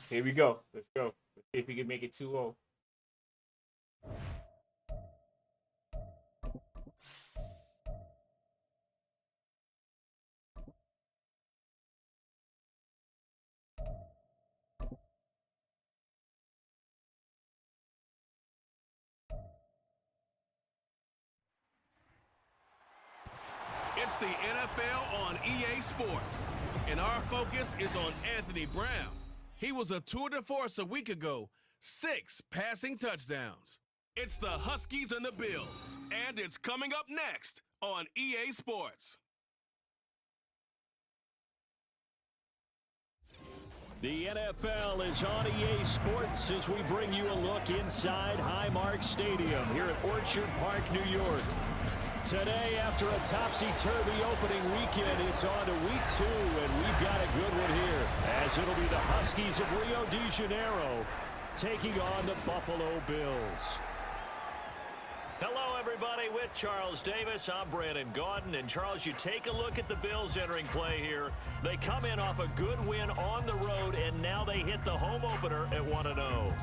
Here we go. Let's go. Let's see if we can make it 2-0. It's the NFL on EA Sports, and our focus is on Anthony Brown. He was a tour de force a week ago, 6 passing touchdowns. It's the Huskies and the Bills, and it's coming up next on EA Sports. The NFL is on EA Sports as we bring you a look inside Highmark Stadium here at Orchard Park, New York. Today, after a topsy-turvy opening weekend, it's on to week 2, and we've got a good one here, as it'll be the Huskies of Rio de Janeiro taking on the Buffalo Bills. Hello, everybody. With Charles Davis, I'm Brandon Gaudin. And, Charles, you take a look at the Bills entering play here. They come in off a good win on the road, and now they hit the home opener at 1-0.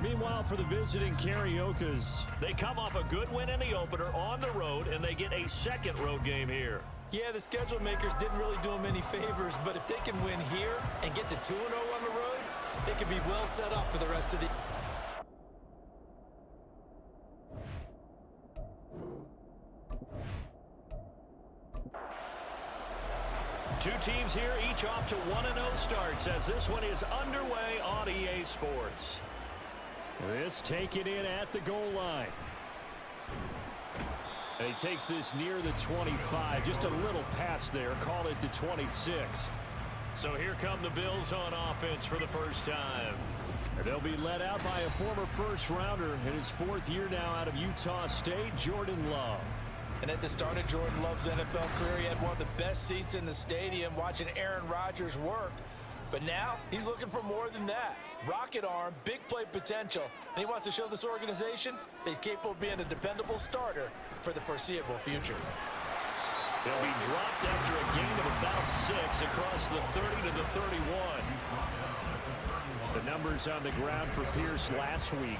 Meanwhile, for the visiting Cariocas, they come off a good win in the opener on the road, and they get a second road game here. Yeah, the schedule makers didn't really do them any favors, but if they can win here and get to 2-0 on the road, they can be well set up for the rest of the... Two teams here, each off to 1-0 starts as this one is underway on EA Sports. This taken in at the goal line. And he takes this near the 25, just a little pass there, call it the 26. So here come the Bills on offense for the first time. And they'll be led out by a former first-rounder in his 4th year now out of Utah State, Jordan Love. And at the start of Jordan Love's NFL career, he had one of the best seats in the stadium watching Aaron Rodgers work. But now, he's looking for more than that. Rocket arm, big play potential, and he wants to show this organization that he's capable of being a dependable starter for the foreseeable future. He'll be dropped after a gain of about 6 across the 30 to the 31. The numbers on the ground for Pierce last week.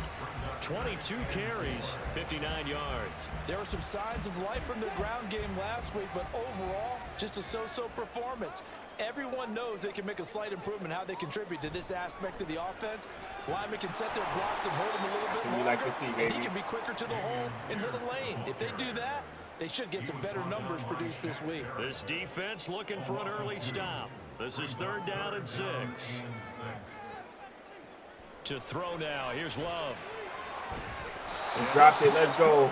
22 carries, 59 yards. There were some signs of life from their ground game last week, but overall, just a so-so performance. Everyone knows they can make a slight improvement how they contribute to this aspect of the offense. Linemen can set their blocks and hold them a little bit longer, like to see, baby. and he can be quicker to the hole and hit a lane. If they do that, they should get some better numbers produced this week. This defense looking for an early stop. This is 3rd down and 6. To throw now, here's Love. He dropped it. Let's go.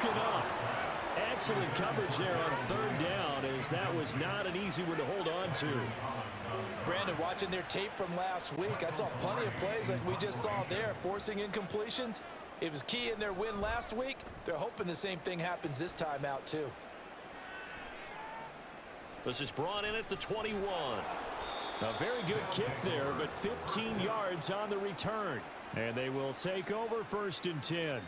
Excellent coverage there on 3rd down, as that was not an easy one to hold on to. Brandon, watching their tape from last week, I saw plenty of plays like we just saw there, forcing incompletions. It was key in their win last week. They're hoping the same thing happens this time out, too. This is brought in at the 21. A very good kick there, but 15 yards on the return. And they will take over 1st and 10.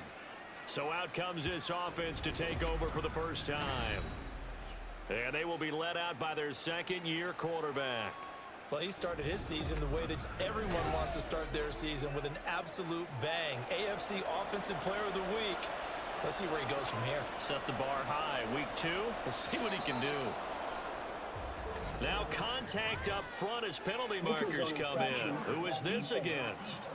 So out comes this offense to take over for the first time. And they will be led out by their 2nd-year quarterback. Well, he started his season the way that everyone wants to start their season, with an absolute bang. AFC Offensive Player of the Week. Let's see where he goes from here. Set the bar high. Week 2, we'll see what he can do. Now contact up front as penalty markers come in. Who is this against?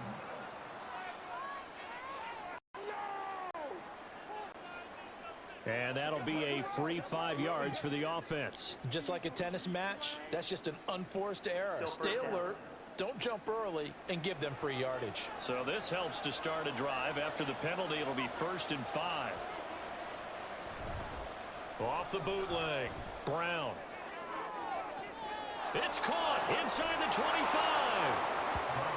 And that'll be a free 5 yards for the offense. Just like a tennis match, that's just an unforced error. Stay alert, don't jump early, and give them free yardage. So this helps to start a drive. After the penalty, it'll be 1st and 5. Off the bootleg, Brown. It's caught inside the 25.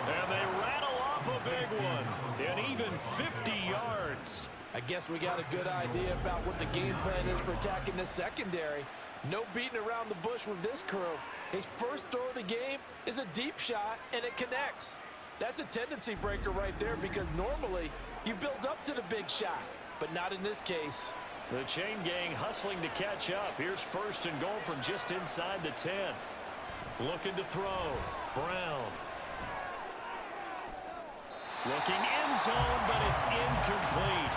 And they rattle off a big one. An even 50 yards. I guess we got a good idea about what the game plan is for attacking this secondary. No beating around the bush with this crew. His first throw of the game is a deep shot, and it connects. That's a tendency breaker right there, because normally you build up to the big shot, but not in this case. The chain gang hustling to catch up. Here's 1st and goal from just inside the 10. Looking to throw. Brown. Looking end zone, but it's incomplete.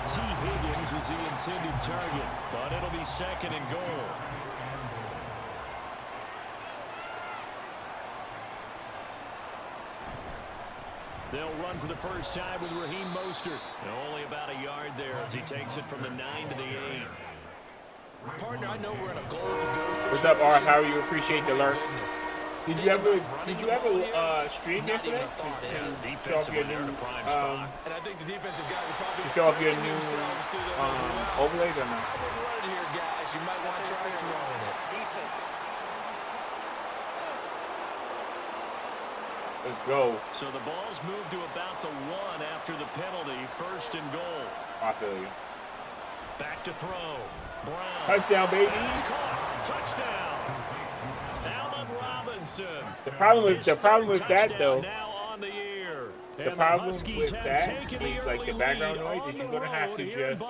T. Higgins was the intended target, but it'll be 2nd and goal. They'll run for the first time with Raheem Mostert. And only about a yard there as he takes it from the 9 to the 8. Partner, I know we're in a goal-to-go situation. What's up, Art? How you appreciate the My alert? goodness. Did you ever stream yesterday? Defensively, they're in a prime spot. And I think the defensive guys are probably You show off your expressing new themselves to them as well. overlays or not? I wouldn't run it here, guys. You might want to try throwing it. Let's go. So the ball's moved to about the 1 after the penalty. 1st and goal. I feel you. Back to throw. Brown. Touchdown, baby. It's caught. Touchdown. Allen Robinson. The problem with that though. Now on the year. The problem with that is like the background noise is you're gonna have to just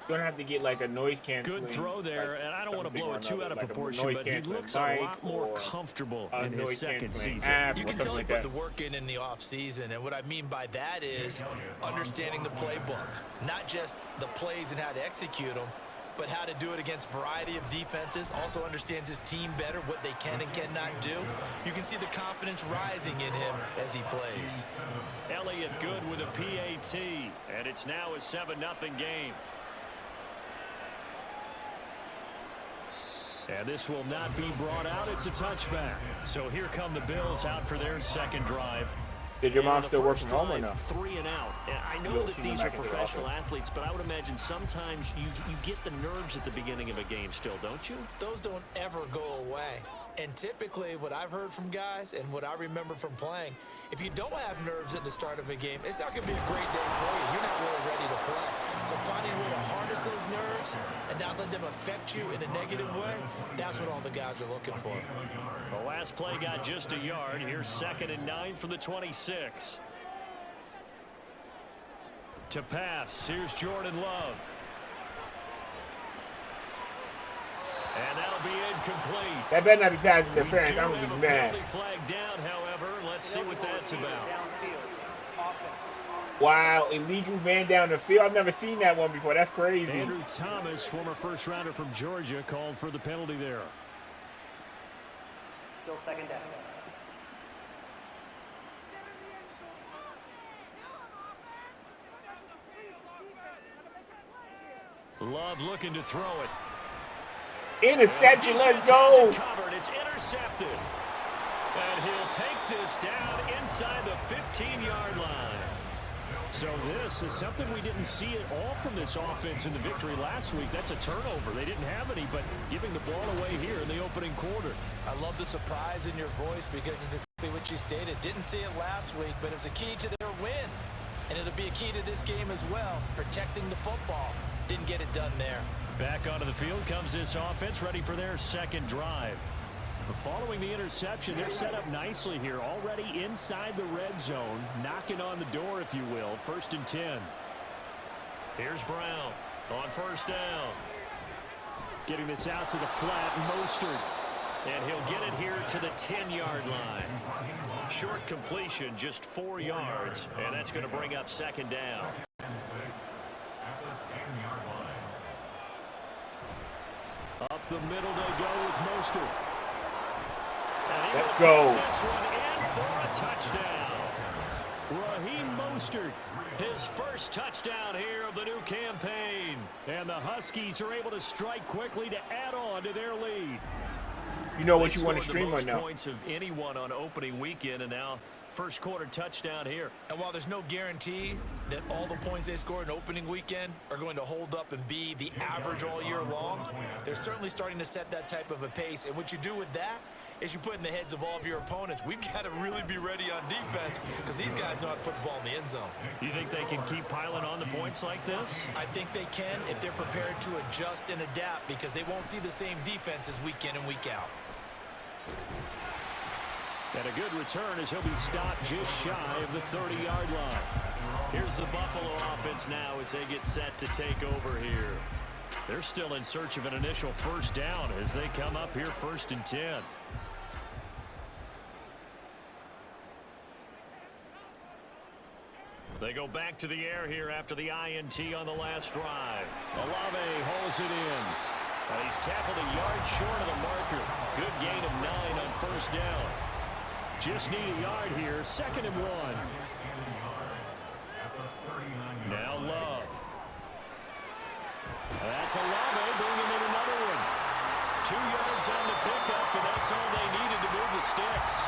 you're gonna have to get like a noise canceling. Good throw there, like, and I don't want to blow it too out of like proportion, but he looks a lot more comfortable in his second season. You can tell he put the work in the offseason, and what I mean by that is understanding the playbook, not just the plays and how to execute them, but how to do it against a variety of defenses. Also understands his team better, what they can and cannot do. You can see the confidence rising in him as he plays. Elliott good with a PAT, and it's now a 7-0 game. And this will not be brought out. It's a touchback. So here come the Bills out for their second drive. Did your mom still work from home or no? 3 and out. And I know that these are professional athletes, but I would imagine sometimes you get the nerves at the beginning of a game still, don't you? Those don't ever go away. And typically what I've heard from guys and what I remember from playing, if you don't have nerves at the start of a game, it's not going to be a great day for you. You're not really ready to play. So finding a way to harness those nerves and not let them affect you in a negative way, that's what all the guys are looking for. The last play got just a yard. Here's 2nd and 9 from the 26. To pass, here's Jordan Love. And that'll be incomplete. That better not be pass interference. I'm gonna be mad. Flag down, however. Let's see what that's about. Wow, illegal man down the field. I've never seen that one before. That's crazy. Andrew Thomas, former first rounder from Georgia, called for the penalty there. Still 2nd down. Love looking to throw it. Interception, let's go. Covered. It's intercepted. And he'll take this down inside the 15-yard line. So this is something we didn't see at all from this offense in the victory last week. That's a turnover. They didn't have any, but giving the ball away here in the opening quarter. I love the surprise in your voice because it's exactly what you stated. Didn't see it last week, but it's a key to their win. And it'll be a key to this game as well, protecting the football. Didn't get it done there. Back onto the field comes this offense, ready for their second drive. Following the interception, they're set up nicely here, already inside the red zone, knocking on the door, if you will. 1st and 10. Here's Brown on 1st down. Getting this out to the flat, Mostert. And he'll get it here to the 10-yard line. Short completion, just 4 yards, and that's going to bring up 2nd down. Up the middle they go with Mostert. Let's go. This one in for a touchdown. Raheem Mostert, his first touchdown here of the new campaign. And the Huskies are able to strike quickly to add on to their lead. You know what you want to stream right now. Points of anyone on opening weekend, and now first quarter touchdown here. And while there's no guarantee that all the points they score in opening weekend are going to hold up and be the average all year long, they're certainly starting to set that type of a pace. And what you do with that is you put in the heads of all of your opponents, we've got to really be ready on defense because these guys know how to put the ball in the end zone. Do you think they can keep piling on the points like this? I think they can if they're prepared to adjust and adapt because they won't see the same defenses week in and week out. And a good return as he'll be stopped just shy of the 30-yard line. Here's the Buffalo offense now as they get set to take over here. They're still in search of an initial first down as they come up here 1st and 10. They go back to the air here after the INT on the last drive. Olave holds it in. He's tackled a yard short of the marker. Good gain of 9 on first down. Just need a yard here. 2nd and 1. Now Love. That's Olave bringing in another one. 2 yards on the pickup, and that's all they needed to move the sticks.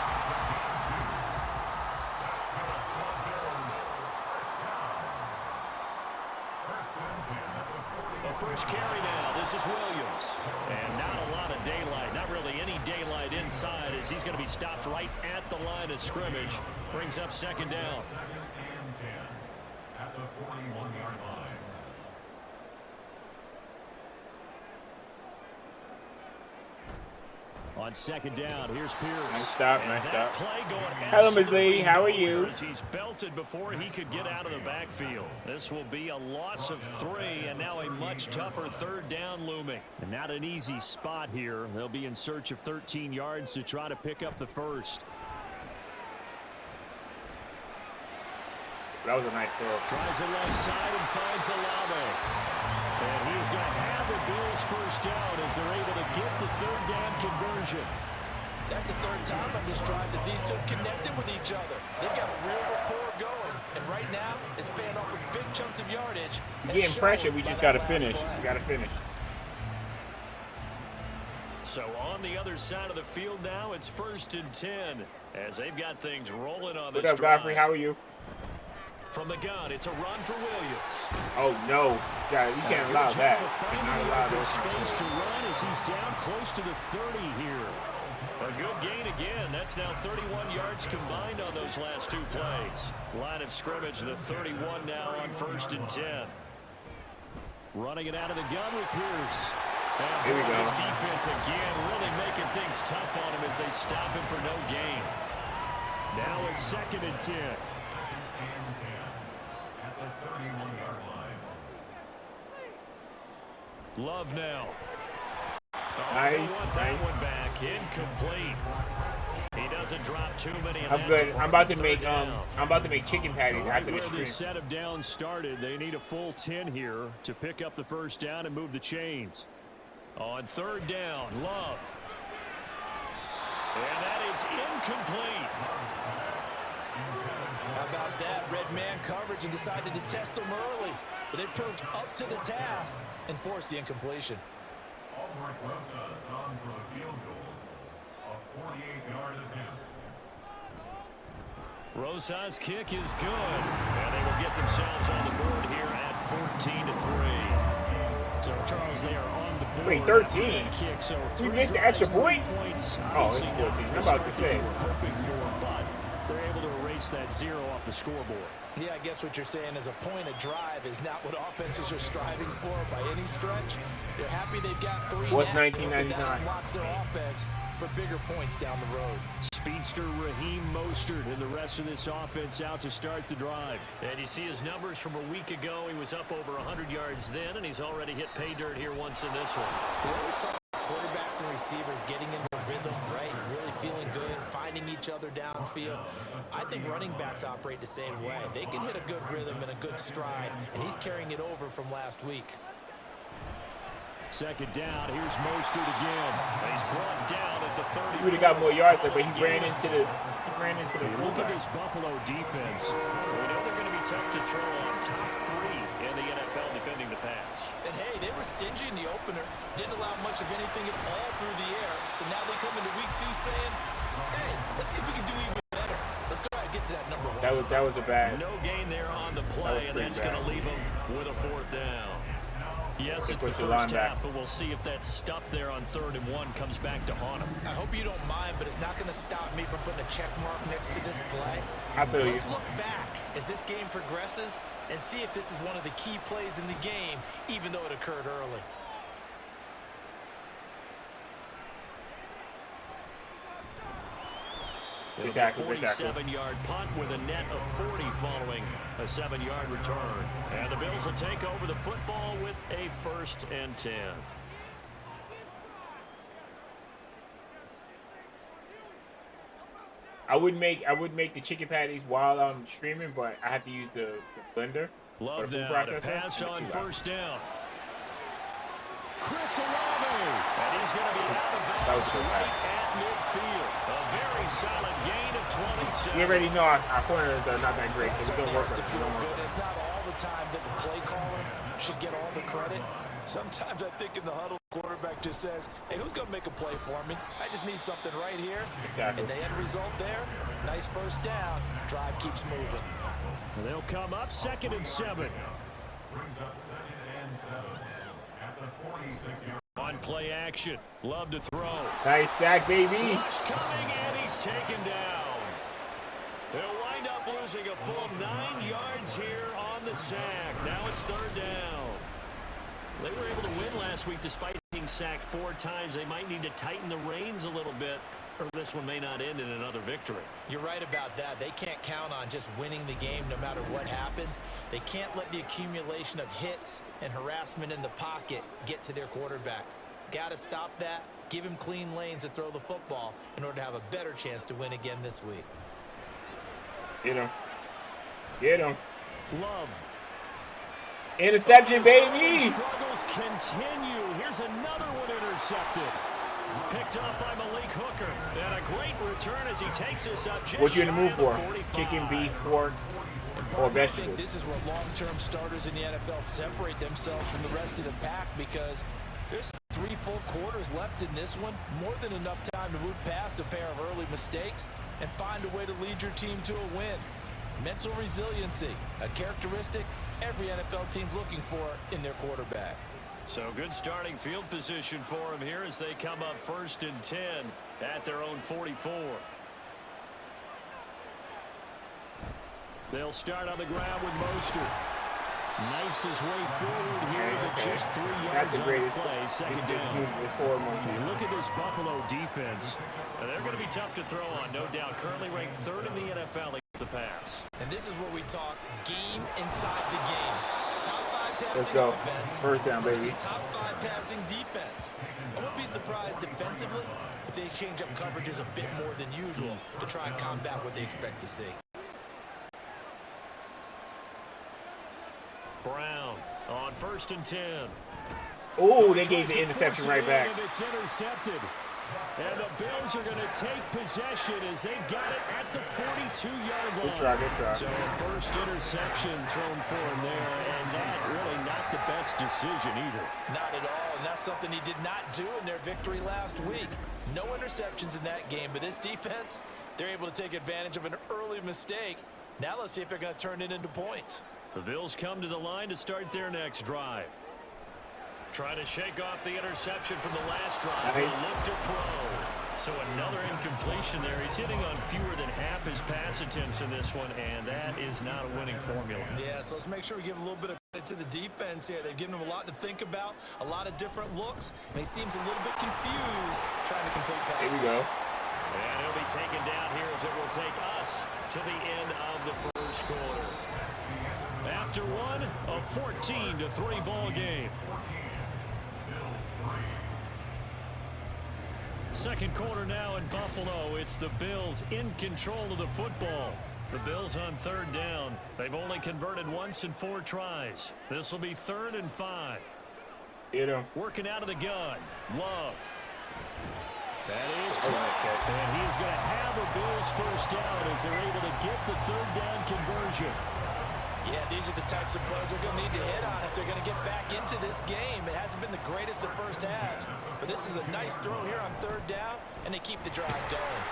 The first carry now. This is Williams. And not a lot of daylight. Not really any daylight inside as he's going to be stopped right at the line of scrimmage. Brings up 2nd down. At the 41-yard line. On 2nd down, here's Pierce. Nice stop, nice stop. Hello, Ms. Lee. How are you? He's belted before he could get out of the backfield. This will be a loss of 3, and now a much tougher 3rd down looming. And not an easy spot here. They'll be in search of 13 yards to try to pick up the first. That was a nice throw. Tries the left side and finds Olave. And he's going to have the Bills first down as they're able to get the 3rd down conversion. That's the 3rd time on this drive that these two connected with each other. They've got a real rapport going. And right now, it's paying off with big chunks of yardage. Getting pressure, we just got to finish. We got to finish. So on the other side of the field now, it's 1st and 10 as they've got things rolling on this drive. What up, Godfrey? How are you? From the gun, it's a run for Williams. Oh, no. God, we can't allow that. Not allow this. Space to run as he's down close to the 30 here. A good gain again. That's now 31 yards combined on those last 2 plays. Line of scrimmage, the 31 now on 1st and 10. Running it out of the gun with Pierce. And here we go. This defense again really making things tough on him as they stop him for no gain. Now it's 2nd and 10. Love now. Nice, That one back. Incomplete. He doesn't drop too many. I'm good. I'm about to make chicken patties after this stream. Where the set of downs started, they need a full 10 here to pick up the first down and move the chains. On 3rd down, Love. And that is incomplete. How about that? Red man coverage and decided to test them early. But it proved up to the task and forced the incompletion. Albert Rosas on for the field goal. A 48-yard attempt. Rosas' kick is good. And they will get themselves on the board here at 14-3. So, Charles, they are on the board. Wait, 13? Kick, so we missed the extra point? Points. Oh, it's 14. I'm about to say. Hoping for, but they're able to erase that 0 off the scoreboard. Yeah, I guess what you're saying is a point of drive is not what offenses are striving for by any stretch. They're happy they've got 3. What's 1999? Unlocks their offense for bigger points down the road. Speedster Raheem Mostert and the rest of this offense out to start the drive. And you see his numbers from a week ago. He was up over 100 yards then, and he's already hit pay dirt here once in this one. We always talk about quarterbacks and receivers getting into rhythm, right? Really feeling good, finding each other downfield. I think running backs operate the same way. They can hit a good rhythm and a good stride, and he's carrying it over from last week. 2nd down. Here's Mostert again. He's brought down at the 30. He would have got more yards there, but he ran into the Look at this Buffalo defense. We know they're going to be tough to throw on. Top 3 in the NFL defending the pass. And hey, they were stingy in the opener. Didn't allow much of anything at all through the air. So now they come into week 2 saying, hey, let's see if we can do even better. Let's go ahead and get to that number 1. That was a bad. No gain there on the play, and that's going to leave them with a 4th down. Yes, it's the first half, but we'll see if that stuff there on 3rd and 1 comes back to haunt him. I hope you don't mind, but it's not going to stop me from putting a check mark next to this play. I feel you. Let's look back as this game progresses and see if this is one of the key plays in the game, even though it occurred early. Good tackle, good tackle. 47-yard punt with a net of 40 following a 7-yard return. And the Bills will take over the football with a 1st and 10. I would make the chicken patties while I'm streaming, but I have to use the blender. Love the food now to processor. pass on It's first down. Chris Olave, and he's going to be out of That was bounds so right bad. at midfield. A very solid gain of 27. We already know our corners are not that great, so we're gonna work on it. It's not all the time that the play caller should get all the credit. Sometimes I think in the huddle, the quarterback just says, hey, who's going to make a play for me? I just need something right here. Exactly. And the end result there, nice first down. Drive keeps moving. And they'll come up 2nd and 7. Brings up 2nd and 7 at the 46-yard. On play action. Love to throw. Nice sack, baby. Rush coming, and he's taken down. They'll wind up losing a full 9 yards here on the sack. Now it's 3rd down. They were able to win last week despite being sacked 4 times. They might need to tighten the reins a little bit, or this one may not end in another victory. You're right about that. They can't count on just winning the game no matter what happens. They can't let the accumulation of hits and harassment in the pocket get to their quarterback. Got to stop that. Give him clean lanes to throw the football in order to have a better chance to win again this week. Get him. Get him. Love. Interception, baby. Struggles continue. Here's another one intercepted. Picked up by Malik Hooker. And a great return as he takes us up just What you in the mood for? 45. Chicken, beef, pork, or I vegetables? think this is where long-term starters in the NFL separate themselves from the rest of the pack because there's 3 full quarters left in this one. More than enough time to move past a pair of early mistakes and find a way to lead your team to a win. Mental resiliency, a characteristic every NFL team's looking for in their quarterback. So good starting field position for him here as they come up 1st and 10 at their own 44. They'll start on the ground with Mostert. Knifes his way forward here with just 3 yards on the play. 2nd down. Look at this Buffalo defense. They're going to be tough to throw on, no doubt. Currently ranked 3rd in the NFL against the pass. And this is where we talk game inside the game. Top 5 passing Let's go. offense 1st down, baby. versus top 5 passing defense. I wouldn't be surprised defensively if they change up coverages a bit more than usual to try and combat what they expect to see. Brown on 1st and 10. Oh, they gave the interception right back. And it's intercepted. And the Bills are going to take possession as they've got it at the 42-yard line. Good try, good try. So a first interception thrown for him there, and that really not the best decision either. Not at all, and that's something he did not do in their victory last week. No interceptions in that game, but this defense, they're able to take advantage of an early mistake. Now let's see if they're going to turn it into points. The Bills come to the line to start their next drive. Try to shake off the interception from the last drive. Nice. Look to throw. So another incompletion there. He's hitting on fewer than half his pass attempts in this one, and that is not a winning formula. Yeah, so let's make sure we give a little bit of credit to the defense here. They've given him a lot to think about, a lot of different looks, and he seems a little bit confused trying to complete passes. Here we go. And he'll be taken down here as it will take us to the end of the first quarter. After one, a 14-3 ball game. Second quarter now in Buffalo. It's the Bills in control of the football. The Bills on 3rd down. They've only converted once in 4 tries. This will be 3rd and 5. Get him. Working out of the gun. Love. That is correct. And he is going to have a Bills first down as they're able to get the 3rd down conversion. Yeah, these are the types of plays they're going to need to hit on if they're going to get back into this game. It hasn't been the greatest of first halves, but this is a nice throw here on 3rd down, and they keep the drive going.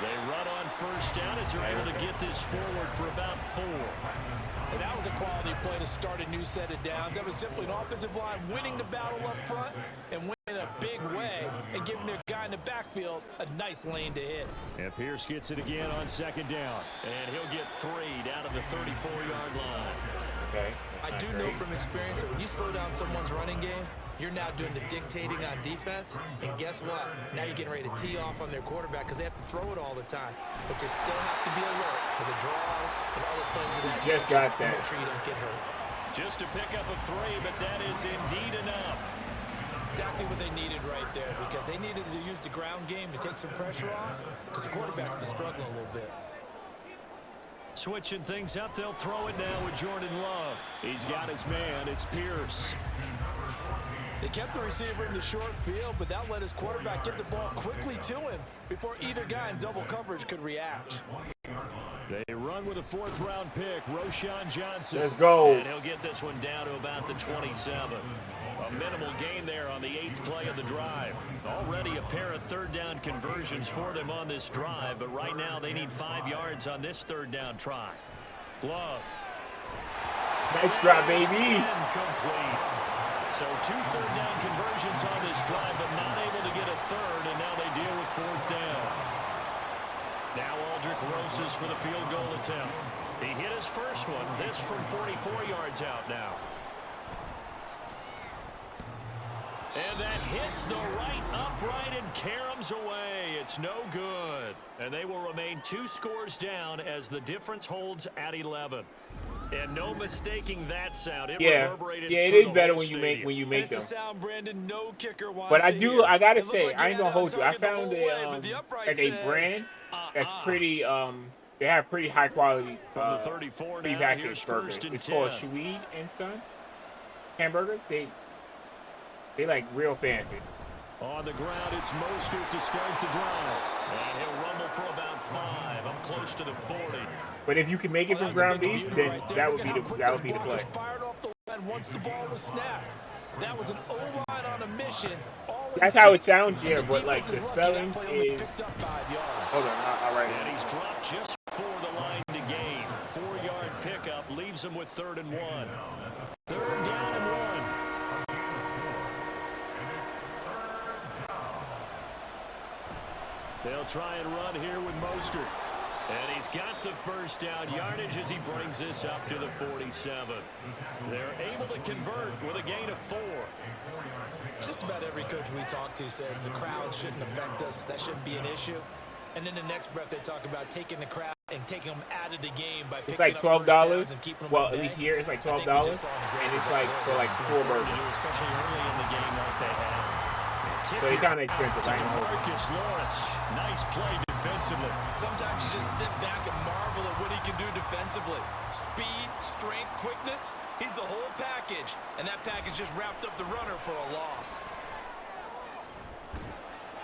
They run on first down as they're able to get this forward for about 4. And that was a quality play to start a new set of downs. That was simply an offensive line winning the battle up front and winning in a big way and giving their guy in the backfield a nice lane to hit. And Pierce gets it again on 2nd down. And he'll get 3 down to the 34-yard line. Okay. I do know from experience that when you slow down someone's running game, you're now doing the dictating on defense, and guess what? Now you're getting ready to tee off on their quarterback because they have to throw it all the time. But you still have to be alert for the draws and other plays of that. Just got that. Make sure you don't get hurt. Just to pick up a 3, but that is indeed enough. Exactly what they needed right there, because they needed to use the ground game to take some pressure off, because the quarterback's been struggling a little bit. Switching things up, they'll throw it now with Jordan Love. He's got his man, it's Pierce. They kept the receiver in the short field, but that let his quarterback get the ball quickly to him before either guy in double coverage could react. They run with a fourth-round pick, Roschon Johnson. Let's go. And he'll get this one down to about the 27. A minimal gain there on the 8th play of the drive. Already a pair of third-down conversions for them on this drive, but right now they need 5 yards on this third-down try. Love. Nice drop, baby. Incomplete. So 2 third-down conversions on this drive, but not able to get a third, and now they deal with 4th down. Now Aldrick Rosas for the field goal attempt. He hit his first one, this from 44 yards out now. And that hits the right upright and caroms away. It's no good. And they will remain 2 scores down as the difference holds at 11. And no mistaking that sound. It reverberated it through is the better whole when you make stadium. them. It's the sound Brandon no kicker wants But I to do, hear. I gotta It looked say, like I he ain't had gonna it hold on you. I target the found whole way, but the a upright a said, brand that's pretty they have pretty high quality From the 34 now, prepackaged here's burgers. 1st and It's 10. called Sweet and Son hamburgers. They like real fancy. On the ground, it's Mostert to start the drive. And he'll rumble for about 5. I'm close to the 40. But if you can make it from ground beef, then right there. that would Look be at the how quick that would those be the play. blockers fired off the line once the ball was snapped. That was an O-line on a mission. That's how it sounds, yeah, but like the spelling is. Hold on, I'll write And it. he's dropped just before the line to gain. 4-yard pickup leaves him with 3rd and 1. 3rd down and 1. They'll try and run here with Mostert. And he's got the first down yardage as he brings this up to the 47. They're able to convert with a gain of 4. Just about every coach we talk to says the crowd shouldn't affect us. That shouldn't be an issue. And then the next breath they talk about taking the crowd and taking them out of the game by It's picking like up first downs $12. and keeping them Well, at at bay. least here it's like I think we $12, just saw an example and it's of like that for there. like 4 burgers. Especially early in the game like they have. So it's kind of expensive. I know. Marcus Lawrence. Nice play defensively. Sometimes you just sit back and marvel at what he can do defensively. Speed, strength, quickness. He's the whole package. And that package just wrapped up the runner for a loss.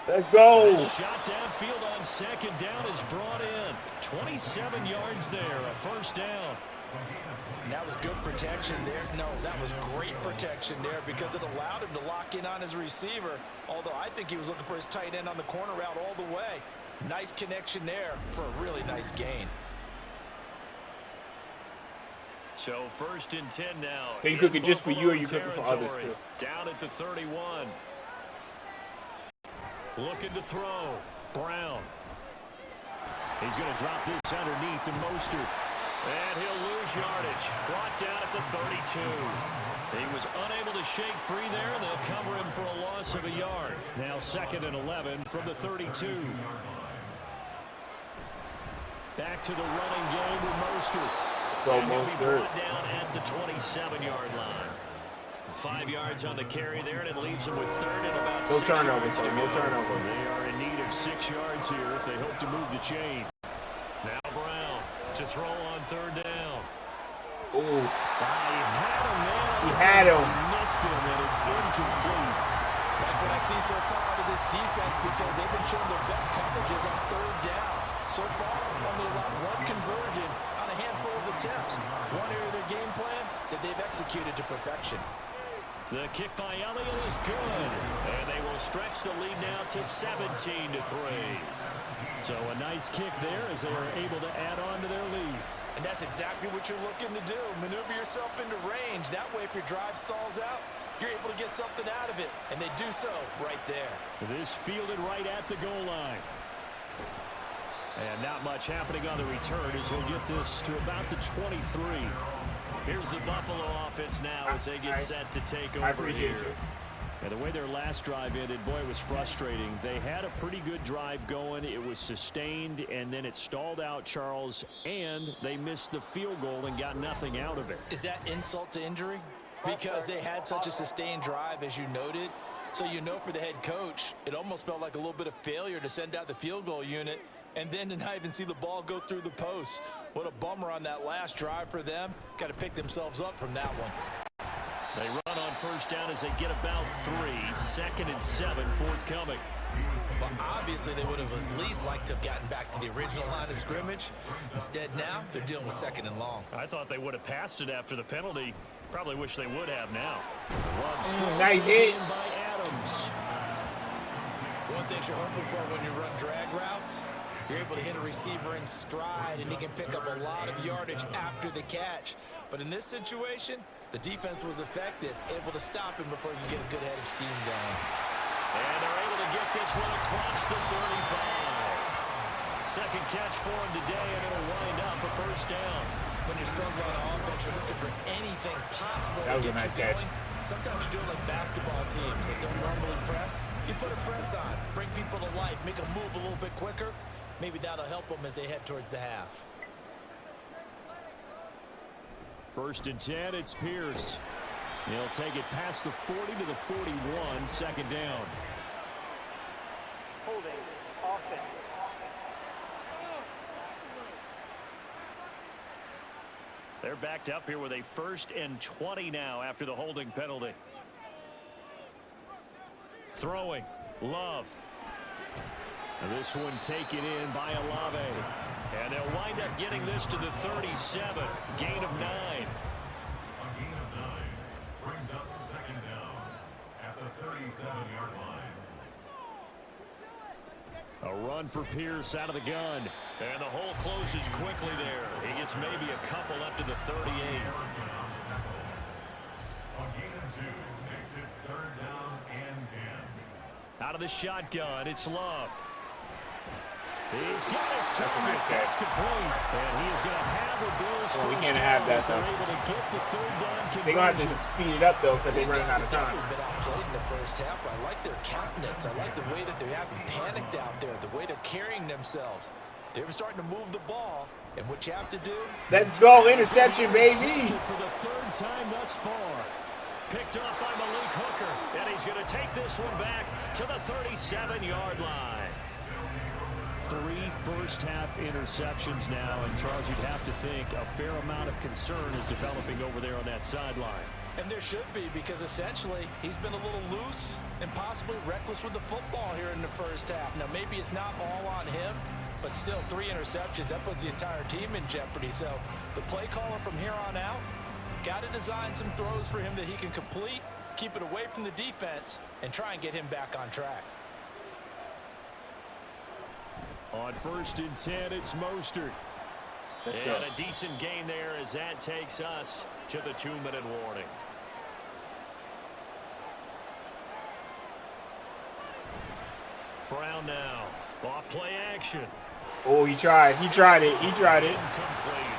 Let's go. Shot downfield on 2nd down is brought in. 27 yards there, a 1st down. And that was good protection there. No, that was great protection there because it allowed him to lock in on his receiver. Although I think he was looking for his tight end on the corner route all the way. Nice connection there for a really nice gain. So 1st and 10 now. So you cook it just for you or you cook it for others too? Down at the 31. Looking to throw. Brown. He's going to drop this underneath to Mostert. And he'll lose yardage. Brought down at the 32. He was unable to shake free there, and they'll cover him for a loss of a yard. Now 2nd and 11 from the 32. Back to the running game with Mostert. Go And he'll be Mostert. brought down at the 27-yard line. 5 yards on the carry there, and it leaves them with 3rd and about 6 yards to No go. turnover. They are in need of 6 yards here if they hope to move the chain. Now Brown to throw on 3rd down. Ooh, He had him, man. he had him. Missed him, and it's incomplete. Like what I see so far out of this defense because they've been showing their best coverages on 3rd down. So far, only allowed 1 conversion on a handful of attempts. One area of their game plan that they've executed to perfection. The kick by Elliott is good. And they will stretch the lead now to 17-3. So a nice kick there as they are able to add on to their lead. And that's exactly what you're looking to do. Maneuver yourself into range. That way, if your drive stalls out, you're able to get something out of it. And they do so right there. This fielded right at the goal line. And not much happening on the return as he'll get this to about the 23. Here's the Buffalo offense now as they get set to take over I appreciate here. you. And the way their last drive ended, boy, it was frustrating. They had a pretty good drive going. It was sustained, and then it stalled out, Charles, and they missed the field goal and got nothing out of it. Is that insult to injury? Because they had such a sustained drive, as you noted, So you know, for the head coach, it almost felt like a little bit of failure to send out the field goal unit and then to not even see the ball go through the post. What a bummer on that last drive for them. Got to pick themselves up from that one. They run on first down as they get about 3. 2nd and 7 forthcoming. Well, obviously they would have at least liked to have gotten back to the original line of scrimmage. Instead now, they're dealing with 2nd and long. I thought they would have passed it after the penalty. Probably wish they would have now. Nice hit. By Adams. One thing you're hoping for when you run drag routes, you're able to hit a receiver in stride, and he can pick up a lot of yardage after the catch. But in this situation, the defense was effective, able to stop him before he could get a good head of steam going. And they're able to get this one across the 35. Second catch for him today, and it'll wind up a first down. When you're struggling on offense, you're looking for anything possible That to was a get nice you catch. going. Sometimes you do it like basketball teams that don't normally press. You put a press on, bring people to life, make them move a little bit quicker. Maybe that'll help them as they head towards the half. 1st and 10, it's Pierce. He'll take it past the 40 to the 41, 2nd down. Holding offense. They're backed up here with a 1st and 20 now after the holding penalty. Throwing, Love. And this one taken in by Olave. And they'll wind up getting this to the 37. Gain of 9. A gain of 9 brings up 2nd down at the 37-yard line. A run for Pierce out of the gun. And the hole closes quickly there. He gets maybe a couple up to the 38. A gain of 2 makes it 3rd down and 10. Out of the shotgun, it's Love. He's got his That's a nice That's catch. complete. And he is going to have the Bills Well, we first can't down have that, as they're though. able to get the 3rd down conversion. They're going to have to speed it up, though, because they're running out of time. They've been outplayed in the first half, but I like their countenance. I like the way that they haven't panicked out there, the way they're carrying themselves. They're starting to move the ball, and what you have to do... Let's go. Interception, baby. For the 3rd time thus far. Picked up by Malik Hooker. And he's going to take this one back to the 37-yard line. 3 first-half interceptions now, and Charles, you'd have to think a fair amount of concern is developing over there on that sideline. And there should be, because essentially he's been a little loose and possibly reckless with the football here in the first half. Now, maybe it's not all on him, but still 3 interceptions. That puts the entire team in jeopardy. So the play caller from here on out got to design some throws for him that he can complete, keep it away from the defense, and try and get him back on track. On 1st and 10, it's Mostert. Let's and go. a decent gain there as that takes us to the 2-minute warning. Brown now. Off play action. Oh, he tried. He tried it. He tried it. Incomplete.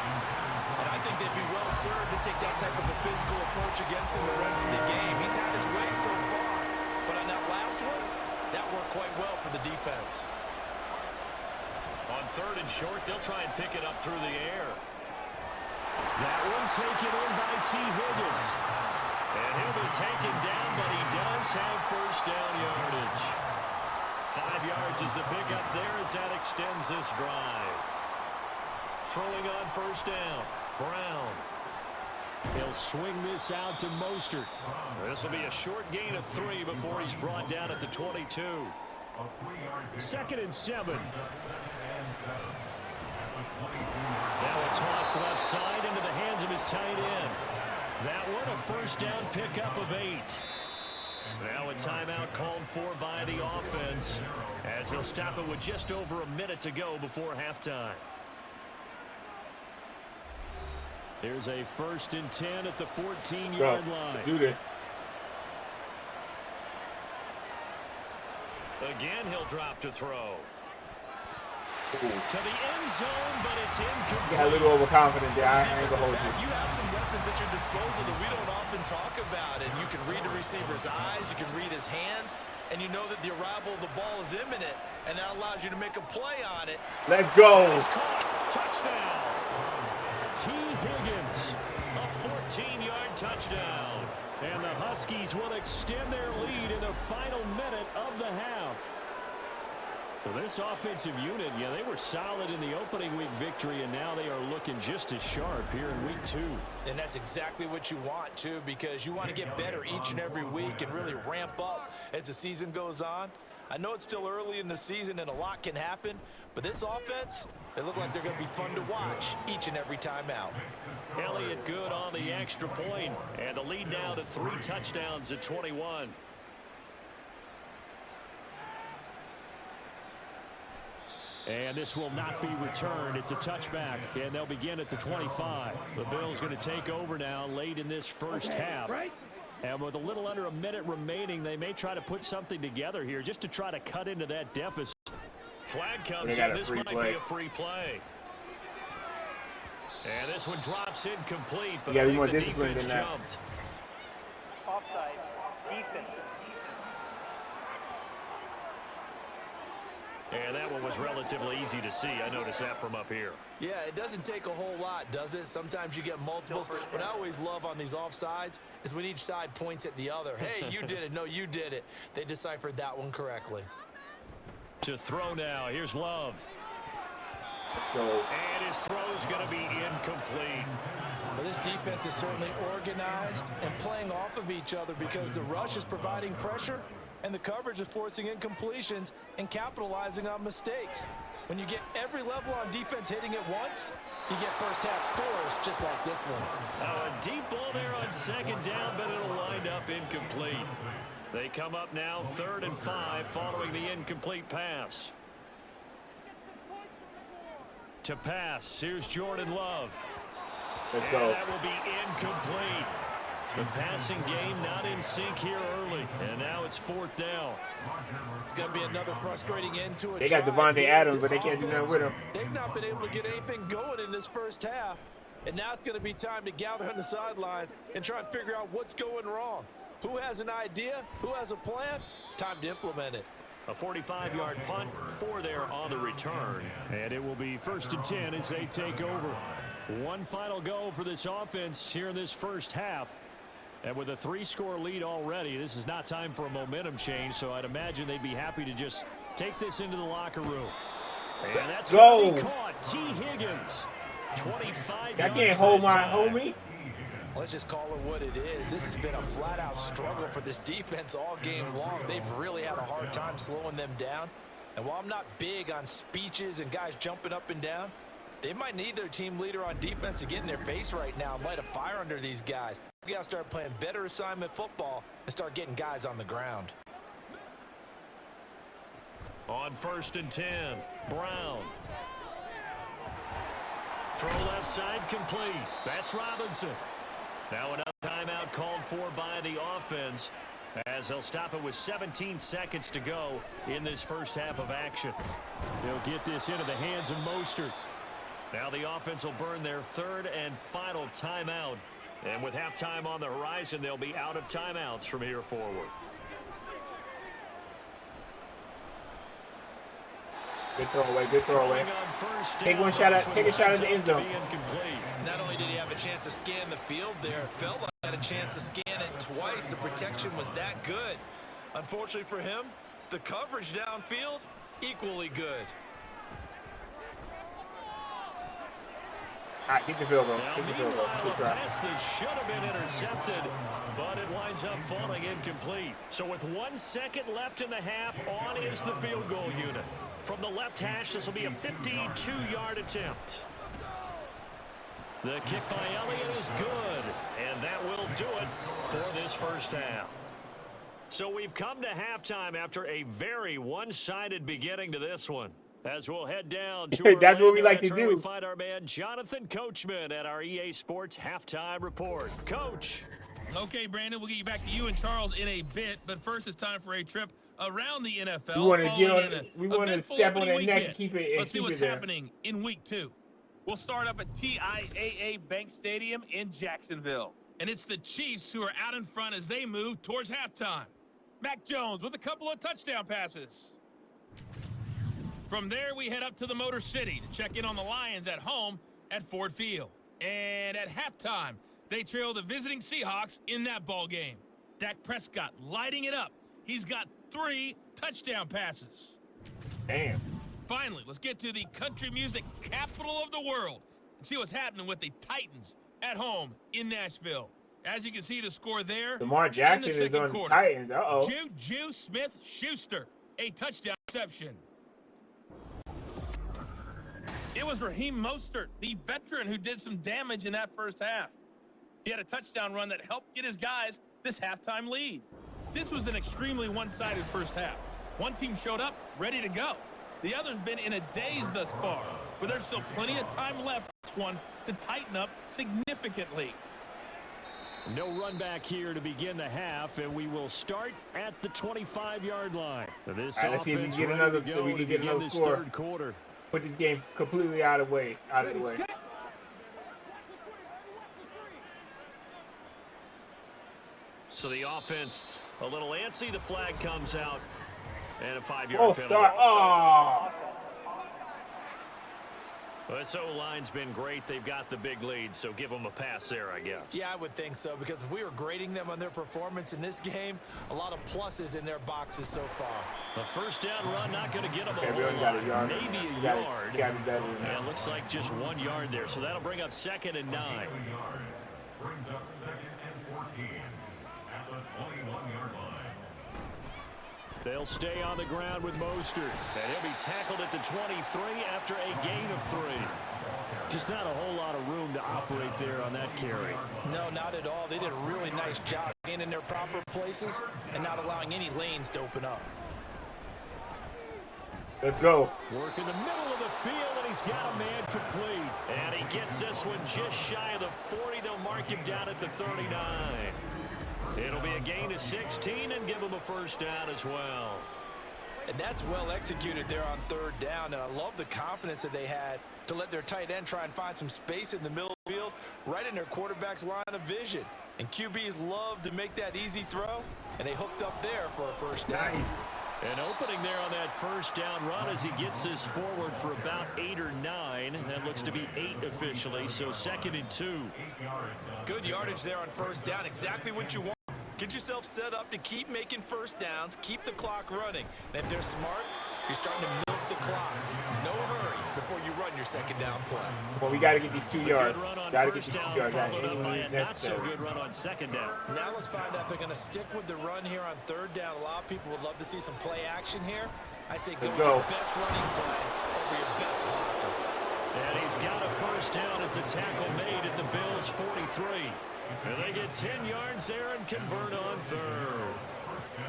And I think they'd be well served to take that type of a physical approach against him the rest of the game. He's had his way so far. But on that last one, that worked quite well for the defense. On 3rd and short, they'll try and pick it up through the air. That one taken in by T. Higgins. And he'll be taken down, but he does have first down yardage. 5 yards is the pickup there as that extends this drive. Throwing on first down, Brown. He'll swing this out to Mostert. This will be a short gain of 3 before he's brought down at the 22. 2nd and 7. Now a toss left side into the hands of his tight end. That one a first down pickup of 8. Now a timeout called for by the offense as they'll stop it with just over a minute to go before halftime. There's a 1st and 10 at the 14-yard line. Let's do this. Again, he'll drop to throw. Ooh. To the end zone, but it's incomplete. Got a little overconfident there. I ain't gonna hold You you. have some weapons at your disposal that we don't often talk about, and you can read the receiver's eyes, you can read his hands, and you know that the arrival of the ball is imminent, and that allows you to make a play on it. Let's go. It's caught. Touchdown. T. Higgins, a 14-yard touchdown. And the Huskies will extend their lead in the final minute of the half. Well, this offensive unit, yeah, they were solid in the opening week victory, and now they are looking just as sharp here in week 2. And that's exactly what you want, too, because you want to get better each and every week and really ramp up as the season goes on. I know it's still early in the season and a lot can happen, but this offense, they look like they're going to be fun to watch each and every time out. Elliott good on the extra point, and the lead now to 3 touchdowns at 21. And this will not be returned. It's a touchback, and they'll begin at the 25. The Bills going to take over now late in this first half. And with a little under a minute remaining, they may try to put something together here just to try to cut into that deficit. Flag comes in. This might be a free play. And this one drops incomplete, but I think the defense jumped. Offside. Defense. And that one was relatively easy to see. I noticed that from up here. Yeah, it doesn't take a whole lot, does it? Sometimes you get multiples. What I always love on these offsides is when each side points at the other. Hey, you did it. No, you did it. They deciphered that one correctly. To throw now. Here's Love. Let's go. And his throw's going to be incomplete. Well, this defense is certainly organized and playing off of each other because the rush is providing pressure and the coverage is forcing incompletions and capitalizing on mistakes. When you get every level on defense hitting it once, you get first half scores just like this one. A deep ball there on second down, but it'll wind up incomplete. They come up now 3rd and 5 following the incomplete pass. To pass, here's Jordan Love. Let's and go. That will be incomplete. The passing game not in sync here early, and now it's 4th down. It's going to be another frustrating end to it. They got Devontae Adams, but they can't do nothing with him. They've not been able to get anything going in this first half, and now it's going to be time to gather on the sidelines and try and figure out what's going wrong. Who has an idea? Who has a plan? Time to implement it. A 45-yard punt, 4 there on the return, and it will be 1st and 10 as they take over. One final go for this offense here in this first half. And with a 3-score lead already, this is not time for a momentum change, so I'd imagine they'd be happy to just take this into the locker room. And that's going to be caught. T. Higgins, 25 I can't hold my homie. Let's just call it what it is. This has been a flat-out struggle for this defense all game long. They've really had a hard time slowing them down. And while I'm not big on speeches and guys jumping up and down, they might need their team leader on defense to get in their face right now and light a fire under these guys. We got to start playing better assignment football and start getting guys on the ground. On 1st and 10, Brown. Throw left side complete. That's Robinson. Now another timeout called for by the offense as they'll stop it with 17 seconds to go in this first half of action. They'll get this into the hands of Mostert. Now the offense will burn their 3rd and final timeout. And with halftime on the horizon, they'll be out of timeouts from here forward. Good throw away, good throw away. Take a shot at the end zone. Not only did he have a chance to scan the field there, it felt like he had a chance to scan it twice. The protection was that good. Unfortunately for him, the coverage downfield, equally good. All right, keep the field goal. Keep the field goal. Good pass that should have been intercepted, but it winds up falling incomplete. So with 1 second left in the half, on is the field goal unit. From the left hash, this will be a 52-yard attempt. The kick by Elliott is good, and that will do it for this first half. So we've come to halftime after a very one-sided beginning to this one. As we'll head down to that's what we like to do. We find our man Jonathan Coachman at our EA Sports Halftime Report. Coach. Okay, Brandon, we'll get you back to you and Charles in a bit, but first it's time for a trip around the NFL. We want to step on that neck and keep it. Let's see what's happening in week 2. We'll start up at TIAA Bank Stadium in Jacksonville. And it's the Chiefs who are out in front as they move towards halftime. Mac Jones with a couple of touchdown passes. From there, we head up to the Motor City to check in on the Lions at home at Ford Field. And at halftime, They trail the visiting Seahawks in that ball game. Dak Prescott lighting it up. He's got 3 touchdown passes. Damn. Finally, let's get to the country music capital of the world and see what's happening with the Titans at home in Nashville. As you can see the score there. Lamar Jackson in the is on quarter. the Titans. Uh-oh. Juju Smith-Schuster, a touchdown reception. It was Raheem Mostert, the veteran, who did some damage in that first half. He had a touchdown run that helped get his guys this halftime lead. This was an extremely one-sided first half. One team showed up ready to go. The other's been in a daze thus far, but there's still plenty of time left for this one to tighten up significantly. No run back here to begin the half, and we will start at the 25-yard line. This All right, let's see if we offense can get ready another. to So go we to can get begin another this score. third quarter. Put this game completely out of the way. So the offense a little antsy. The flag comes out, and a 5-yard Oh, penalty. start. Oh. Well, this O-line's been great. They've got the big lead, so give them a pass there, I guess. Yeah, I would think so, because if we were grading them on their performance in this game, a lot of pluses in their boxes so far. A first down run, not going to get them a Everyone whole got lot. a yard. Maybe a Gotta yard. be better than that. And it looks like just 1 yard there, so that'll bring up 2nd and 9. Yard brings up 2nd and 14 at the 21-yard line. They'll stay on the ground with Mostert, and he'll be tackled at the 23 after a gain of 3. Just not a whole lot of room to operate there on that carry. No, not at all. They did a really nice job being in their proper places and not allowing any lanes to open up. Let's go. Work in the middle of the field, and he's got a man complete. And he gets this one just shy of the 40. They'll mark him down at the 39. It'll be a gain of 16 and give him a first down as well. And that's well executed there on 3rd down, and I love the confidence that they had to let their tight end try and find some space in the middle of the field, right in their quarterback's line of vision. And QBs love to make that easy throw, and they hooked up there for a first down. Nice. An opening there on that first down run as he gets this forward for about 8 or 9. That looks to be 8 officially, so 2nd and 2. Good yardage there on first down, exactly what you want. Get yourself set up to keep making first downs, keep the clock running. And if they're smart, you're starting to milk the clock. No hurry before you run your 2nd down play. Well, we got to get these 2 yards. Good run on Got to get first these 2 down, yards. followed up by Any a means not so necessary. good run on 2nd down. Now let's find out if they're going to stick with the run here on 3rd down. A lot of people would love to see some play action here. I say go with your best running play over your best blocker. And he's got a first down as a tackle made at the Bills' 43. And they get 10 yards there and convert on 3rd.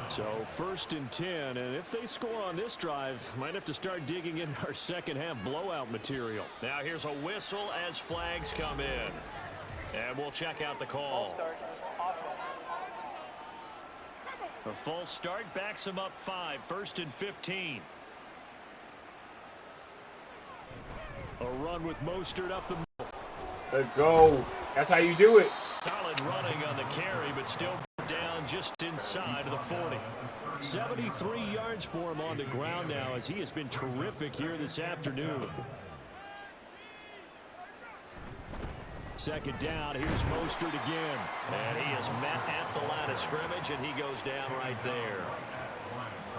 So 1st and 10, and if they score on this drive, might have to start digging in our second half blowout material. Now here's a whistle as flags come in. And we'll check out the call. Start. Offense. A false start backs him up 5, 1st and 15. A run with Mostert up the middle. Let's go. That's how you do it. Solid running on the carry, but still down just inside of the 40. 73 yards for him on the ground now as he has been terrific here this afternoon. 2nd down, here's Mostert again. And he is met at the line of scrimmage, and he goes down right there.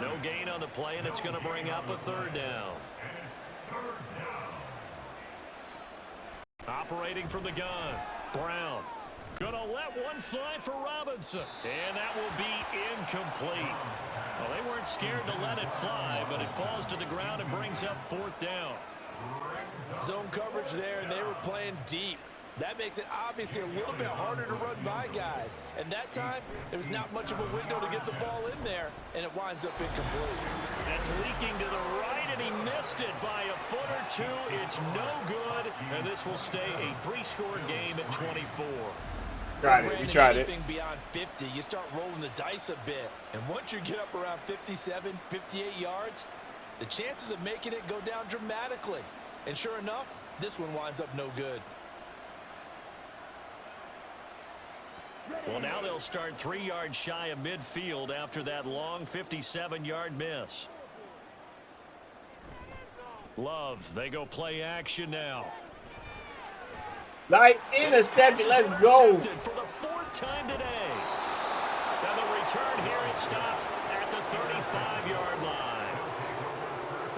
No gain on the play, and it's going to bring up a 3rd down. Operating from the gun, Brown. Gonna let one fly for Robinson. And that will be incomplete. Well, they weren't scared to let it fly, but it falls to the ground and brings up 4th down. Zone coverage there, and they were playing deep. That makes it obviously a little bit harder to run by guys. And that time, there was not much of a window to get the ball in there, and it winds up incomplete. That's leaking to the right, and he missed it by a foot or 2. It's no good, and this will stay a 3-score game at 24. Tried it. We tried it. Anything beyond 50, you start rolling the dice a bit. And once you get up around 57, 58 yards, the chances of making it go down dramatically. And sure enough, this one winds up no good. Well, now they'll start 3 yards shy of midfield after that long 57-yard miss. Love, they go play action now. Like interception. Let's go. For the 4th time today. And the return here is stopped at the 35-yard line.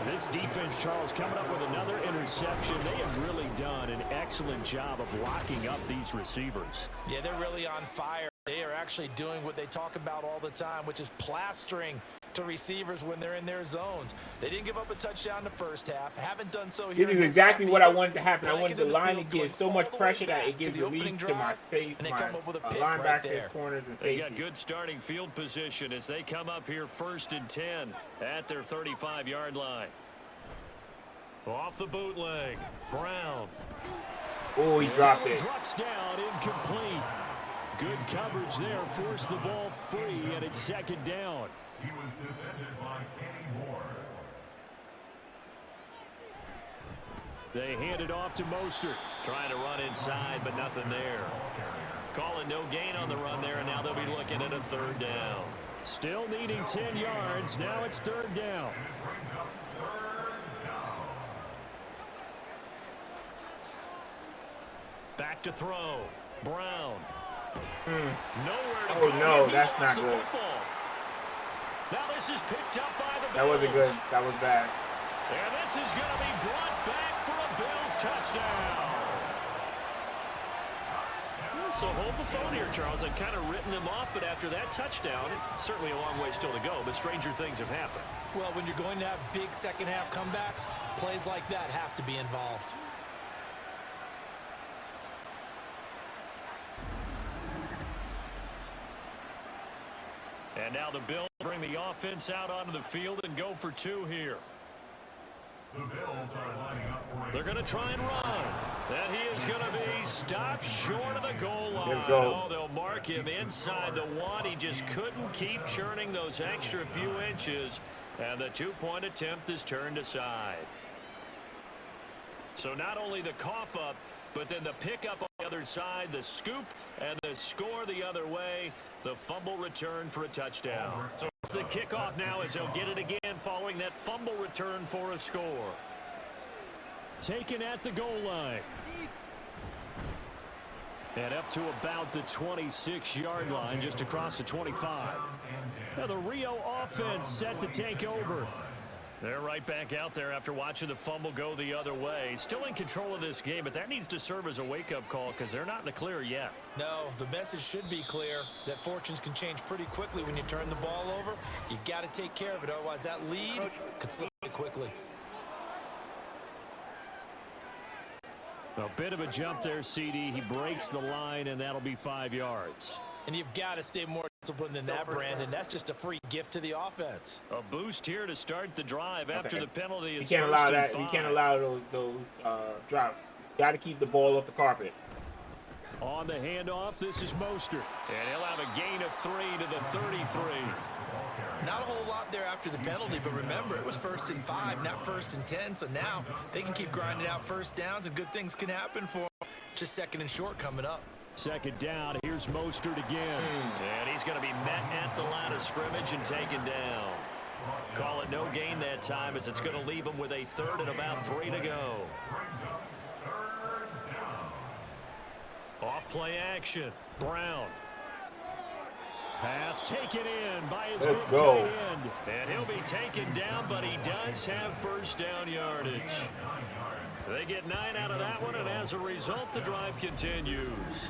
This defense, Charles, coming up with another interception. They have really done an excellent job of locking up these receivers. Yeah, they're really on fire. They are actually doing what they talk about all the time, which is plastering to receivers when they're in their zones. They didn't give up a touchdown in the first half. Haven't done so here. This is exactly what I wanted to happen. I wanted the line to give so much pressure that it gives relief to my linebackers, corners, and They safety. got good starting field position as they come up here 1st and 10 at their 35-yard line. Off the bootleg, Brown. Oh, he dropped it. Drops down, incomplete. Good coverage there, forced the ball free, and it's 2nd down. He was defended by Kenny Moore. They hand it off to Mostert. Trying to run inside, but nothing there. Calling no gain on the run there, and now they'll be looking at a 3rd down. Still needing 10 yards. Now it's 3rd down. Back to throw. Brown. Nowhere to go. Oh, no, that's not good. Football. Now this is picked up by the Bills. That wasn't good. That was bad. And this is going to be brought back for a Bills touchdown. So hold the phone here, Charles. I've kind of written them off, but after that touchdown, certainly a long way still to go, but stranger things have happened. Well, when you're going to have big second-half comebacks, plays like that have to be involved. And now the Bills bring the offense out onto the field and go for 2 here. The Bills are lining up for They're going to try and run. And he is going to be stopped short of the goal line. Let's go. Oh, they'll mark him inside the 1. He just couldn't keep churning those extra few inches. And the 2-point attempt is turned aside. So not only the cough up, but then the pickup on the other side, the scoop, and the score the other way. The fumble return for a touchdown. So it's the kickoff now as he'll get it again following that fumble return for a score. Taken at the goal line. And up to about the 26-yard line, just across the 25. Now the Rio offense set to take over. They're right back out there after watching the fumble go the other way. Still in control of this game, but that needs to serve as a wake-up call because they're not in the clear yet. No, the message should be clear that fortunes can change pretty quickly when you turn the ball over. You've got to take care of it, otherwise that lead could slip away quickly. A bit of a jump there, CD. He breaks the line, and that'll be 5 yards. And you've got to stay more disciplined than that, Brandon. That's just a free gift to the offense. A boost here to start the drive after the penalty. You can't allow that. You can't allow those drops. You got to keep the ball off the carpet. On the handoff, this is Mostert. And he'll have a gain of 3 to the 33. Not a whole lot there after the penalty, but remember, it was 1st and 5, not 1st and 10. So now they can keep grinding out first downs, and good things can happen for them. Just 2nd and short coming up. 2nd down, here's Mostert again. And he's going to be met at the line of scrimmage and taken down. Call it no gain that time as it's going to leave him with a 3rd and about 3 to go. Off play action, Brown. Pass taken in by his Let's big go. tight end. And he'll be taken down, but he does have first down yardage. They get 9 out of that one, and as a result, the drive continues.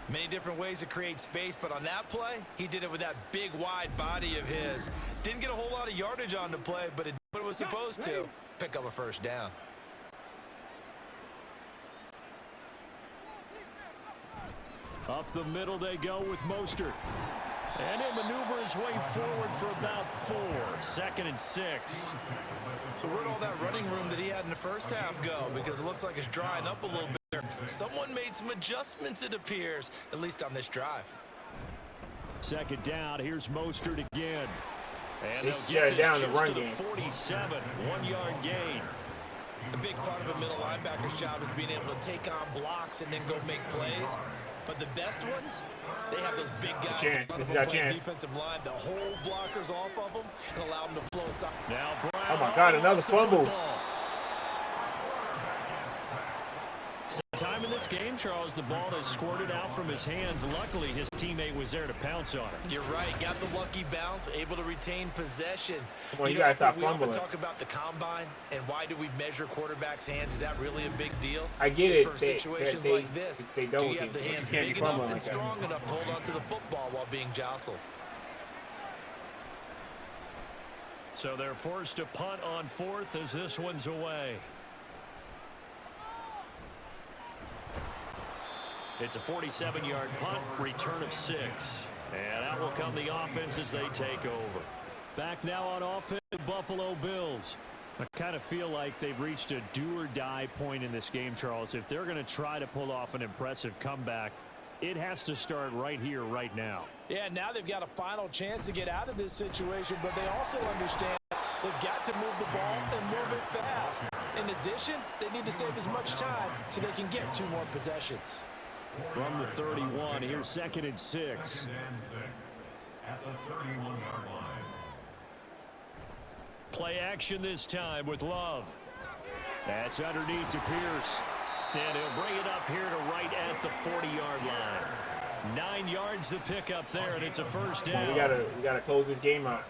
Many different ways to create space, but on that play, he did it with that big, wide body of his. Didn't get a whole lot of yardage on the play, but it did what it was supposed to. Pick up a first down. Up the middle they go with Mostert. And he'll maneuver his way forward for about 4. 2nd and 6. So where'd all that running room that he had in the first half go? Because it looks like it's drying up a little bit there. Someone made some adjustments, it appears, at least on this drive. 2nd down, here's Mostert again. And They they'll shut get down this the just run to the game. 47, 1-yard gain. A big part of a middle linebacker's job is being able to take on blocks and then go make plays. But the best ones, they have those big guys in front of them playing defensive line that hold blockers off of them and allow them to flow side. Now Brown. Oh my God, another fumble. Time in this this game, Charles, the ball has squirted out from his hands. Luckily, his teammate was there to pounce on it. You're right. Got the lucky bounce, able to retain possession. Well, you guys stop we often fumbling. talk about the combine and why do we measure quarterbacks' hands. Is that really a big deal? I get it's it. For situations like this, they don't. do you have the hands you big enough and strong enough to hold on to the football while being jostled? So they're forced to punt on 4th as this one's away. It's a 47-yard punt, return of 6. And out will come the offense as they take over. Back now on offense, Buffalo Bills. I kind of feel like they've reached a do-or-die point in this game, Charles. If they're going to try to pull off an impressive comeback, it has to start right here, right now. Yeah, now they've got a final chance to get out of this situation, but they also understand they've got to move the ball and move it fast. In addition, they need to save as much time so they can get 2 more possessions. From the 31, here's 2nd and 6. 2nd and 6 at the 31-yard line. Play action this time with Love. That's underneath to Pierce. And he'll bring it up here to right at the 40-yard line. 9 yards to pick up there, and it's a first down. We gotta close this game out.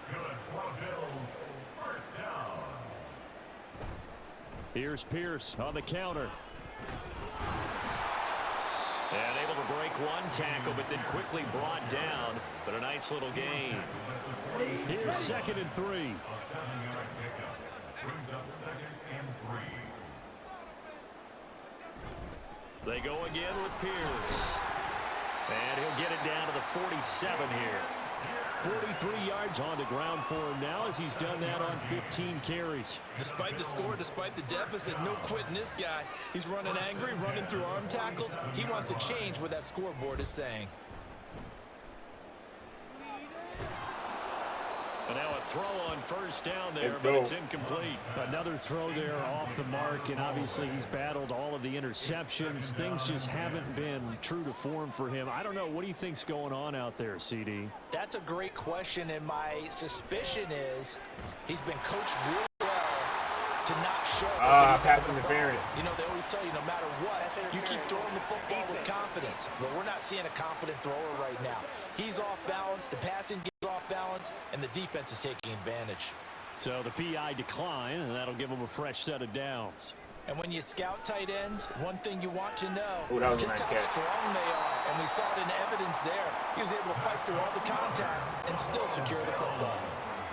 Here's Pierce on the counter. And able to break one tackle, but then quickly brought down. But a nice little gain. Here's 2nd and 3. A 7-yard pickup brings up 2nd and 3. They go again with Pierce. And he'll get it down to the 47 here. 43 yards on the ground for him now as he's done that on 15 carries. Despite the score, despite the deficit, no quitting this guy. He's running angry, running through arm tackles. He wants to change what that scoreboard is saying. And now a throw on first down there, but it's incomplete. Another throw there off the mark, and obviously he's battled all of the interceptions. Things just haven't been true to form for him. I don't know. What do you think's going on out there, CD? That's a great question, and my suspicion is he's been coached really well to not show. Pass interference. You know, they always tell you no matter what, you keep throwing the football with confidence. But we're not seeing a confident thrower right now. He's off balance, the passing game's off balance, and the defense is taking advantage. So the PI decline, and that'll give him a fresh set of downs. And when you scout tight ends, one thing you want to know, just how strong they are. And we saw it in evidence there. He was able to fight through all the contact and still secure the football.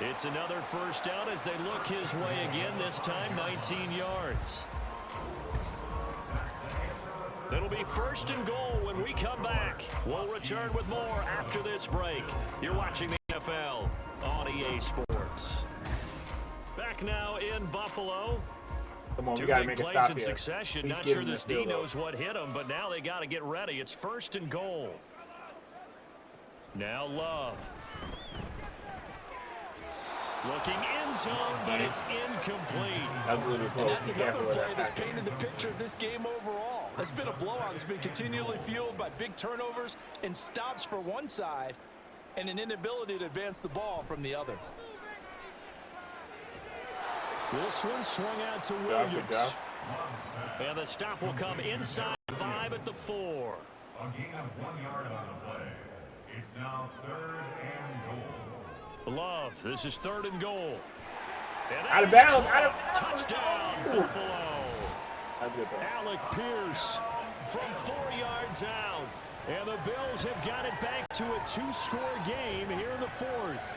It's another first down as they look his way again, this time 19 yards. It'll be 1st and goal when we come back. We'll return with more after this break. You're watching the NFL on EA Sports. Back now in Buffalo. Come on, we 2 gotta big make a plays stop in here. succession. Please Not give sure him this the D field goal. knows what hit him, but now they got to get ready. It's 1st and goal. Now Love. Looking end zone, but it's incomplete. That's a little close. And that's Be another careful with play that that's tackle. painted the picture of this game overall. It's been a blowout. It's been continually fueled by big turnovers and stops for one side and an inability to advance the ball from the other. This one swung out to Good Williams. job. And the stop will come inside 5 at the 4. A gain of 1 yard on the play. It's now 3rd and goal. Love, this is 3rd and goal. And Out of that is bounds, caught. out of bounds. Touchdown, Buffalo. That's good, bro. Alec Pierce from 4 yards out. And the Bills have got it back to a 2-score game here in the 4th.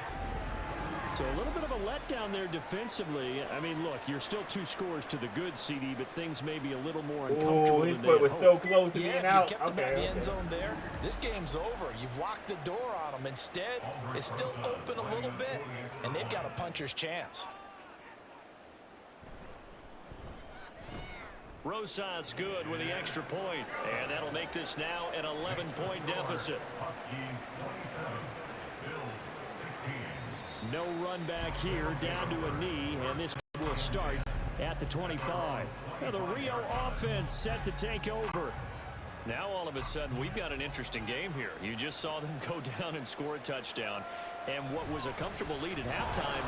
So a little bit of a letdown there defensively. I mean, look, you're still 2 scores to the good, CD, but things may be a little more uncomfortable His than foot they was had so hoped. close to being Yeah, out. if you kept him Okay, out of the end okay. zone there, this game's over. You've locked the door on them. Instead, it's still open a little bit, and they've got a puncher's chance. Rosas good with the extra point, and that'll make this now an 11-point deficit. Huskies 27, Bills 16. No run back here, down to a knee, and this will start at the 25. Now the Rio offense set to take over. Now all of a sudden we've got an interesting game here. You just saw them go down and score a touchdown, and what was a comfortable lead at halftime,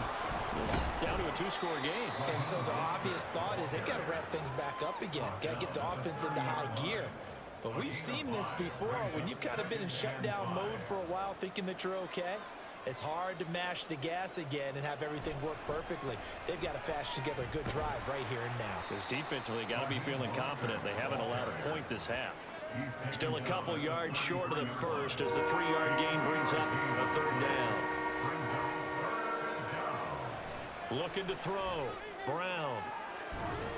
it's down to a 2-score game. And so the obvious thought is they've got to ramp things back up again. Got to get the offense into high gear. But we've seen this before when you've kind of been in shutdown mode for a while thinking that you're okay. It's hard to mash the gas again and have everything work perfectly. They've got to fashion together a good drive right here and now. Because defensively, got to be feeling confident. They haven't allowed a point this half. Still a couple yards short of the first as the 3-yard gain brings up a 3rd down. Looking to throw. Brown.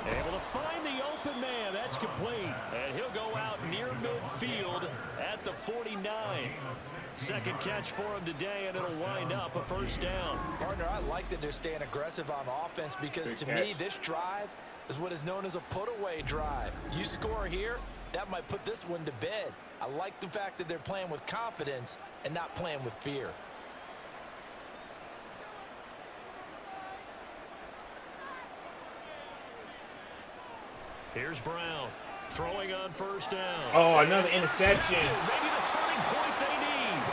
Able to find the open man. That's complete. And he'll go out near midfield at the 49. Second catch for him today, and it'll wind up a 1st down. Partner, I like that they're staying aggressive on offense because to me, this drive is what is known as a put-away drive. You score here, that might put this one to bed. I like the fact that they're playing with confidence and not playing with fear. Here's Brown throwing on 1st down. Oh, another interception. Maybe the turning point they need.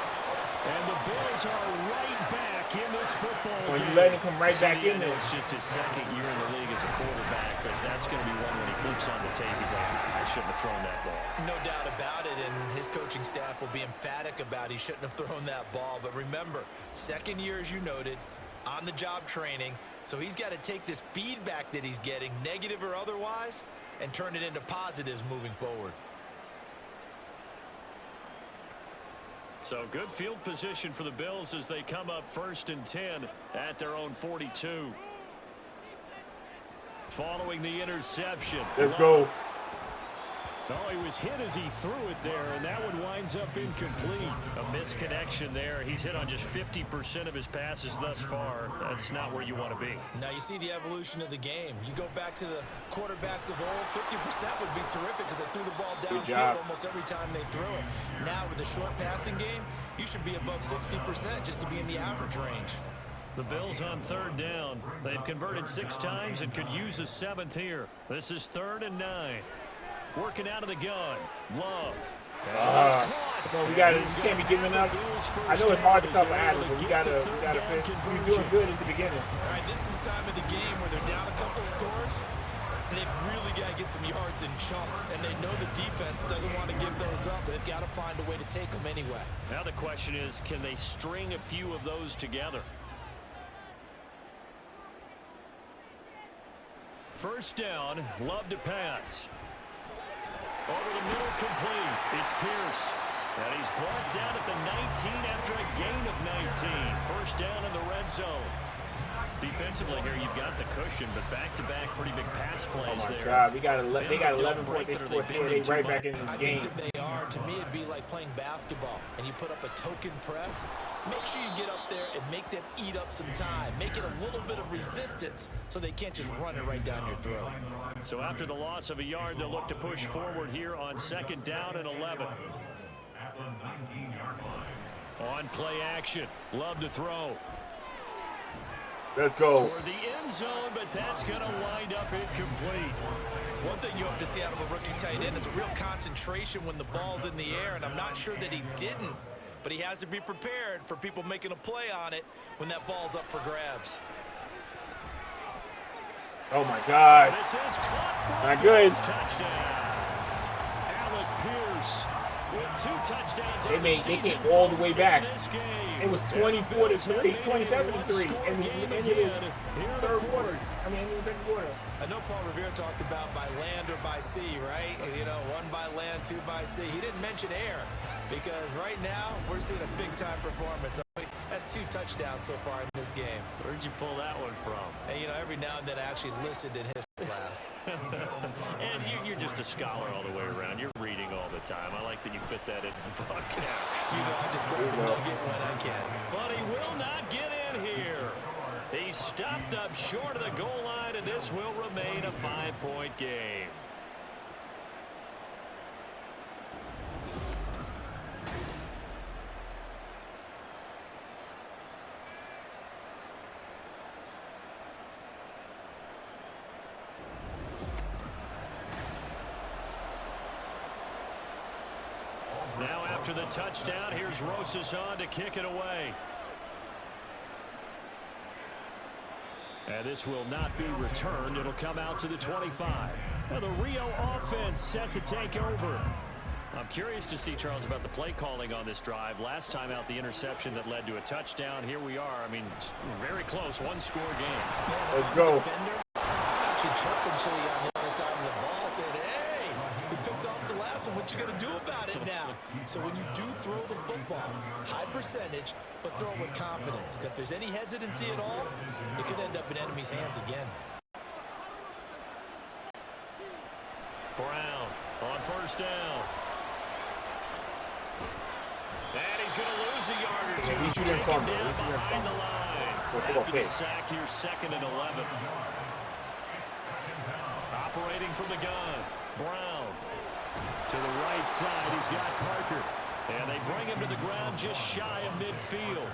And the Bills are right back in this football game. When you let him come right back in there. It's just his 2nd year in the league as a quarterback, but that's going to be one when he flips on the tape. He's like, I shouldn't have thrown that ball. No doubt about it, and his coaching staff will be emphatic about he shouldn't have thrown that ball. But remember, 2nd year, as you noted, on-the-job training, so he's got to take this feedback that he's getting, negative or otherwise, and turn it into positives moving forward. So good field position for the Bills as they come up 1st and 10 at their own 42. Following the interception. Let's go. Oh, he was hit as he threw it there, and that one winds up incomplete. A misconnection there. He's hit on just 50% of his passes thus far. That's not where you want to be. Now you see the evolution of the game. You go back to the quarterbacks of old, 50% would be terrific because they threw the ball downfield almost every time they threw it. Now with the short passing game, you should be above 60% just to be in the average range. The Bills on 3rd down. They've converted 6 times and could use a 7th here. This is 3rd and 9. Working out of the gun. Love. We can't be giving up. I know it's hard to cover Adams, but we gotta finish. We're doing good at the beginning. All right, this is the time of the game where they're down a couple of scores, and they've really got to get some yards in chunks, and they know the defense doesn't want to give those up. They've got to find a way to take them anyway. Now the question is, can they string a few of those together? 1st down, Love to pass. Over the middle, complete. It's Pierce. And he's brought down at the 19 after a gain of 19. 1st down in the red zone. Defensively here, you've got the cushion, but back-to-back pretty big pass plays there. Oh, my God. They got 11 points. They scored 3. They right back in the game. I think that they are. To me, it'd be like playing basketball, and you put up a token press. Make sure you get up there and make them eat up some time. Make it a little bit of resistance so they can't just run it right down your throat. So after the loss of a yard, they'll look to push forward here on 2nd down and 11. At the 19-yard line. On play action. Love to throw. Let's go. For the end zone, but that's going to wind up incomplete. One thing you hope to see out of a rookie tight end is a real concentration when the ball's in the air, and I'm not sure that he didn't, but he has to be prepared for people making a play on it when that ball's up for grabs. Oh, my God. This is caught for not good. Touchdown. Alec Pierce with 2 touchdowns. They came all the way back. It was 24-3, 27-3, and we ended in the 3rd quarter. I mean, in the 2nd quarter. I know Paul Revere talked about by land or by sea, right? You know, 1 by land, 2 by sea. He didn't mention air because right now we're seeing a big-time performance. That's 2 touchdowns so far in this game. Where'd you pull that one from? And, you know, every now and then I actually listened in history class. And you're just a scholar all the way around. You're reading all the time. I like that you fit that into the broadcast. You know, I just grab the nugget when I can. But he will not get in here. He stopped up short of the goal line, and this will remain a 5-point game. Now after the touchdown, here's Rosas on to kick it away. And this will not be returned. It'll come out to the 25. Now the Rio offense set to take over. I'm curious to see, Charles, about the play calling on this drive. Last time out, the interception that led to a touchdown. Here we are. I mean, very close, one-score game. Let's go. Actually chirping Chili on the other side of the ball, saying, hey, we picked off the last one. What you going to do about it now? So when you do throw the football, high percentage, but throw it with confidence. Because if there's any hesitancy at all, it could end up in enemy's hands again. Brown on first down. And he's going to lose a yard or two. He's shooting Taken fumble. down He's shooting behind the fumble. line. Go After the pick. sack here, 2nd and 11. Operating from the gun. Brown. To the right side, he's got Parker. And they bring him to the ground just shy of midfield.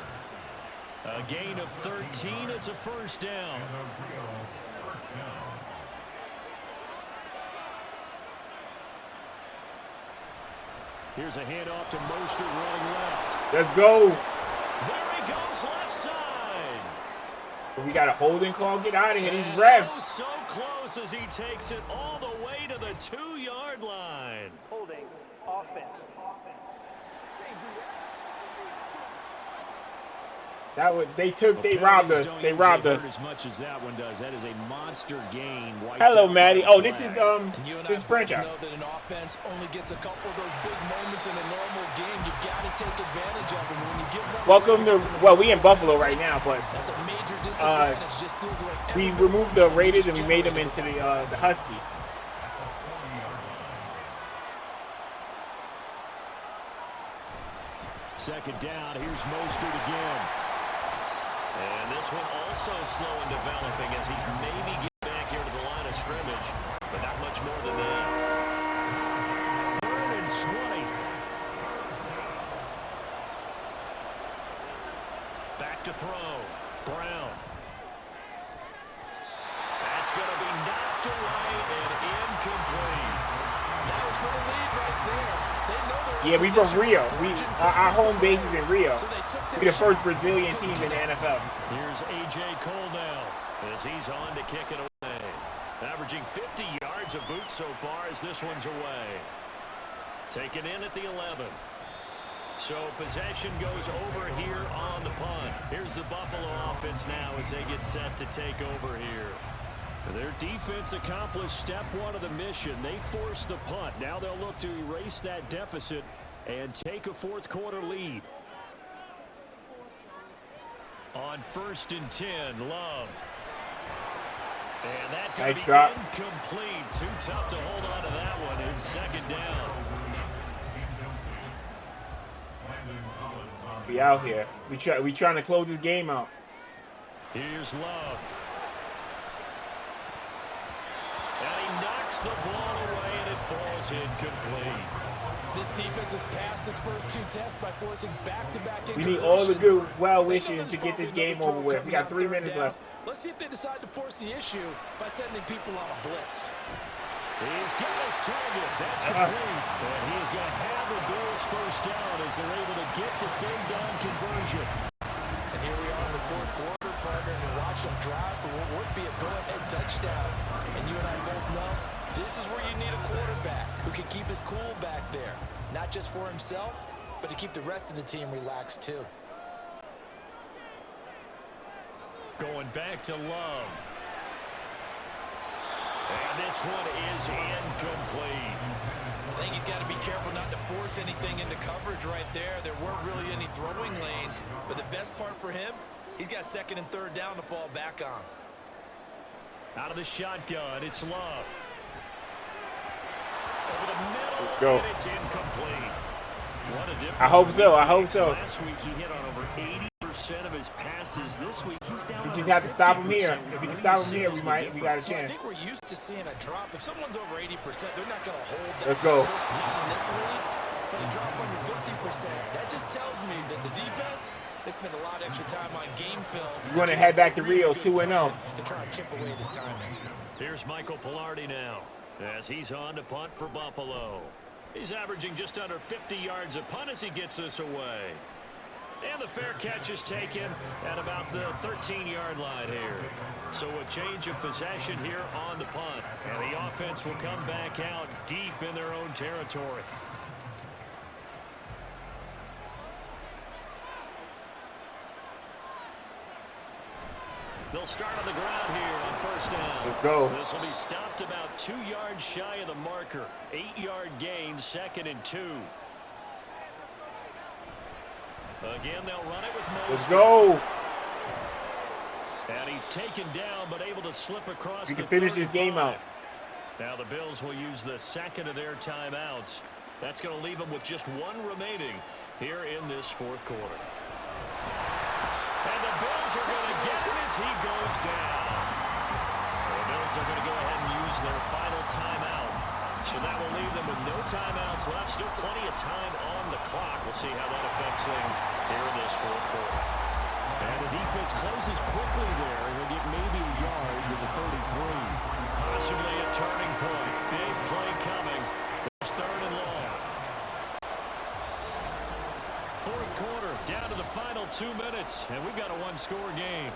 A gain of 13. It's a first down. Here's a handoff to Mostert running left. Let's go. There he goes, left side. We got a holding call. Get out of here. These And refs. oh, so close as he takes it all the way to the 2-yard line. Holding. Offense. They robbed us. They robbed us. As much as that one does. That is a monster gain. Hello, Maddie. Oh, this is This franchise. know that an offense only gets a couple of those big moments in a normal game. You've got to take advantage of them. When you give one Welcome to, well, we in Buffalo right now, but that's a major disadvantage. Just feels like we removed the Raiders and we made them into the Huskies. Second down. Here's Mostert again. And this one also slow in developing as he's maybe getting back here to the line of scrimmage, but not much more than that. 3rd and 20. Back to throw. Brown. That's going to be knocked away and incomplete. that was for the lead right there. They know they're Yeah, we from Rio. Our home base is in Rio. So they took their We the first shot. Brazilian team in the NFL. Here's A.J. Cole now as he's on to kick it away. Averaging 50 yards of boot so far as this one's away. Taken in at the 11. So possession goes over here on the punt. Here's the Buffalo offense now as they get set to take over here. Their defense accomplished step one of the mission. They forced the punt. Now they'll look to erase that deficit and take a 4th quarter lead. On 1st and 10, Love. And that could Nice be drop. incomplete. Too tough to hold on to that one in 2nd down. We out here. We trying to close this game out. Here's Love. And he knocks the ball away, and it falls incomplete. This defense has passed its first 2 tests by forcing back-to-back We need all the incompletions. good well They know wishes there's to get this probably game another over throw with. We got coming 3 on minutes 3rd down. left. Let's see if they decide to force the issue by sending people on a blitz. He's got his target. That's complete. And he's going to have the Bills first down as they're able to get the third down conversion. And here we are in the 4th quarter, partner, and watch them drive for what would be a go-ahead touchdown. And you and I both know this is where you need a quarterback who can keep his cool back there. Not just for himself, but to keep the rest of the team relaxed too. Going back to Love. And this one is incomplete. I think he's got to be careful not to force anything into coverage right there. There weren't really any throwing lanes, but the best part for him, he's got 2nd and 3rd down to fall back on. Out of the shotgun, it's Love. Over the middle, Go. and it's incomplete. What a difference. I hope so. I hope so. Last week he hit on over 80% of his passes. This week he's down. We just on have to stop him 50%. here. If we can stop him here, we Sees the got a difference. I chance. think we're used to seeing a drop. If someone's over 80%, they're not going to hold that. Let's go. Not in this league, but a drop under 50%. That just tells me that the defense, they spend a lot of extra time on game films. We're gonna head back to Rio 2-0. And try and chip away this timing. Here's Michael Pilardi now as he's on to punt for Buffalo. He's averaging just under 50 yards a punt as he gets this away. And the fair catch is taken at about the 13-yard line here. So a change of possession here on the punt. And the offense will come back out deep in their own territory. They'll start on the ground here on first down. Let's go. This will be stopped about 2 yards shy of the marker. 8-yard gain, 2nd and 2. Again, they'll run it with Moses. Let's go. And he's taken down, but able to slip across. You can finish this game out. Now the Bills will use the second of their timeouts. That's going to leave them with just 1 remaining here in this fourth quarter. And the Bills are going to get him as he goes down. The Bills are going to go ahead and use their final timeout. So that will leave them with no timeouts left. Still plenty of time on the clock. We'll see how that affects things here in this fourth quarter. And the defense closes quickly there. He'll get maybe a yard to the 33. Possibly a turning point. Big play coming. It's 3rd and long. Fourth quarter, down to the final 2 minutes, and we've got a 1-score game.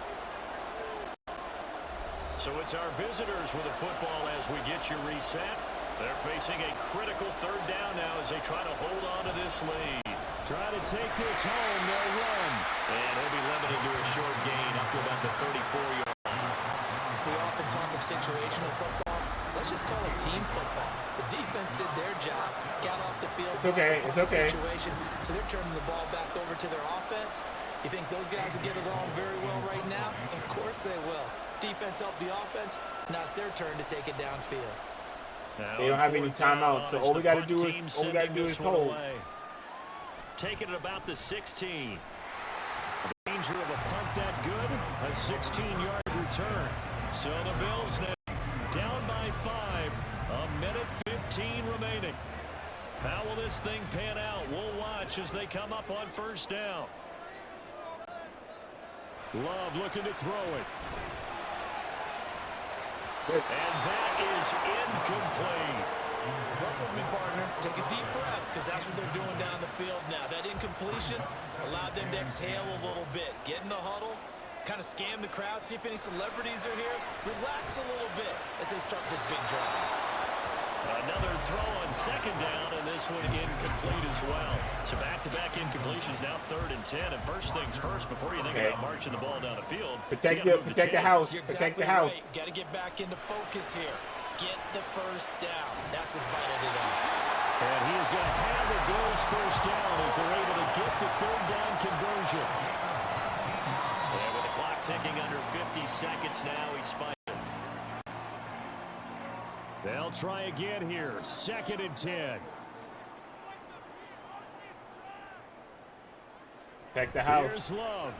So it's our visitors with the football as we get you reset. They're facing a critical 3rd down now as they try to hold on to this lead. Try to take this home, they'll run. And he'll be limited to a short gain up to about the 34-yard. We often talk of situational football. Let's just call it team football. The defense did their job, got off the field. It's okay. It's okay. Situation, so they're turning the ball back over to their offense. You think those guys will get along very well right now? Of course they will. Defense helped the offense. Now it's their turn to take it downfield. They don't have any timeouts, so all we got to do is hold. Taking it about the 16. Danger of a punt that good. A 16-yard return. So the Bills now down by 5. A minute 15 remaining. How will this thing pan out? We'll watch as they come up on first down. Love looking to throw it. And that is incomplete. Work with me, partner. Take a deep breath, because that's what they're doing down the field now. That incompletion allowed them to exhale a little bit. Get in the huddle, kind of scan the crowd, see if any celebrities are here. Relax a little bit as they start this big drive. Another throw on 2nd down, and this one incomplete as well. So back-to-back incompletions, now 3rd and 10. And first things first, before you think about marching the ball down the field, protect the house. Protect the house. Right. Got to get back into focus here. Get the first down. That's what's vital to them. And he is going to have the Bills first down as they're able to get the 3rd down conversion. And with the clock ticking under 50 seconds now, he's spiked. They'll try again here. 2nd and 10. Protect the house. Here's Love.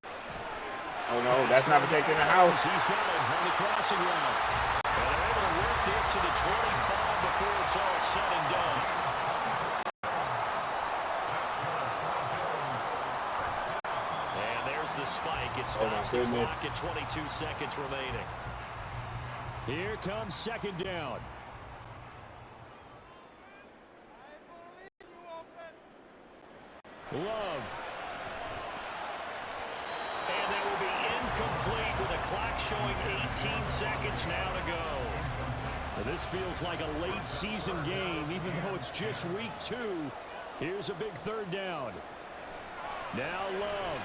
Oh no, that's not protecting the house. He's got it on the crossing route. And they're able to work this to the 25 before it's all said and done. And there's the spike. It stops the clock at 22 seconds remaining. Here comes 2nd down. Love. And that will be incomplete with a clock showing 18 seconds now to go. Now this feels like a late season game, even though it's just week 2. Here's a big 3rd down. Now Love.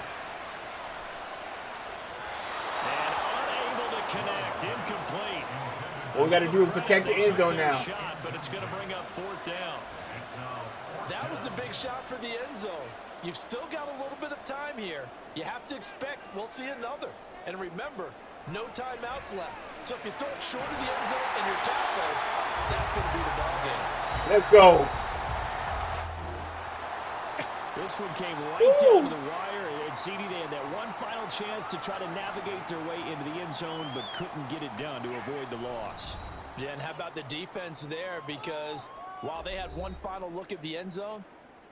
And unable to connect, incomplete. All we got to do is protect the end zone now. Shot, but it's going to bring up 4th down. That was a big shot for the end zone. You've still got a little bit of time here. You have to expect we'll see another. And remember, no timeouts left. So if you throw it short of the end zone and you're tackled, that's going to be the ball game. Let's go. This one came right down to the wire. And CD, they had that one final chance to try to navigate their way into the end zone, but couldn't get it done to avoid the loss. Yeah, and how about the defense there? Because while they had one final look at the end zone,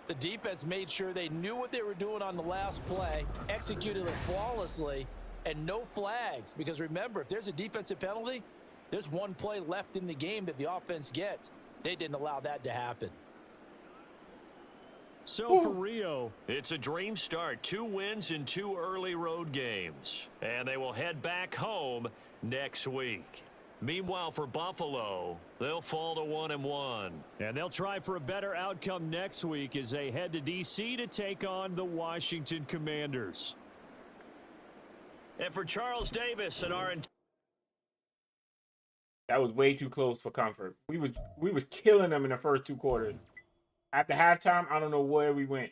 the defense made sure they knew what they were doing on the last play, executed it flawlessly, and no flags. Because remember, if there's a defensive penalty, there's one play left in the game that the offense gets. They didn't allow that to happen. So for Rio, it's a dream start. 2 wins in 2 early road games. And they will head back home next week. Meanwhile, for Buffalo, they'll fall to 1-1. And they'll try for a better outcome next week as they head to D.C. to take on the Washington Commanders. And for Charles Davis and our That was way too close for comfort. We was killing them in the first 2 quarters. After halftime, I don't know where we went.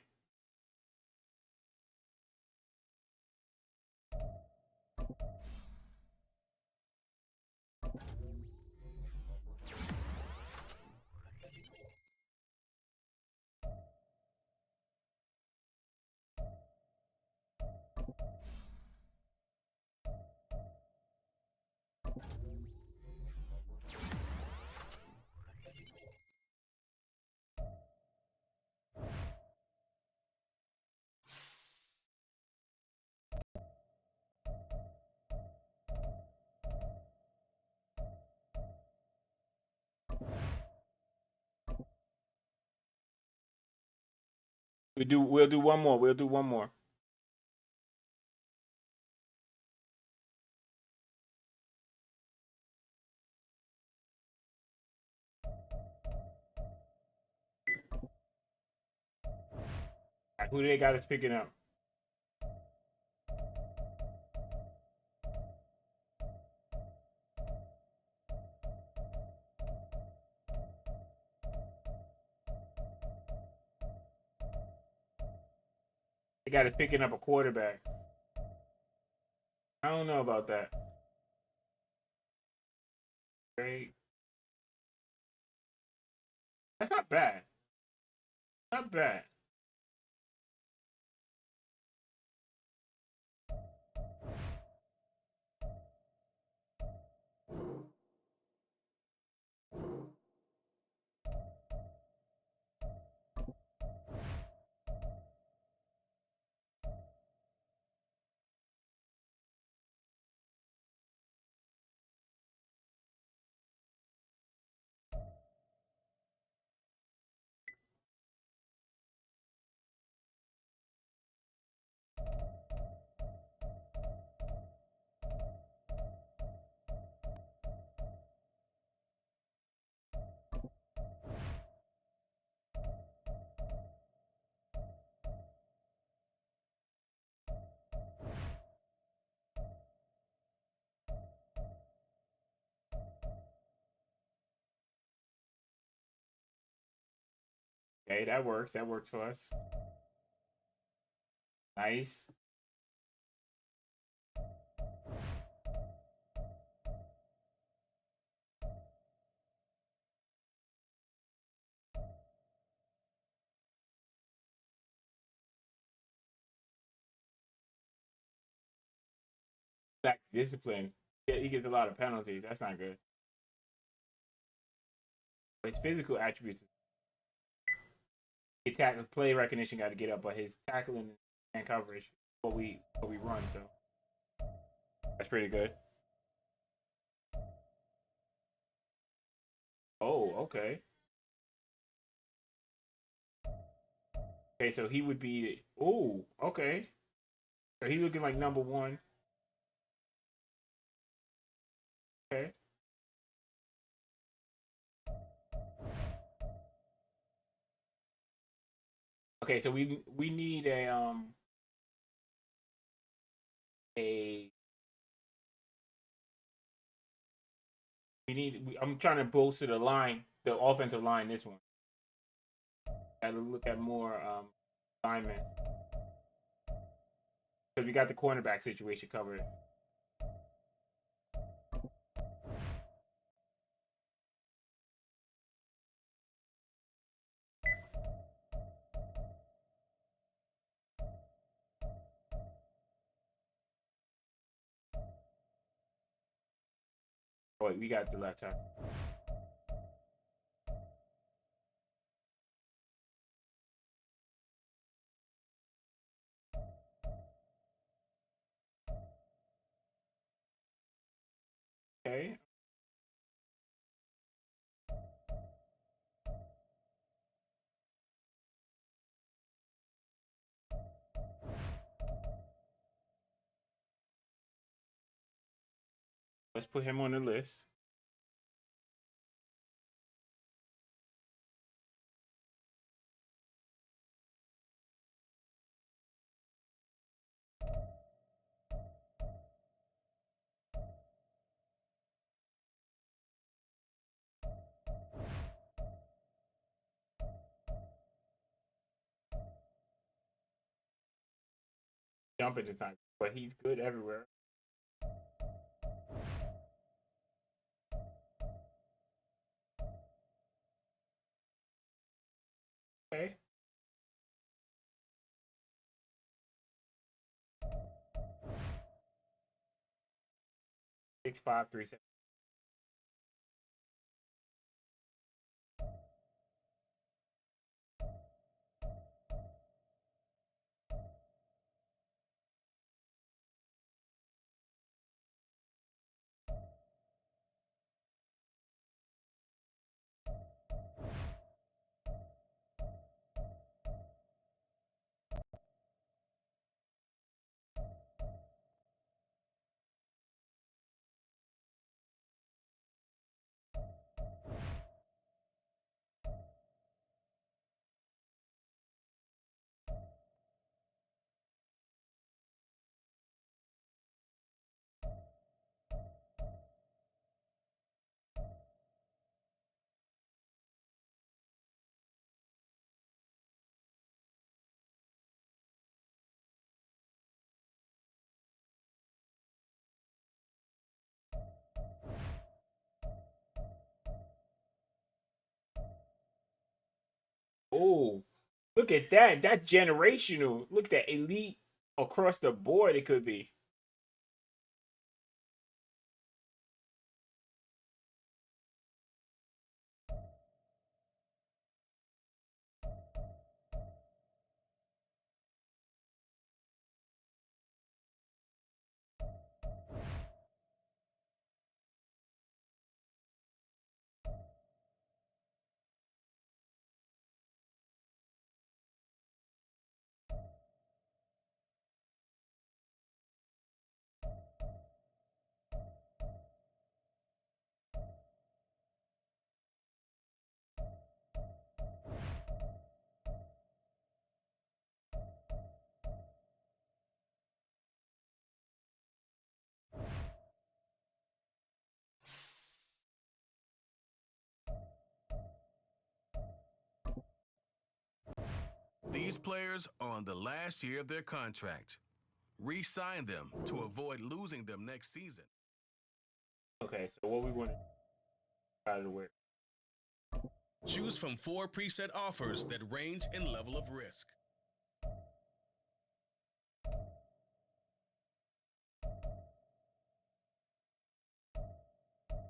We'll do one more. We'll do one more. Right, who they got us picking up? They got us picking up a quarterback. I don't know about that. Great. That's not bad. Not bad. Okay, that works. That works for us. Nice. Lacks discipline. Yeah, he gets a lot of penalties. That's not good. His physical attributes, his tackle, play recognition got to get up, but his tackling and coverage, what we run, so that's pretty good. Oh, okay. Okay, so he would be. Oh, okay. So he looking like number 1. Okay. Okay, so we need a I'm trying to bolster the line, the offensive line. This one. Got to look at more linemen because we got the cornerback situation covered. Oh, wait, we got the left tackle. Okay. Let's put him on the list. jump into time, but he's good everywhere. Okay. Six five three seven. Oh, look at that. That's generational. Look at that elite across the board. It could be. These players are on the last year of their contract. Re-sign them to avoid losing them next season. Okay, so what we want to out of the way. Choose from 4 preset offers that range in level of risk.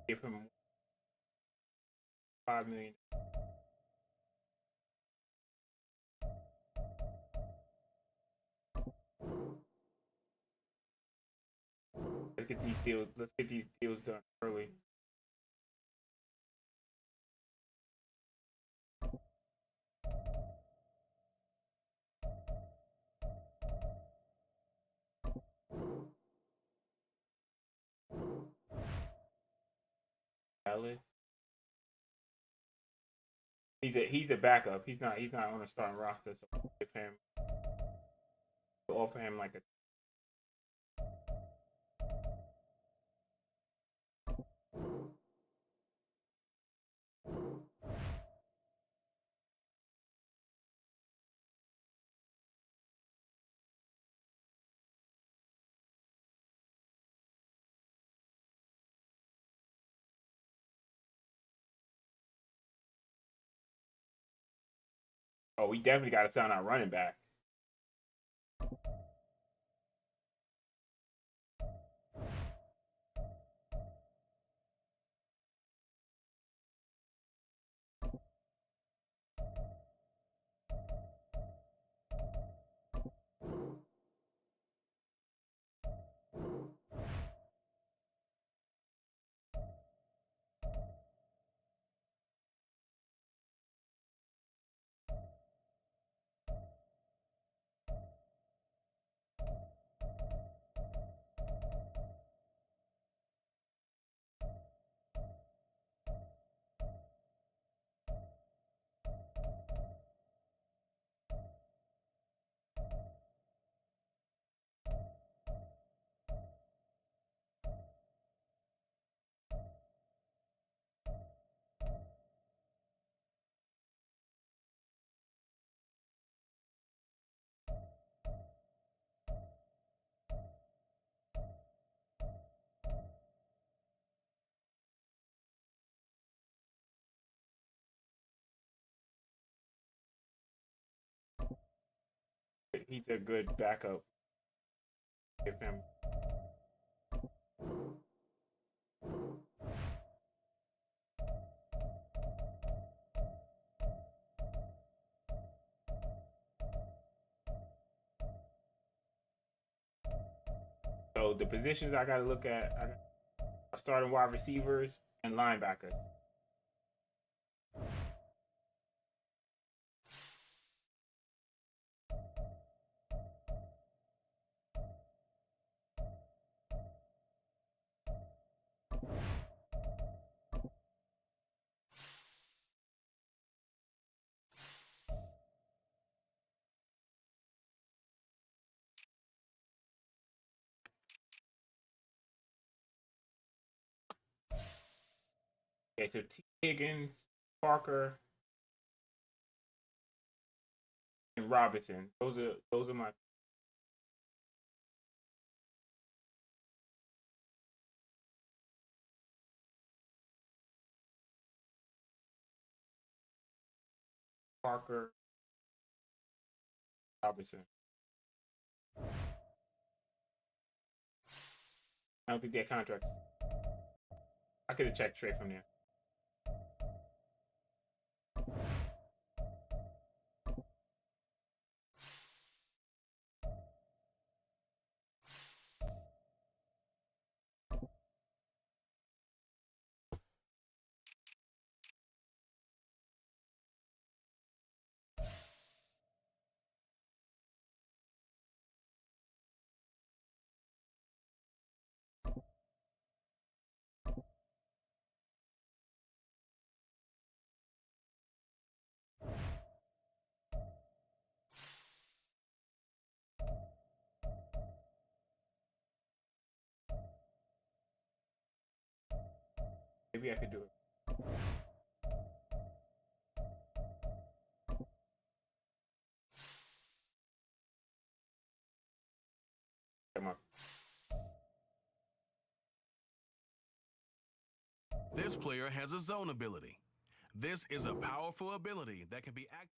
Give him 5 million. Let's get these deals. Let's get these deals done early. Alex. He's a backup. He's not on the starting roster. So give him offer him like a. Oh, we definitely got to sign our running back. he's a good backup. Give him. So the positions I got to look at, I got starting wide receivers and linebackers. Okay, so T. Higgins, Parker, and Robinson. Those are my. Parker, Robinson. I don't think they have contracts. I could have checked straight from there. Maybe I could do it. Come on. This player has a zone ability. This is a powerful ability that can be activated.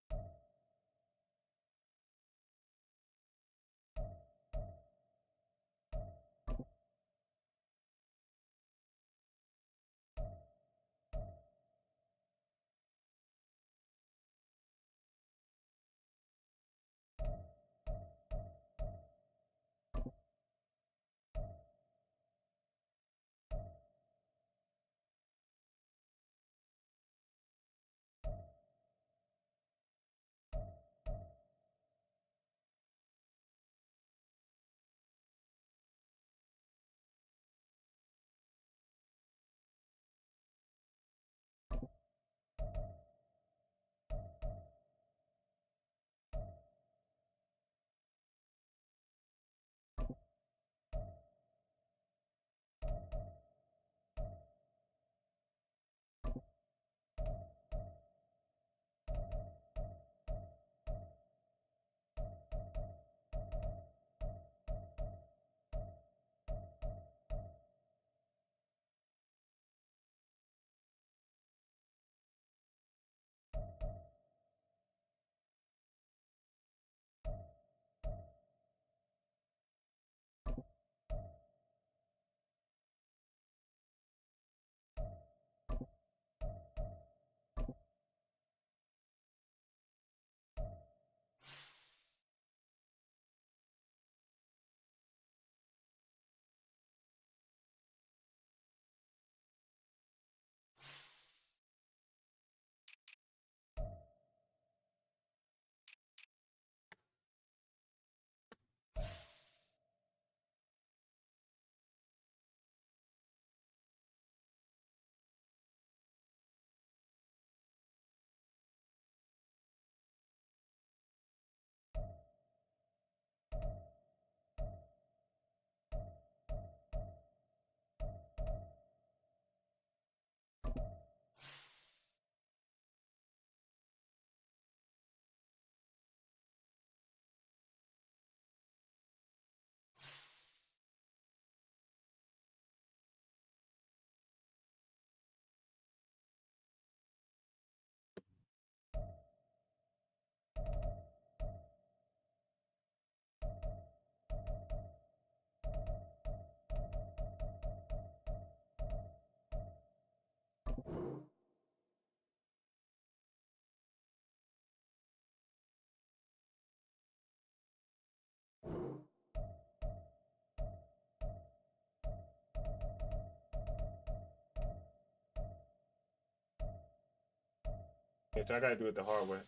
Okay, so I gotta do it the hard way.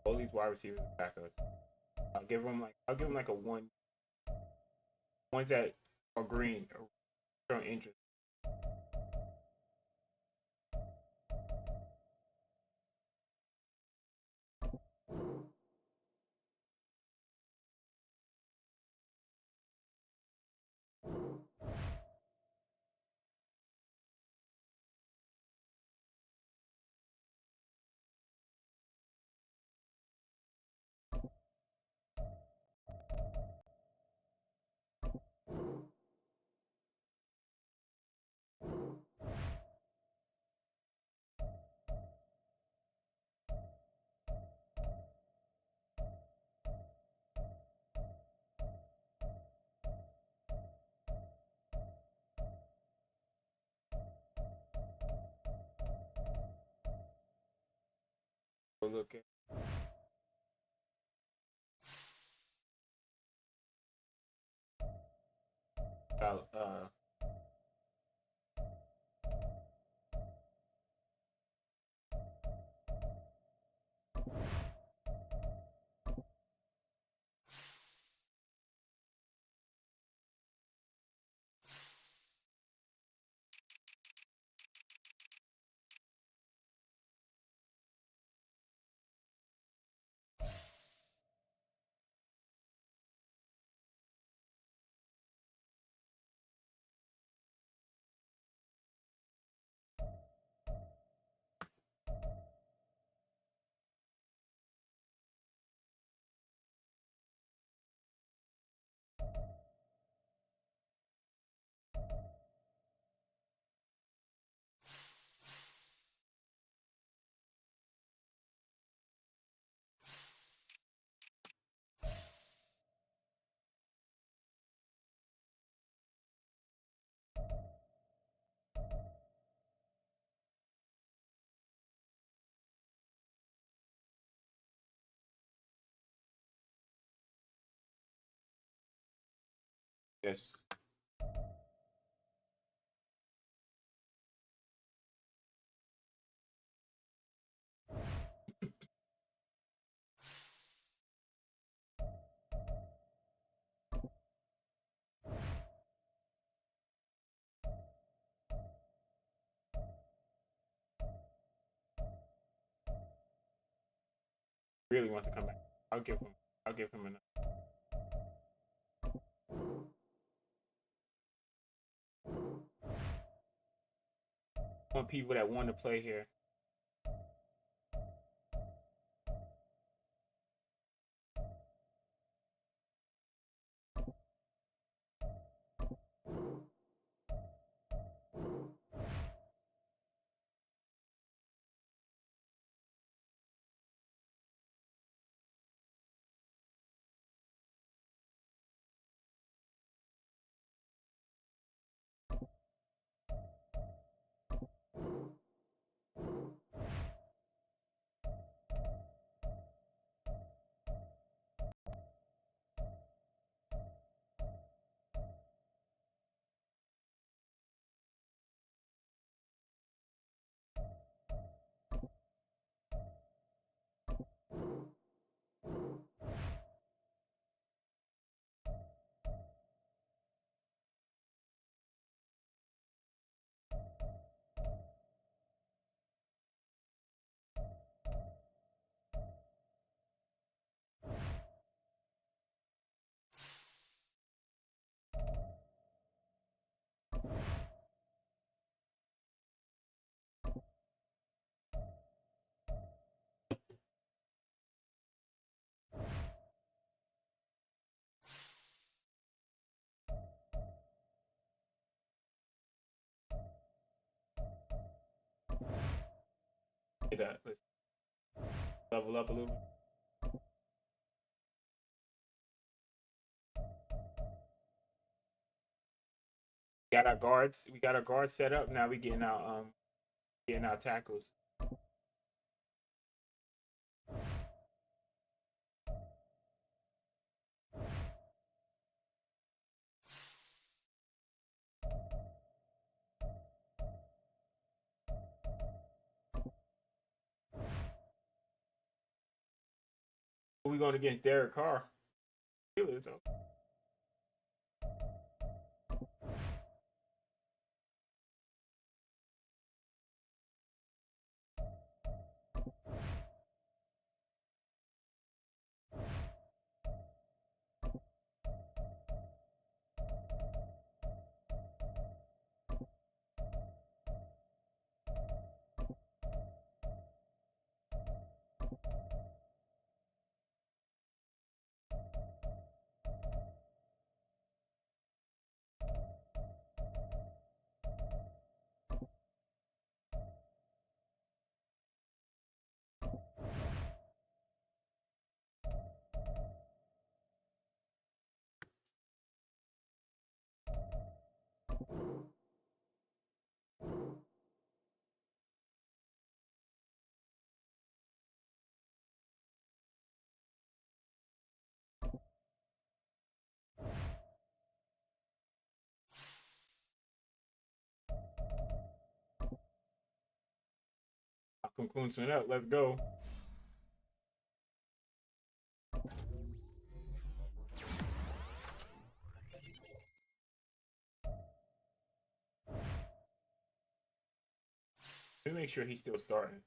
All these wide receivers back up. I'll give them like a one. Ones that are green or showing interest. Go look at. Uh, yes. Really wants to come back. I'll give him. I'll give him enough. I want people that want to play here. Get that. Let's level up a little bit. Got our guards. We got our guards set up. Now we getting our tackles. Who we going against? Derek Carr. Steelers. Malcolm Kunzman up. Let's go. Let me make sure he's still starting.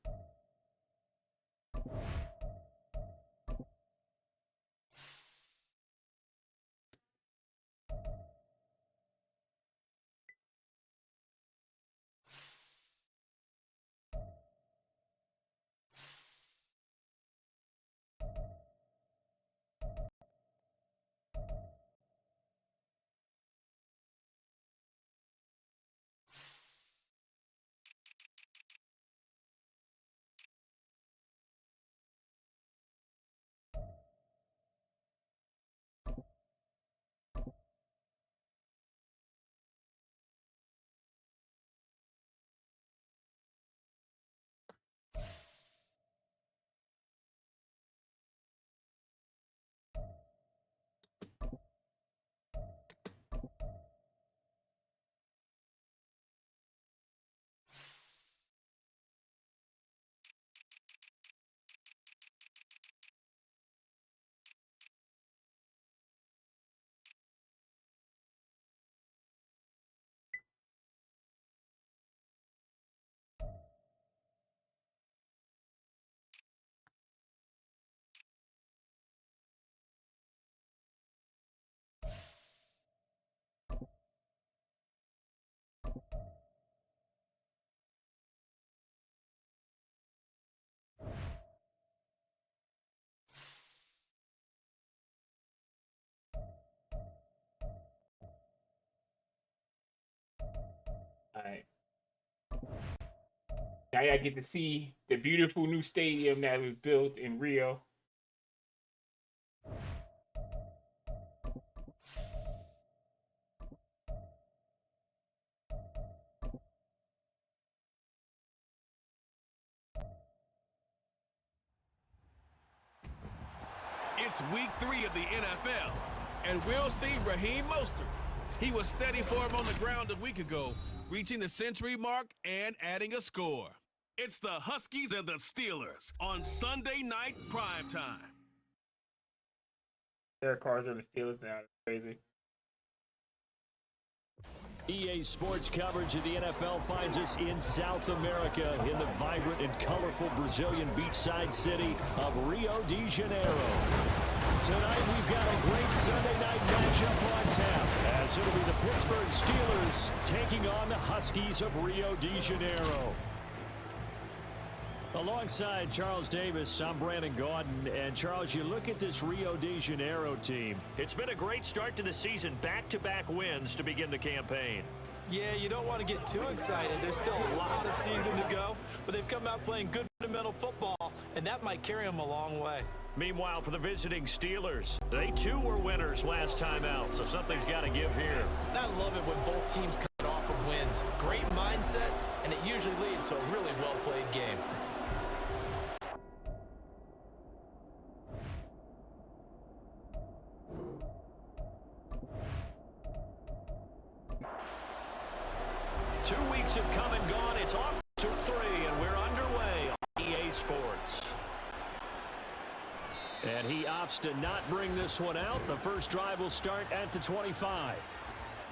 All right. Now I get to see the beautiful new stadium that was built in Rio. It's week 3 of the NFL, and we'll see Raheem Mostert. He was steady for him on the ground a week ago, reaching the century mark and adding a score. It's the Huskies and the Steelers on Sunday night primetime. Derek Carr's on the Steelers now. That's crazy. EA Sports coverage of the NFL finds us in South America in the vibrant and colorful Brazilian beachside city of Rio de Janeiro. Tonight we've got a great Sunday night matchup on tap as it'll be the Pittsburgh Steelers taking on the Huskies of Rio de Janeiro. Alongside Charles Davis, I'm Brandon Gaudin. And Charles, you look at this Rio de Janeiro team. It's been a great start to the season, back-to-back wins to begin the campaign. Yeah, you don't want to get too excited. There's still a lot of season to go, but they've come out playing good fundamental football, and that might carry him a long way. Meanwhile, for the visiting Steelers, they too were winners last time out, so something's got to give here. I love it when both teams cut off with wins. Great mindsets, and it usually leads to a really well-played game. Two weeks have come and gone. It's off to 3, and we're underway on EA Sports. And he opts to not bring this one out. The first drive will start at the 25.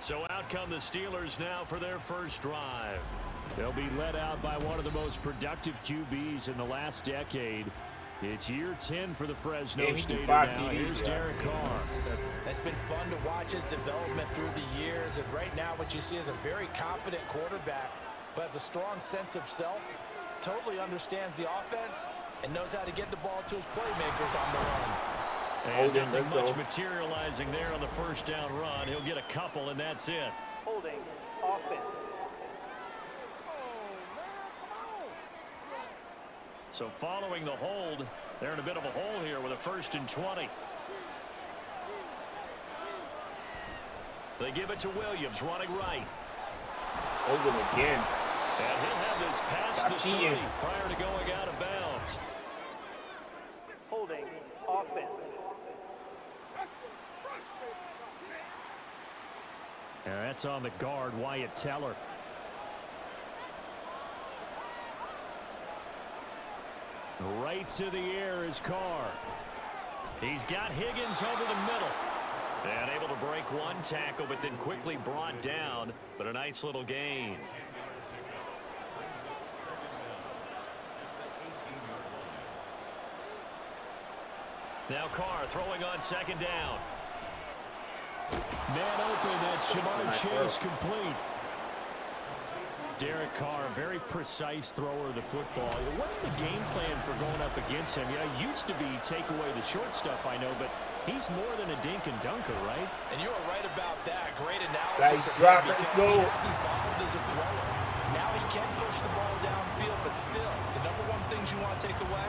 So out come the Steelers now for their first drive. They'll be led out by one of the most productive QBs in the last decade. It's year 10 for the Fresno State. Now here's Derek Carr. It's been fun to watch his development through the years, and right now what you see is a very confident quarterback who has a strong sense of self, totally understands the offense, and knows how to get the ball to his playmakers on the run. And nothing much materializing there on the first down run. He'll get a couple, and that's it. Holding. Offense. So following the hold, they're in a bit of a hole here with a 1st and 20. They give it to Williams, running right. Holding again. And he'll have this past the 30 prior to going out of bounds. Holding. Offense. And that's on the guard, Wyatt Teller. Right to the air is Carr. He's got Higgins over the middle. And able to break one tackle, but then quickly brought down. But a nice little gain. Now Carr throwing on 2nd down. Man open, that's Jamar Chase complete. Derek Carr, very precise thrower of the football. What's the game plan for going up against him? Yeah, it used to be take away the short stuff, I know, but he's more than a dink and dunker, right? And you are right about that. Great analysis. Nice drop. Let's go. He evolved as a thrower. Now he can push the ball downfield, but still, the number one things you want to take away,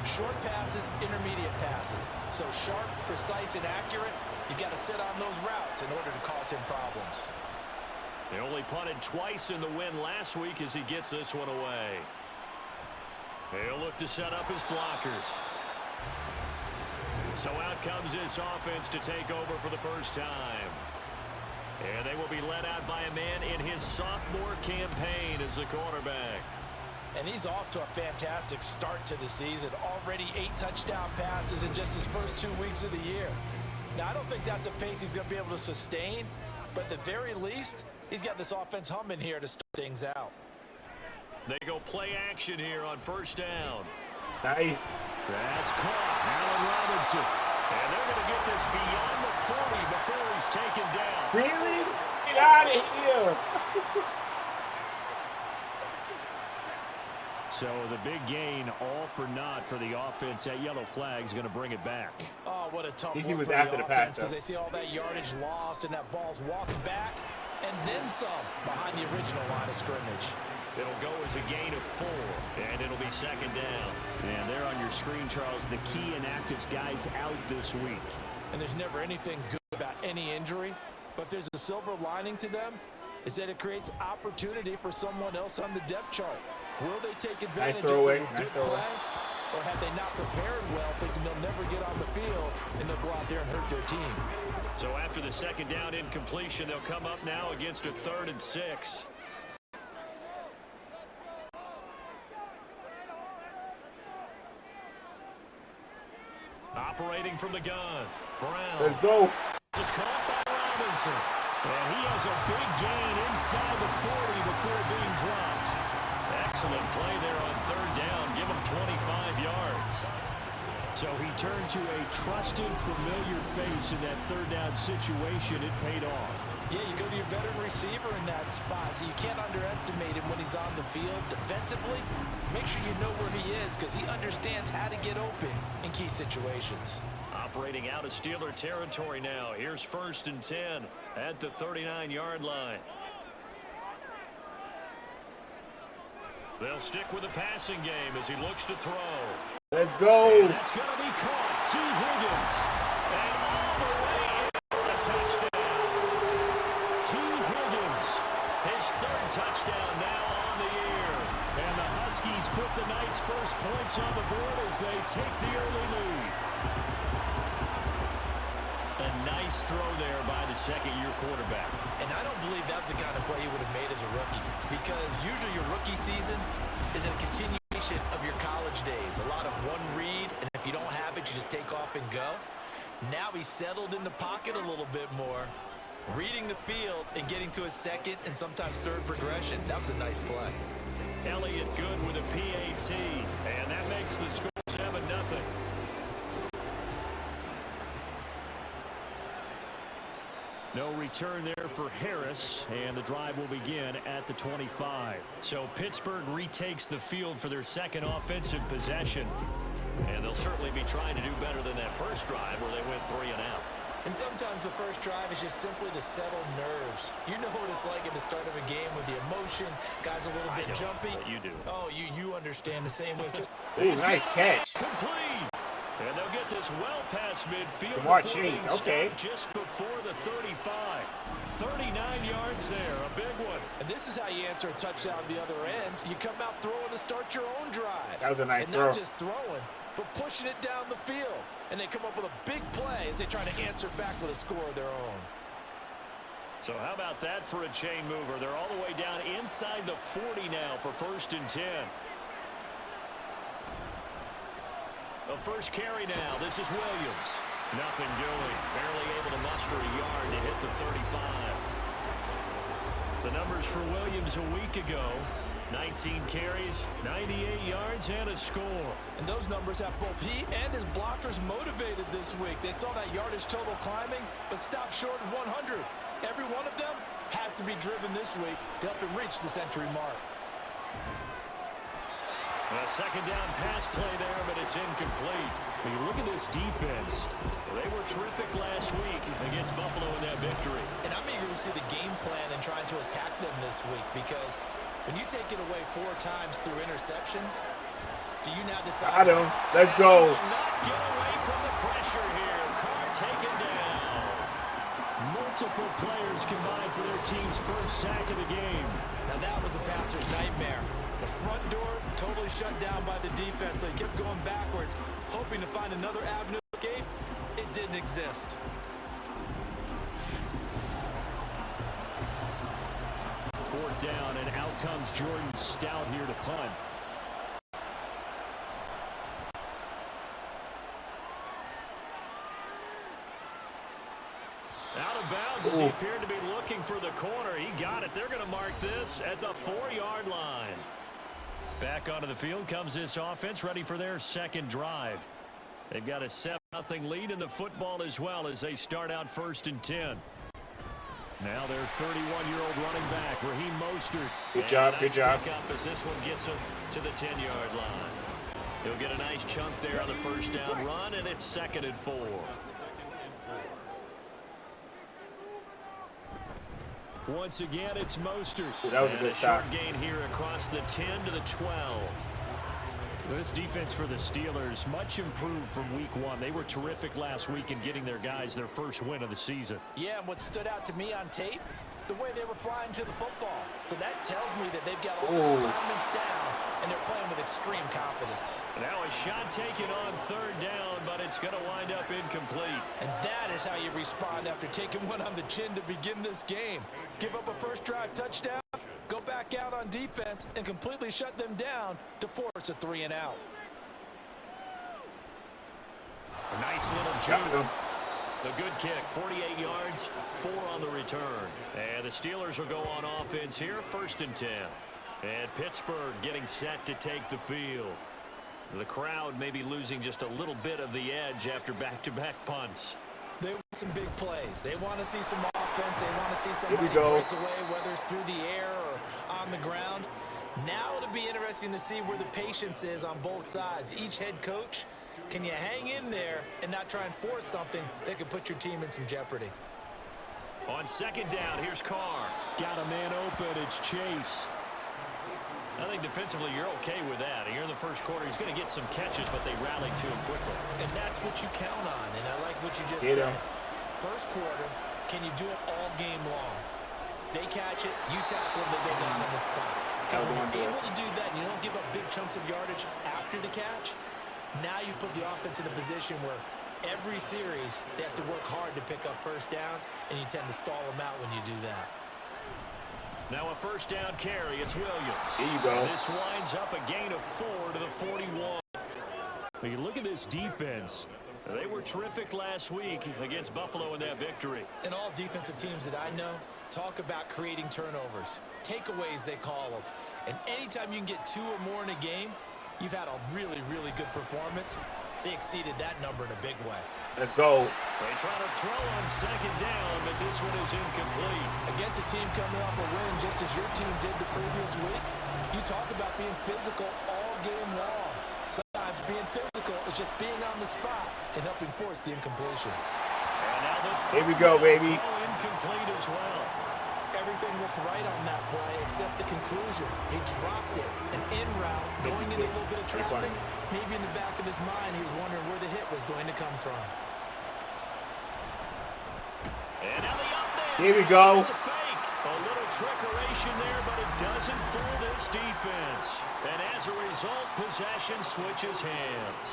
short passes, intermediate passes. So sharp, precise, and accurate, you got to sit on those routes in order to cause him problems. They only punted twice in the win last week as he gets this one away. He'll look to set up his blockers. So out comes this offense to take over for the first time. And they will be led out by a man in his sophomore campaign as the quarterback. And he's off to a fantastic start to the season. Already 8 touchdown passes in just his first 2 weeks of the year. Now, I don't think that's a pace he's going to be able to sustain, but at the very least, he's got this offense humming here to start things out. They go play action here on 1st down. Nice. That's caught. Allen Robinson. And they're going to get this beyond the 40 before he's taken down. Really? Get out of here. So the big gain, all for naught for the offense. That yellow flag is going to bring it back. Oh, what a tough one He was for after the the pass, offense because they see all that yardage lost and that ball's walked back and then some behind the original line of scrimmage. It'll go as a gain of 4, and it'll be 2nd down. And there on your screen, Charles, the key inactives guys out this week. And there's never anything good about any injury, but there's a silver lining to them, is that it creates opportunity for someone else on the depth chart. Will they take advantage of a good play, or have they not prepared well, thinking they'll never get on the field, and they'll go out there and hurt their team? So after the 2nd down incompletion, they'll come up now against a 3rd and 6. Operating from the gun, Brown. Let's go. Just caught by Robinson. And he has a big gain inside the 40 before being dropped. Excellent play there on 3rd down. Give him 25 yards. So he turned to a trusted, familiar face in that 3rd down situation. It paid off. Yeah, you go to your veteran receiver in that spot, so you can't underestimate him when he's on the field defensively. Make sure you know where he is because he understands how to get open in key situations. Operating out of Steeler territory now. Here's 1st and 10 at the 39-yard line. They'll stick with the passing game as he looks to throw. Let's go. And that's going to be caught. T. Higgins. And all the way in for a touchdown. T. Higgins. His third touchdown now on the year. And the Huskies put the Knights' first points on the board as they take the early lead. A nice throw there by the second-year quarterback. And I don't believe that was the kind of play he would have made as a rookie, because usually your rookie season is a continuation of your college days. A lot of one read, and if you don't have it, you just take off and go. Now he's settled in the pocket a little bit more, reading the field and getting to a second and sometimes third progression. That was a nice play. Elliott good with a PAT, and that makes the score 7-0. No return there for Harris, and the drive will begin at the 25. So Pittsburgh retakes the field for their second offensive possession, and they'll certainly be trying to do better than that first drive where they went 3 and out. And sometimes the first drive is just simply to settle nerves. You know what it's like at the start of a game with the emotion, guys a little bit jumpy. You do. Oh, you understand the same way. Just Ooh, nice catch. Complete. And they'll get this well past midfield. Jamar Chase, okay. Just before the 35. 39 yards there, a big one. And this is how you answer a touchdown the other end. You come out throwing to start your own drive. That was a nice and throw. Not just throwing, but pushing it down the field. And they come up with a big play as they try to answer back with a score of their own. So how about that for a chain mover? They're all the way down inside the 40 now for 1st and 10. The first carry now. This is Williams. Nothing doing. Barely able to muster a yard to hit the 35. The numbers for Williams a week ago. 19 carries, 98 yards, and a score. And those numbers have both he and his blockers motivated this week. They saw that yardage total climbing, but stopped short of 100. Every one of them has to be driven this week to help him reach the century mark. A second down pass play there, but it's incomplete. When you look at this defense, they were terrific last week against Buffalo in that victory. And I'm eager to see the game plan and trying to attack them this week, because when you take it away 4 times through interceptions, do you now decide? I don't. Let's go. Not get away from the pressure here. Carr taken down. Multiple players combined for their team's first sack of the game. Now that was a passer's nightmare. The front door totally shut down by the defense, so he kept going backwards, hoping to find another avenue of escape. It didn't exist. Fourth down, and out comes Jordan Stout here to punt. Out of bounds as he appeared to be looking for the corner. He got it. They're going to mark this at the 4-yard line. Back onto the field comes this offense, ready for their second drive. They've got a 7-0 lead in the football as well as they start out 1st and 10. Now their 31-year-old running back, Raheem Mostert. Good job, nice good job. Pick up as this one gets him to the 10-yard line. He'll get a nice chunk there on the first down run, and it's 2nd and 4. Once again, it's Mostert. That was a good short stop. gain here across the 10 to the 12. This defense for the Steelers, much improved from week 1. They were terrific last week in getting their guys their first win of the season. Yeah, and what stood out to me on tape, the way they were flying to the football. So that tells me that they've got all the assignments down, and they're playing with extreme confidence. Now a shot taken on 3rd down, but it's going to wind up incomplete. And that is how you respond after taking one on the chin to begin this game. Give up a first drive touchdown, go back out on defense, and completely shut them down to force a 3 and out. A nice little jump. A good kick, 48 yards, 4 on the return. And the Steelers will go on offense here, 1st and 10. And Pittsburgh getting set to take the field. The crowd may be losing just a little bit of the edge after back-to-back punts. They want some big plays. They want to see some offense. They want to see somebody break away, whether it's through the air or on the ground. Now it'll be interesting to see where the patience is on both sides. Each head coach, can you hang in there and not try and force something that could put your team in some jeopardy? On 2nd down, here's Carr. Got a man open. It's Chase. I think defensively you're okay with that. Here in the first quarter, he's going to get some catches, but they rallied to him quickly. And that's what you count on, and I like what you just said. First quarter, can you do it all game long? They catch it, you tackle them, they go down on the spot. Because when you're able to do that and you don't give up big chunks of yardage after the catch, now you put the offense in a position where every series they have to work hard to pick up first downs, and you tend to stall them out when you do that. Now a first down carry. It's Williams. Here you go. This winds up a gain of 4 to the 41. When you look at this defense, they were terrific last week against Buffalo in that victory. And all defensive teams that I know talk about creating turnovers. Takeaways, they call them. And anytime you can get 2 or more in a game, you've had a really, really good performance. They exceeded that number in a big way. Let's go. They try to throw on second down, but this one is incomplete. Against a team coming off a win just as your team did the previous week, you talk about being physical all game long. Sometimes being physical is just being on the spot and helping force the incompletion. And now the Here we go, baby. Incomplete as well. Everything looked right on that play except the conclusion. He dropped it. An in route, going into a little bit of traffic. Maybe in the back of his mind, he was wondering where the hit was going to come from. And now the up there. Here we go. It's a fake. A little trickeration there, but it doesn't fool this defense. And as a result, possession switches hands.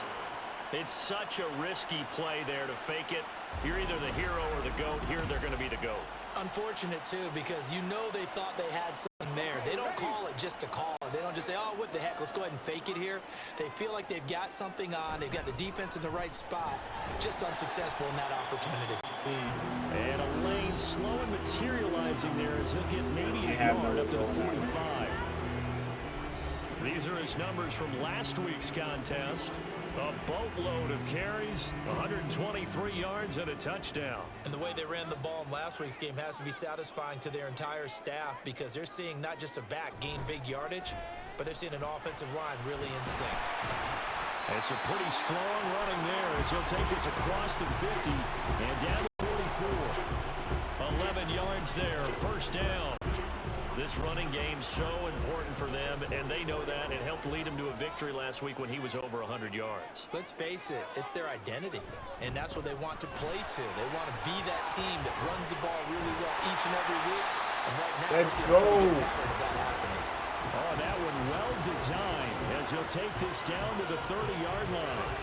It's such a risky play there to fake it. You're either the hero or the GOAT. Here they're going to be the GOAT. Unfortunate, too, because you know they thought they had something there. They don't call it just to call it. They don't just say, oh, what the heck, let's go ahead and fake it here. They feel like they've got something on. They've got the defense in the right spot. Just unsuccessful in that opportunity. And a lane slow and materializing there as he'll get maybe a yard up to the 45. These are his numbers from last week's contest. A boatload of carries, 123 yards and a touchdown. And the way they ran the ball in last week's game has to be satisfying to their entire staff because they're seeing not just a back gain big yardage, but they're seeing an offensive line really in sync. It's a pretty strong running there as he'll take this across the 50 and down to 44. 11 yards there, first down. This running game so important for them, and they know that. It helped lead him to a victory last week when he was over 100 yards. Let's face it, it's their identity, and that's what they want to play to. They want to be that team that runs the ball really well each and every week, and right now let's we're seeing go. a pretty good pattern of that happening. Oh, that one well designed as he'll take this down to the 30-yard line.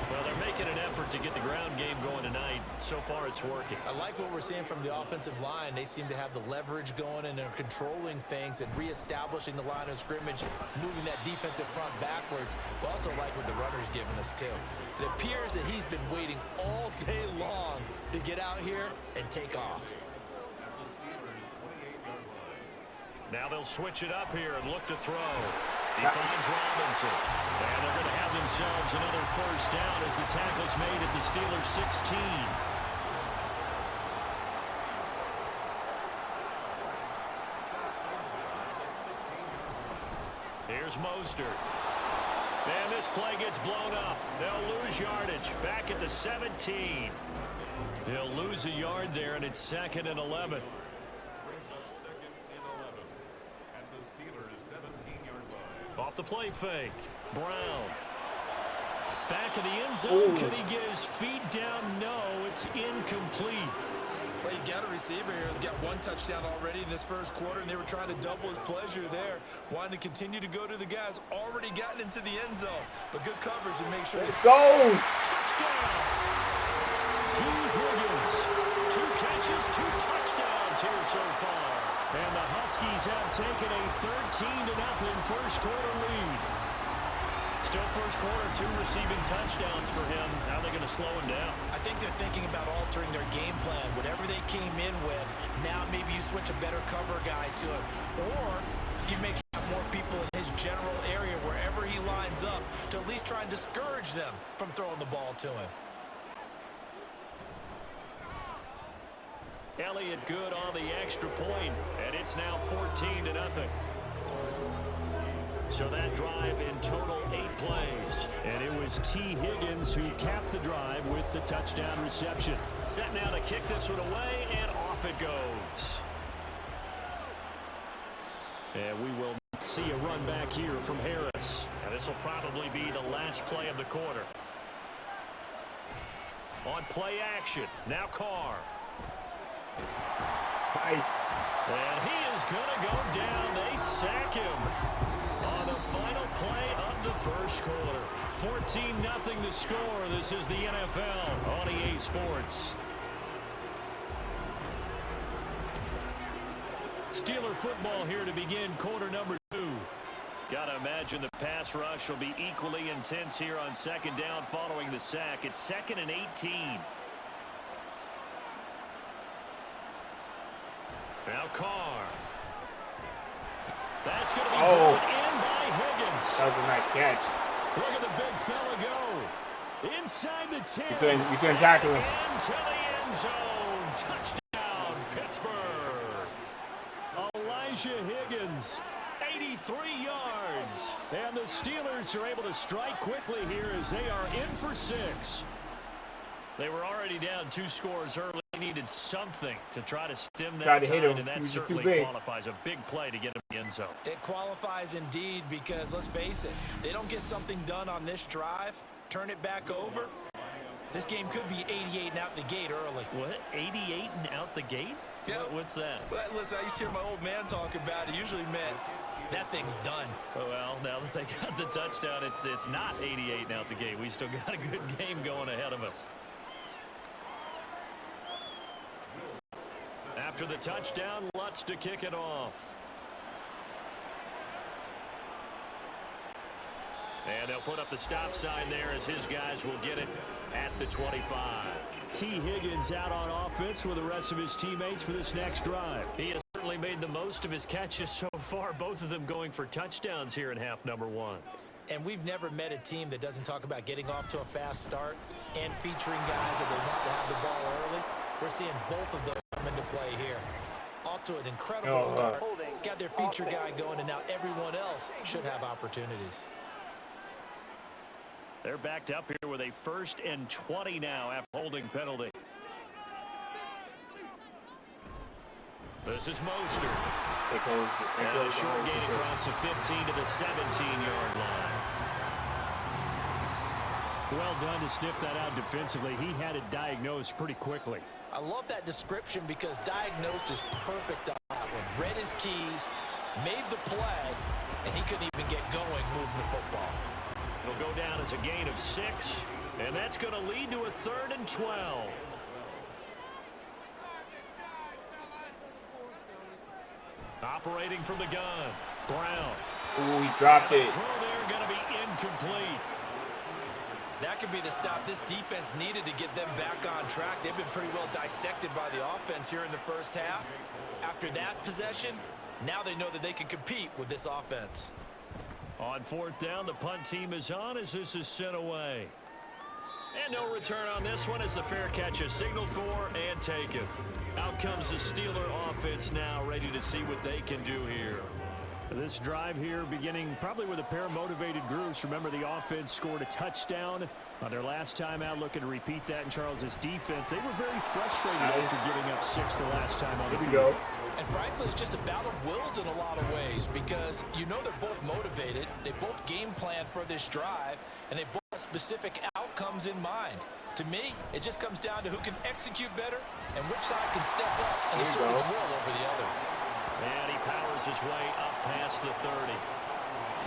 Well, they're making an effort to get the ground game going tonight. So far, it's working. I like what we're seeing from the offensive line. They seem to have the leverage going, and they're controlling things and reestablishing the line of scrimmage, moving that defensive front backwards. But also like what the runner's giving us, too. It appears that he's been waiting all day long to get out here and take off. Now they'll switch it up here and look to throw. He finds Robinson. And they're going to have themselves another first down as the tackle's made at the Steelers' 16. Here's Mostert. And this play gets blown up. They'll lose yardage back at the 17. They'll lose a yard there, and it's 2nd and 11. Off the play fake. Brown. Back of the end zone. Could he get his feet down? No, it's incomplete. Well, you've got a receiver here who's got 1 touchdown already in this first quarter, and they were trying to double his pleasure there. Wanting to continue to go to the guys already gotten into the end zone. But good coverage to make sure. Let's go. Touchdown. T. Higgins. 2 catches, 2 touchdowns here so far. And the Huskies have taken a 13-0 first quarter lead. Still first quarter, 2 receiving touchdowns for him. How are they going to slow him down? I think they're thinking about altering their game plan. Whatever they came in with, now maybe you switch a better cover guy to him. Or you make sure you have more people in his general area wherever he lines up to at least try and discourage them from throwing the ball to him. Elliott good on the extra point, and it's now 14-0. So that drive in total 8 plays. And it was T. Higgins who capped the drive with the touchdown reception. Set now to kick this one away, and off it goes. And we will Let's see a run back here from Harris. And this will probably be the last play of the quarter. On play action, now Carr. Nice. And he is going to go down. They sack him on the final play of the first quarter. 14-0 the score. This is the NFL on EA Sports. Steeler football here to begin quarter number 2. Gotta imagine the pass rush will be equally intense here on second down following the sack. It's 2nd and 18. Now Carr. That's going to be pulled in by Higgins. That was a nice catch. Look at the big fella go. Inside the 10. You couldn't tackle him. Into the end zone. Touchdown, Pittsburgh. Elijah Higgins, 83 yards. And the Steelers are able to strike quickly here as they are in for 6. They were already down 2 scores early. They needed something to try to stem that tide, and that certainly qualifies. A big play to get him in the end zone. It qualifies indeed because, let's face it, they don't get something done on this drive, turn it back over, this game could be 88 and out the gate early. What? 88 and out the gate? Yeah. What's that? Well, listen, I used to hear my old man talk about it. Usually meant that thing's done. Well, now that they got the touchdown, it's not 88 and out the gate. We still got a good game going ahead of us. After the touchdown, Lutz to kick it off. And they'll put up the stop sign there as his guys will get it at the 25. T. Higgins out on offense with the rest of his teammates for this next drive. He has certainly made the most of his catches so far, both of them going for touchdowns here in half number 1. And we've never met a team that doesn't talk about getting off to a fast start and featuring guys that they want to have the ball early. We're seeing both of those come into play here. Off to an incredible start. Got their feature guy going, and now everyone else should have opportunities. They're backed up here with a 1st and 20 now after holding penalty. This is Mostert. And a short gain across the 15 to the 17-yard line. Well done to sniff that out defensively. He had it diagnosed pretty quickly. I love that description because diagnosed is perfect on that one. Read his keys, made the play, and he couldn't even get going moving the football. It'll go down as a gain of 6, and that's going to lead to a 3rd and 12. Operating from the gun, Brown. Ooh, he dropped it. Throw there going to be incomplete. That could be the stop this defense needed to get them back on track. They've been pretty well dissected by the offense here in the first half. After that possession, now they know that they can compete with this offense. On 4th down, the punt team is on as this is sent away. And no return on this one as the fair catch is signaled for and taken. Out comes the Steeler offense now, ready to see what they can do here. This drive here beginning probably with a pair of motivated groups. Remember, the offense scored a touchdown on their last time out, looking to repeat that in Charles's defense. They were very frustrated after giving up 6 the last time on the field. And frankly, it's just a battle of wills in a lot of ways because you know they're both motivated. They both game plan for this drive, and they both have specific outcomes in mind. To me, it just comes down to who can execute better and which side can step up and assert its will over the other. And he powers his way up past the 30.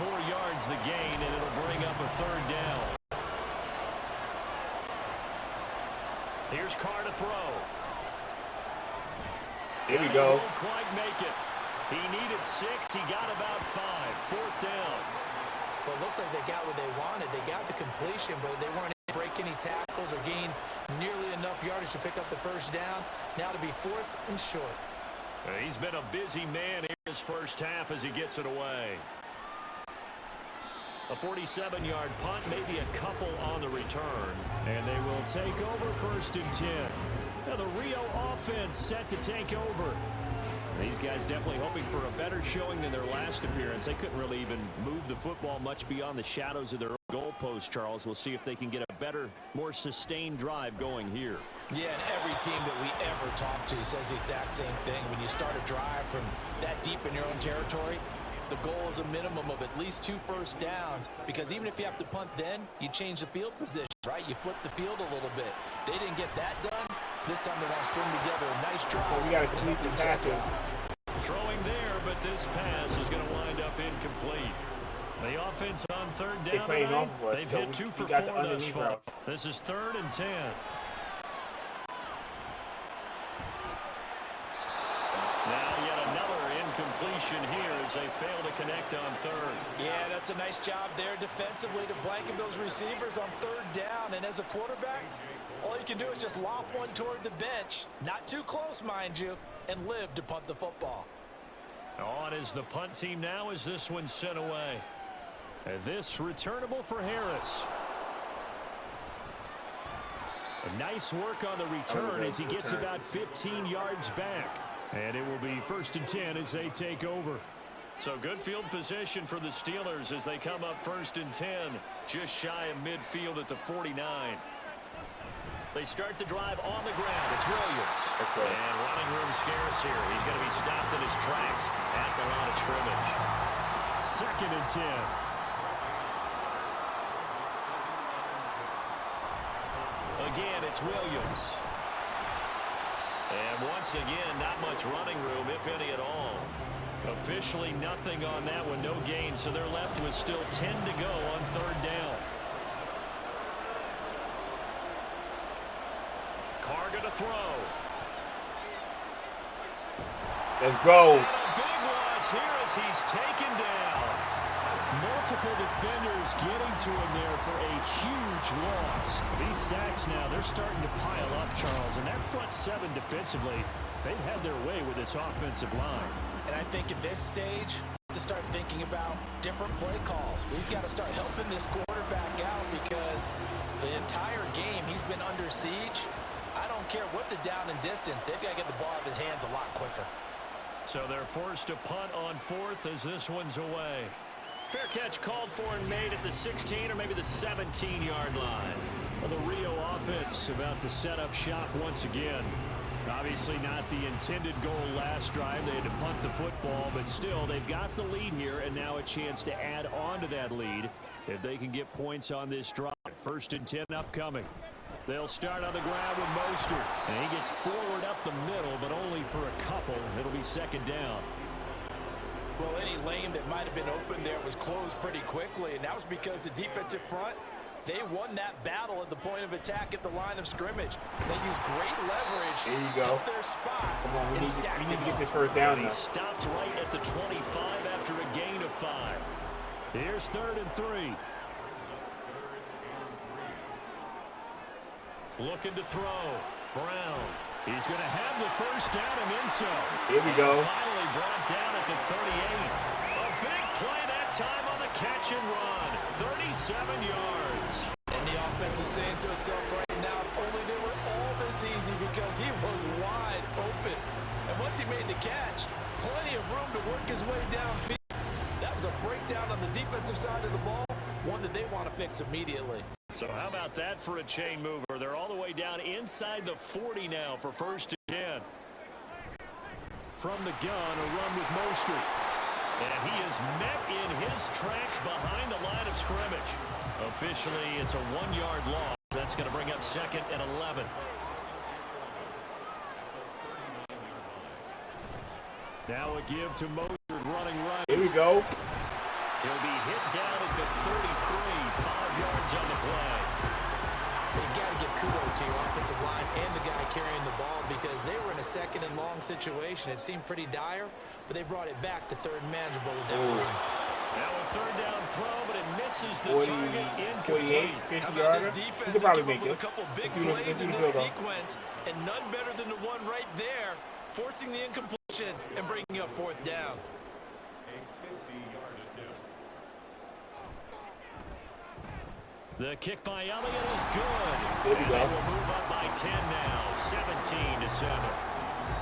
4 yards the gain, and it'll bring up a 3rd down. Here's Carr to throw. Here we go. He won't quite make it. He needed 6. He got about 5. 4th down. Well, it looks like they got what they wanted. They got the completion, but they weren't able to break any tackles or gain nearly enough yardage to pick up the first down. Now to be 4th and short. He's been a busy man in his first half as he gets it away. A 47-yard punt, maybe a couple on the return. And they will take over 1st and 10. Now the Rio offense set to take over. These guys definitely hoping for a better showing than their last appearance. They couldn't really even move the football much beyond the shadows of their own goalpost, Charles. We'll see if they can get a better, more sustained drive going here. Yeah, and every team that we ever talk to says the exact same thing. When you start a drive from that deep in your own territory, The goal is a minimum of at least 2 first downs, because even if you have to punt then, you change the field position, right? You flip the field a little bit. They didn't get that done. This time they want to string together a nice drive. Well, we got to complete the passes. Throwing there, but this pass is going to wind up incomplete. The offense on third down tonight, they've hit 2 for 4 thus far. This is 3rd and 10. Now yet another incompletion here as they fail to connect on 3rd. Yeah, that's a nice job there defensively to blanket those receivers on 3rd down. And as a quarterback, all you can do is just loft one toward the bench. Not too close, mind you, and live to punt the football. On is the punt team now as this one's sent away. And this returnable for Harris. A nice work on the return as he gets about 15 yards back. And it will be 1st and 10 as they take over. So good field position for the Steelers as they come up 1st and 10, just shy of midfield at the 49. They start the drive on the ground. It's Williams. And running room scarce here. He's going to be stopped in his tracks at the line of scrimmage. 2nd and 10. Again, it's Williams. And once again, not much running room, if any at all. Officially nothing on that one, no gain, so they're left with still 10 to go on 3rd down. Carr going to throw. Let's go. And a big loss here as he's taken down. Multiple defenders getting to him there for a huge loss. These sacks now, they're starting to pile up, Charles. And that front 7 defensively, they've had their way with this offensive line. And I think at this stage, to start thinking about different play calls. We've got to start helping this quarterback out because the entire game he's been under siege. I don't care what the down and distance. They've got to get the ball out of his hands a lot quicker. So they're forced to punt on 4th as this one's away. Fair catch called for and made at the 16 or maybe the 17-yard line. Well, the Rio offense about to set up shop once again. Obviously not the intended goal last drive. They had to punt the football, but still they've got the lead here and now a chance to add on to that lead if they can get points on this drive. 1st and 10 upcoming. They'll start on the ground with Mostert. And he gets forward up the middle, but only for a couple. It'll be 2nd down. Well, any lane that might have been open there was closed pretty quickly, and that was because the defensive front, they won that battle at the point of attack at the line of scrimmage. They used great leverage. There you go. Their spot. Come on, we need to get this 1st down now. He stopped right at the 25 after a gain of 5. Here's 3rd and 3. Looking to throw. Brown. He's going to have the 1st down and then some. Here we go. Finally brought down at the 38. A big play that time on the catch and run. 37 yards. And the offense is saying to itself right now, only they were all this easy because he was wide open. And once he made the catch, plenty of room to work his way downfield. That was a breakdown on the defensive side of the ball, one that they want to fix immediately. So how about that for a chain mover? They're all the way down inside the 40 now for 1st and 10. From the gun, a run with Mostert. And he is met in his tracks behind the line of scrimmage. Officially, it's a 1-yard loss. That's going to bring up 2nd and 11. Now a give to Mostert running right. Here we go. He'll be hit down at the 33, 5 yards on the play. They've got to give kudos to your offensive line and the guy carrying the ball because they were in a 2nd and long situation. It seemed pretty dire, but they brought it back to 3rd and manageable with that run. Now a 3rd down throw, but it misses the target. Incomplete. 50 yards. This defense You could probably came make up with this. a couple big plays in this sequence, and none better than the one right there, forcing the incompletion and bringing up 4th down. The kick by Elliott is good. There we go. And we'll move up by 10 now, 17-7.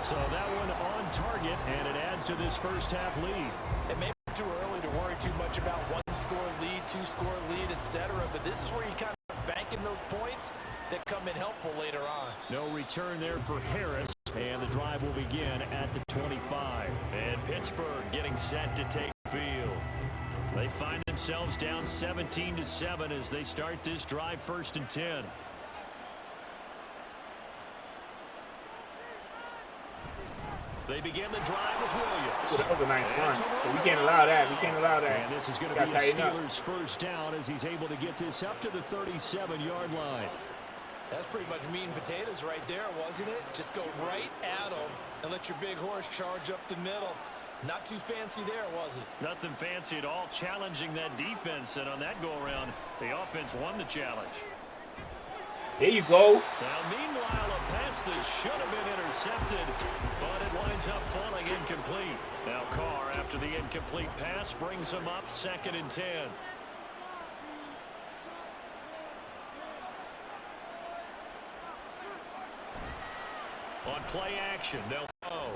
So that one on target, and it adds to this first half lead. It may be too early to worry too much about 1-score lead, 2-score lead, etc. But this is where you kind of banking those points that come in helpful later on. No return there for Harris, and the drive will begin at the 25. And Pittsburgh getting set to take field. They find themselves down 17-7 as they start this drive 1st and 10. They begin the drive with Williams. Ooh, that was a nice run. But we can't allow that. We can't allow that. And this is going to be a Steelers first down as he's able to get this up to the 37-yard line. That's pretty much meat and potatoes right there, wasn't it? Just go right at them and let your big horse charge up the middle. Not too fancy there, was it? Nothing fancy at all, challenging that defense. And on that go-around, the offense won the challenge. There you go. Now, meanwhile, a pass that should have been intercepted, but it winds up falling incomplete. Now, Carr, after the incomplete pass, brings him up 2nd and 10. On play action, they'll throw.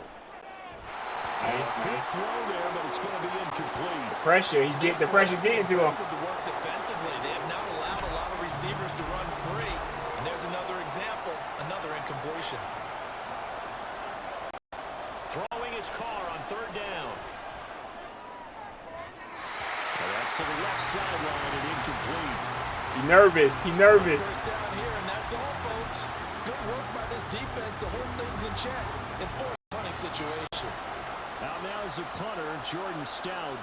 Nice. Throw there, but it's going to be incomplete. The pressure getting to him. With the work defensively, they have not allowed a lot of receivers to run free. And there's another example, another incompletion. Throwing his Carr on 3rd down. Well, that's to the left sideline and incomplete. He nervous. First down here, and that's all, folks. Good work by this defense to hold things in check in a punting situation. Out now is the punter, Jordan Stout.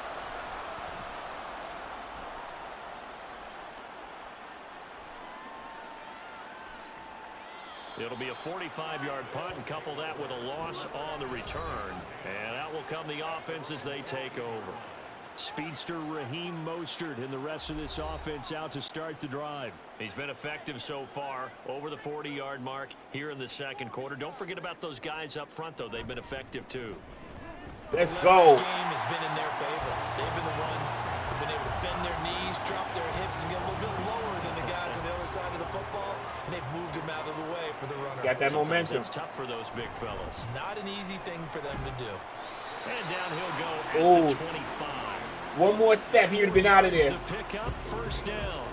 It'll be a 45-yard punt, and couple that with a loss on the return. And out will come the offense as they take over. Speedster Raheem Mostert and the rest of this offense out to start the drive. He's been effective so far, over the 40-yard mark here in the 2nd quarter. Don't forget about those guys up front, though. They've been effective, too. Let's go. This game has been in their favor. They've been the ones who've been able to bend their knees, drop their hips, and get a little bit lower than the guys on the other side of the football, and they've moved them out of the way for the runner. Got that momentum. It's tough for those big fellas. Not an easy thing for them to do. And down he'll go at the 25. One more step, he would have been out of there. The pickup, 1st down.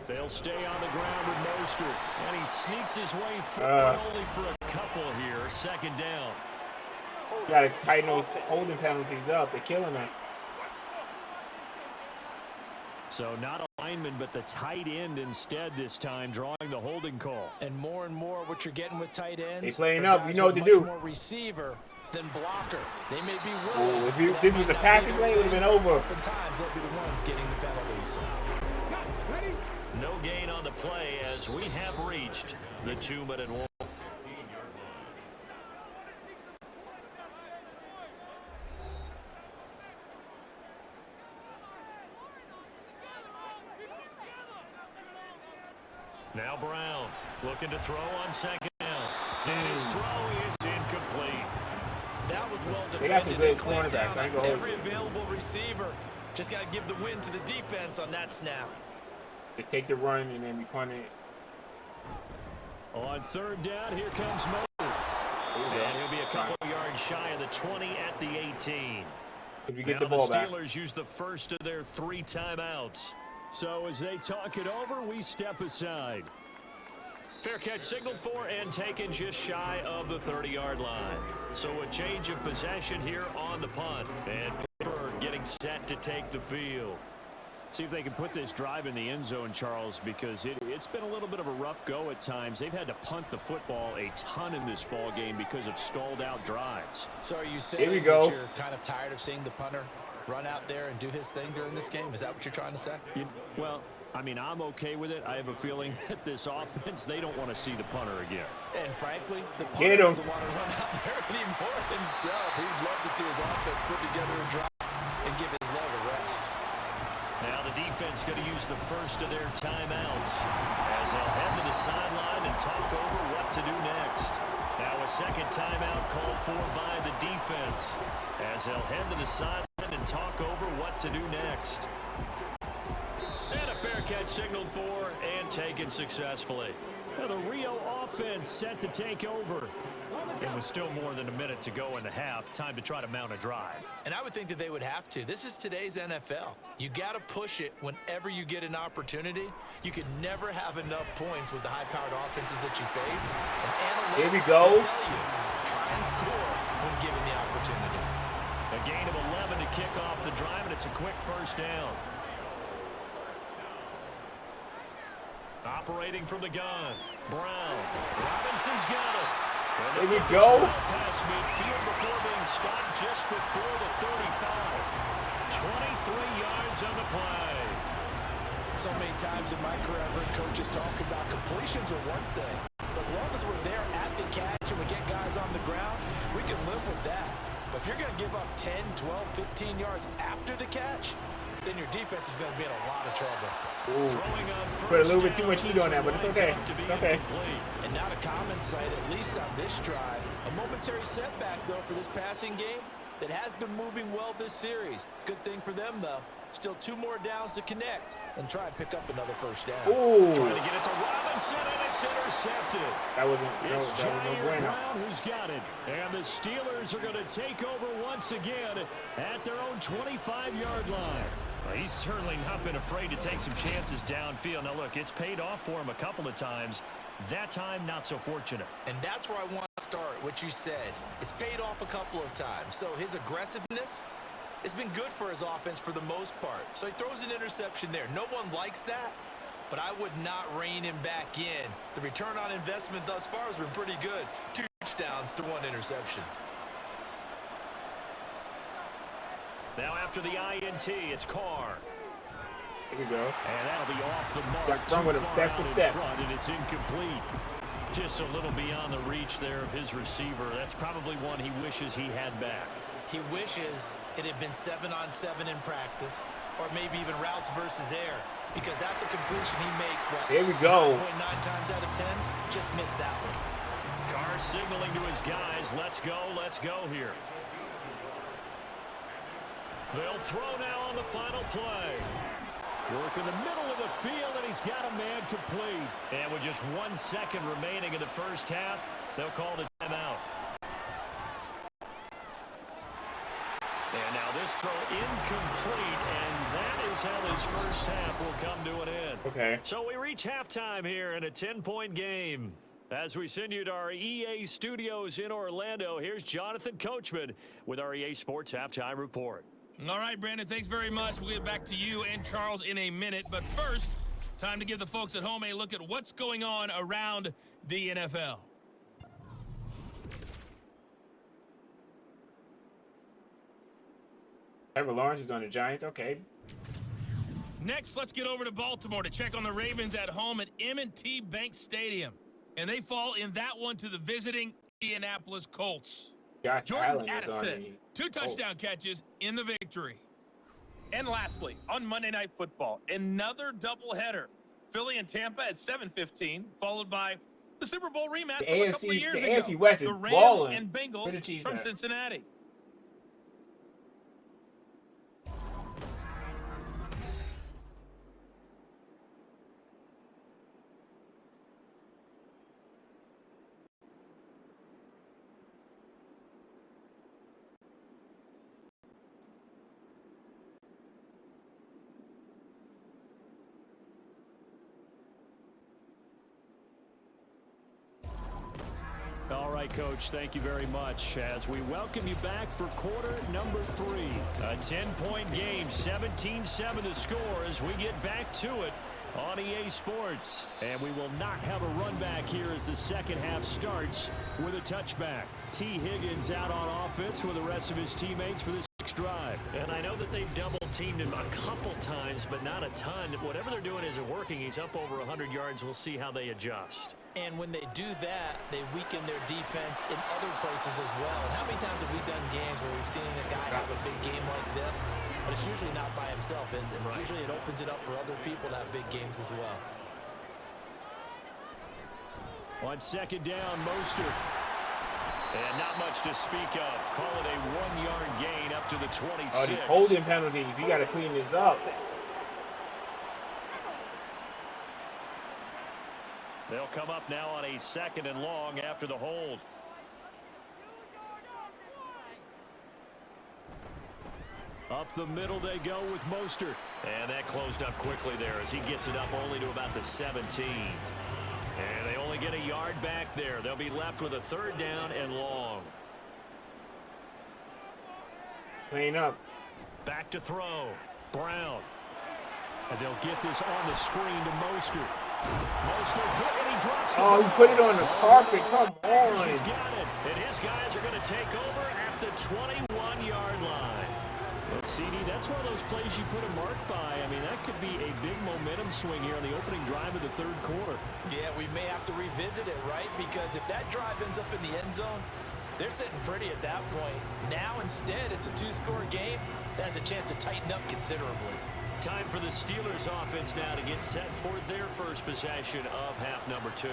They'll stay on the ground with Mostert, and he sneaks his way forward only for a couple here. 2nd down. Got to tighten those holding penalties up. They're killing us. So not a lineman, but the tight end instead this time, drawing the holding call. And more what you're getting with tight ends. They playing up. You know what to do. More receiver than blocker. They may be willing. If this was a passing play, it would have been over. Oftentimes, they'll be the ones getting the penalties. No gain on the play as we have reached the 2-minute warning. Now Brown looking to throw on 2nd down. And his throw is incomplete. That was well defended. They got some good cornerbacks. I ain't gonna hold Every you. available receiver just got to give the win to the defense on that snap. Just take the run and then we punt it. On 3rd down, here comes Mostert. And he'll be a couple yards shy of the 20 at the 18. If you get now the ball back. The Steelers use the first of their 3 timeouts. So as they talk it over, we step aside. Fair catch signaled for and taken just shy of the 30-yard line. So a change of possession here on the punt. And Pittsburgh getting set to take the field. See if they can put this drive in the end zone, Charles, because it's been a little bit of a rough go at times. They've had to punt the football a ton in this ball game because of stalled-out drives. So are you saying that you're kind of tired of seeing the punter run out there and do his thing during this game? Is that what you're trying to say? Well, I mean, I'm okay with it. I have a feeling that this offense, they don't want to see the punter again. And frankly, the punter doesn't want to run out there anymore himself. He'd love to see his offense put together a drive and give his leg a rest. Now the defense going to use the first of their timeouts as they'll head to the sideline and talk over what to do next. Now a 2nd timeout called for by the defense as they'll head to the sideline and talk over what to do next. And a fair catch signaled for and taken successful. Now the Rio offense set to take over. And with still more than a minute to go in the half, time to try to mount a drive. And I would think that they would have to. This is today's NFL. You got to push it whenever you get an opportunity. You can never have enough points with the high-powered offenses that you face. And analytics Here we go. will tell you, try and score when given the opportunity. A gain of 11 to kick off the drive, and it's a quick first down. Operating from the gun, Brown. Robinson's got it. Here we go. Past midfield before being stopped just before the 35. 23 yards on the play. So many times in my career, I've heard coaches talk about completions are one thing. But as long as we're there at the catch and we get guys on the ground, we can live with that. But if you're going to give up 10, 12, 15 yards after the catch, then your defense is going to be in a lot of trouble. Put a little bit too much heat on that, but it's okay. It's okay. And not a common sight, at least on this drive. A momentary setback, though, for this passing game that has been moving well this series. Good thing for them, though. Still 2 more downs to connect and try and pick up another first down. Ooh. Trying to get it to Robinson, and it's intercepted. That wasn't no Jair bueno. Brown who's got it. And the Steelers are going to take over once again at their own 25-yard line. Well, he's certainly not been afraid to take some chances downfield. Now, look, it's paid off for him a couple of times. That time, not so fortunate. And that's where I want to start, what you said. It's paid off a couple of times. So his aggressiveness has been good for his offense for the most part. So he throws an interception there. No one likes that, but I would not rein him back in. The return on investment thus far has been pretty good. 2 touchdowns to 1 interception. Now after the INT, it's Carr. Here we go. And that'll be off the mark. Got run with him step to step. And it's incomplete. Just a little beyond the reach there of his receiver. That's probably one he wishes he had back. He wishes it had been 7-on-7 in practice, or maybe even routes versus air, because that's a completion he makes. What, here we go. 9 times out of 10, just missed that one. Carr signaling to his guys, let's go here. They'll throw now on the final play. Work in the middle of the field, and he's got a man complete. And with just 1 second remaining in the first half, they'll call the timeout. And now this throw incomplete, and that is how this first half will come to an end. Okay. So we reach halftime here in a 10-point game. As we send you to our EA studios in Orlando, here's Jonathan Coachman with our EA Sports Halftime Report. All right, Brandon, thanks very much. We'll get back to you and Charles in a minute. But first, time to give the folks at home a look at what's going on around the NFL. Trevor Lawrence is on the Giants. Okay. Next, let's get over to Baltimore to check on the Ravens at home at M&T Bank Stadium. And they fall in that one to the visiting Indianapolis Colts. Josh Jordan Allen is on Addison, 2 touchdown catches in the victory. And lastly, on Monday Night Football, another doubleheader. Philly and Tampa at 7:15, followed by the Super Bowl rematch from a couple of years ago. AFC West is the Rams balling. and Bengals from Cincinnati. All right, Coach, thank you very much as we welcome you back for quarter number 3. A 10-point game, 17-7 the score as we get back to it on EA Sports. And we will not have a run back here as the second half starts with a touchback. T. Higgins out on offense with the rest of his teammates for this next drive. And I know that they've double-teamed him a couple times, but not a ton. Whatever they're doing isn't working. He's up over 100 yards. We'll see how they adjust. And when they do that, they weaken their defense in other places as well. And how many times have we done games where we've seen a guy have a big game like this, but it's usually not by himself, is it? Right. Usually it opens it up for other people to have big games as well. On second down, Mostert. And not much to speak of. Call it a 1-yard gain up to the 26. Oh, these holding penalties. We got to clean this up. They'll come up now on a 2nd and long after the hold. Up the middle they go with Mostert. And that closed up quickly there as he gets it up only to about the 17. And they only get a yard back there. They'll be left with a 3rd down and long. Clean up. Back to throw. Brown. And they'll get this on the screen to Mostert. Mostert hit and he drops the ball. You put it on the carpet. Come on. He's got it. And his guys are going to take over at the 21-yard line. But CD, that's one of those plays you put a mark by. I mean, that could be a big momentum swing here on the opening drive of the 3rd quarter. Yeah, we may have to revisit it, right? Because if that drive ends up in the end zone, they're sitting pretty at that point. Now, instead, it's a 2-score game. That has a chance to tighten up considerably. Time for the Steelers offense now to get set for their first possession of half number 2.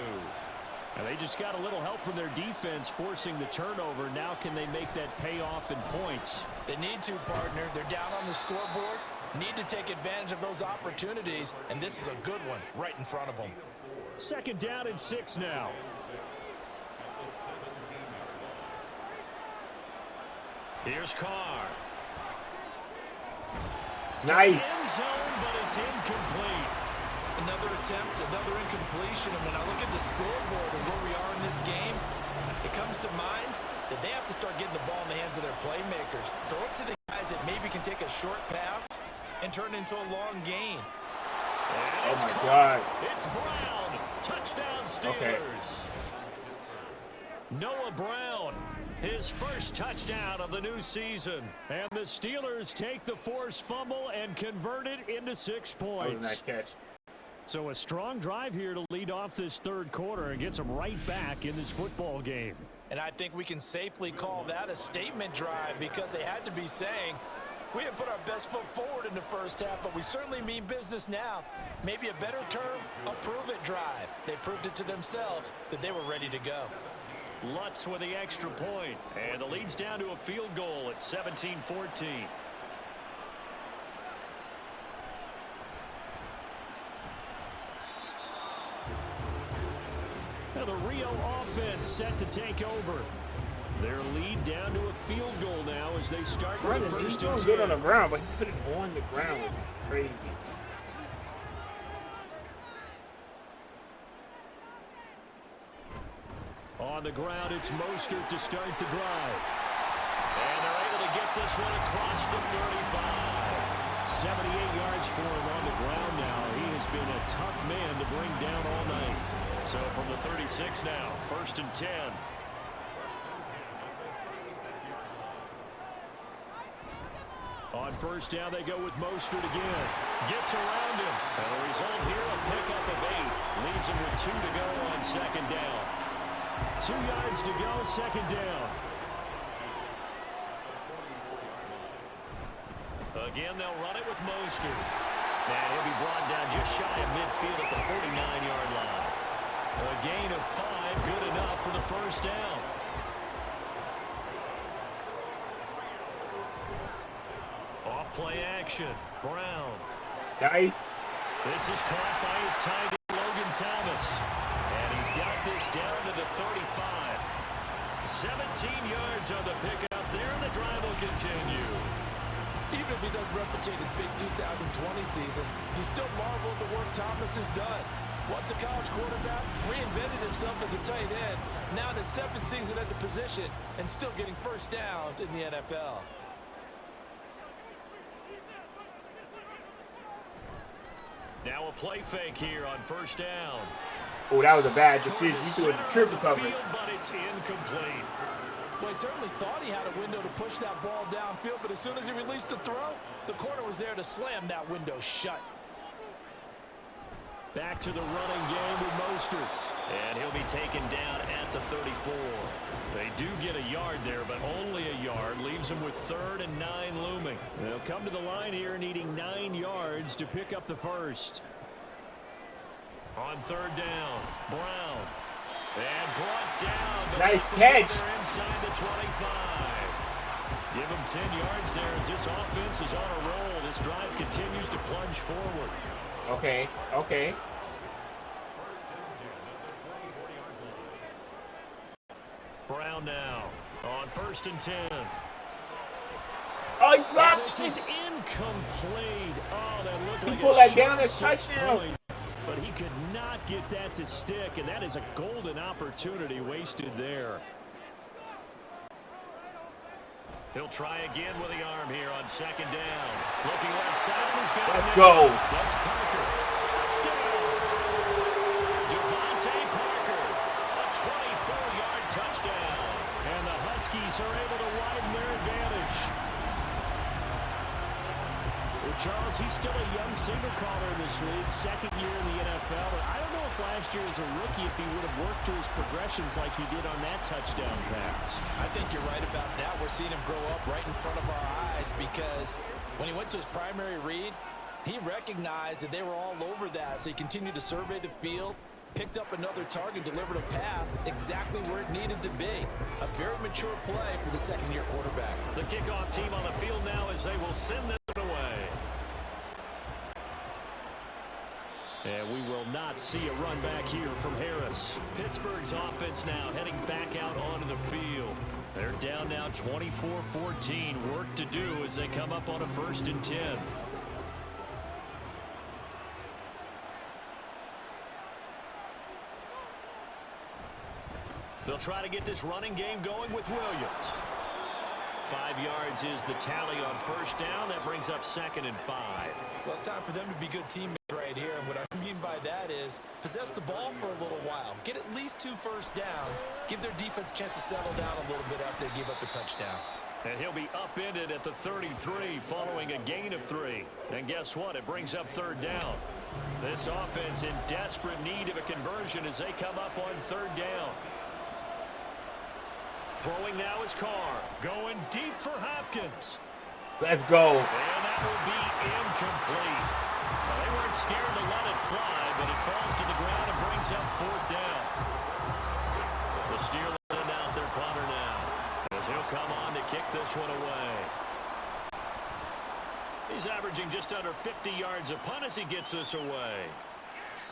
And they just got a little help from their defense forcing the turnover. Now can they make that pay off in points? They need to, partner. They're down on the scoreboard. Need to take advantage of those opportunities. And this is a good one right in front of them. 2nd down and 6 now. Here's Carr. Nice. End zone, but it's incomplete. Another attempt, another incompletion. And when I look at the scoreboard and where we are in this game, it comes to mind that they have to start getting the ball in the hands of their playmakers. Throw it to the guys that maybe can take a short pass and turn it into a long gain. Oh, my God. It's Brown. Touchdown, Steelers. Okay. Noah Brown, his first touchdown of the new season. And the Steelers take the forced fumble and convert it into 6 points. That was a nice catch. So a strong drive here to lead off this 3rd quarter and gets them right back in this football game. And I think we can safely call that a statement drive because they had to be saying, we didn't put our best foot forward in the first half, but we certainly mean business now. Maybe a better term, a prove-it drive. They proved it to themselves that they were ready to go. Lutz with the extra point, and the lead's down to a field goal at 17-14. Now the Rio offense set to take over. Their lead down to a field goal now as they start with the He's first doing and 10. good on the ground, but he put it on the ground, which is crazy. On the ground, it's Mostert to start the drive. And they're able to get this one across the 35. 78 yards for him on the ground now. He has been a tough man to bring down all night. So from the 36 now, 1st and 10. On 1st down, they go with Mostert again. Gets around him. And the result here, a pickup of 8. Leaves him with 2 to go on 2nd down. 2 yards to go, 2nd down. Again, they'll run it with Mostert. And he'll be brought down just shy of midfield at the 49-yard line. A gain of 5, good enough for the 1st down. Off-play action. Brown. Nice. This is caught by his tight end, Logan Thomas. And he's got this down to the 35. 17 yards on the pickup there, and the drive will continue. Even if he doesn't replicate his big 2020 season, you still marvel at the work Thomas has done. Once a college quarterback, reinvented himself as a tight end. Now in his 7th season at the position and still getting first downs in the NFL. Now a play fake here on 1st down. Oh, that was a bad decision. He threw it in triple coverage. But it's incomplete. Well, he certainly thought he had a window to push that ball downfield, but as soon as he released the throw, the corner was there to slam that window shut. Back to the running game with Mostert. And he'll be taken down at the 34. They do get a yard there, but only a yard. Leaves them with 3rd and 9 looming. They'll come to the line here needing 9 yards to pick up the 1st. On 3rd down, Brown. And brought down. Nice catch. Inside the 25. Give them 10 yards there as this offense is on a roll. This drive continues to plunge forward. Okay, okay. Brown now on 1st and 10. Oh, Oh, he And dropped this it. is incomplete. Oh, that looked He like pulled a that down short as touchdown. point, but he could not get that to stick, and that is a golden opportunity wasted there. He'll try again with the arm here on second down. Looking left side, he's got Let's it. go. That's Parker. Touchdown. Devontae Parker. A 24-yard touchdown. And the Huskies are able to widen their advantage. Well, Charles, he's still a young signal caller in this league, second year in the NFL. But I don't know if last year as a rookie, if he would have worked through his progressions like he did on that touchdown pass. I think you're right about that. We're seeing him grow up right in front of our eyes because when he went to his primary read, he recognized that they were all over that. So he continued to survey the field, picked up another target, delivered a pass exactly where it needed to be. A very mature play for the second-year quarterback. The kickoff team on the field now as they will send this one away. And we will not see a run back here from Harris. Pittsburgh's offense now heading back out onto the field. They're down now 24-14. Work to do as they come up on a 1st and 10. They'll try to get this running game going with Williams. 5 yards is the tally on 1st down. That brings up 2nd and 5. Well, it's time for them to be good teammates right here. And what I mean by that is possess the ball for a little while. Get at least 2 first downs. Give their defense a chance to settle down a little bit after they give up a touchdown. And he'll be upended at the 33 following a gain of 3. And guess what? It brings up 3rd down. This offense in desperate need of a conversion as they come up on 3rd down. Throwing now is Carr. Going deep for Hopkins. Let's go. And that will be incomplete. Well, they weren't scared to let it fly, but it falls to the ground and brings up 4th down. The Steelers out their punter now, as he'll come on to kick this one away. He's averaging just under 50 yards a punt as he gets this away.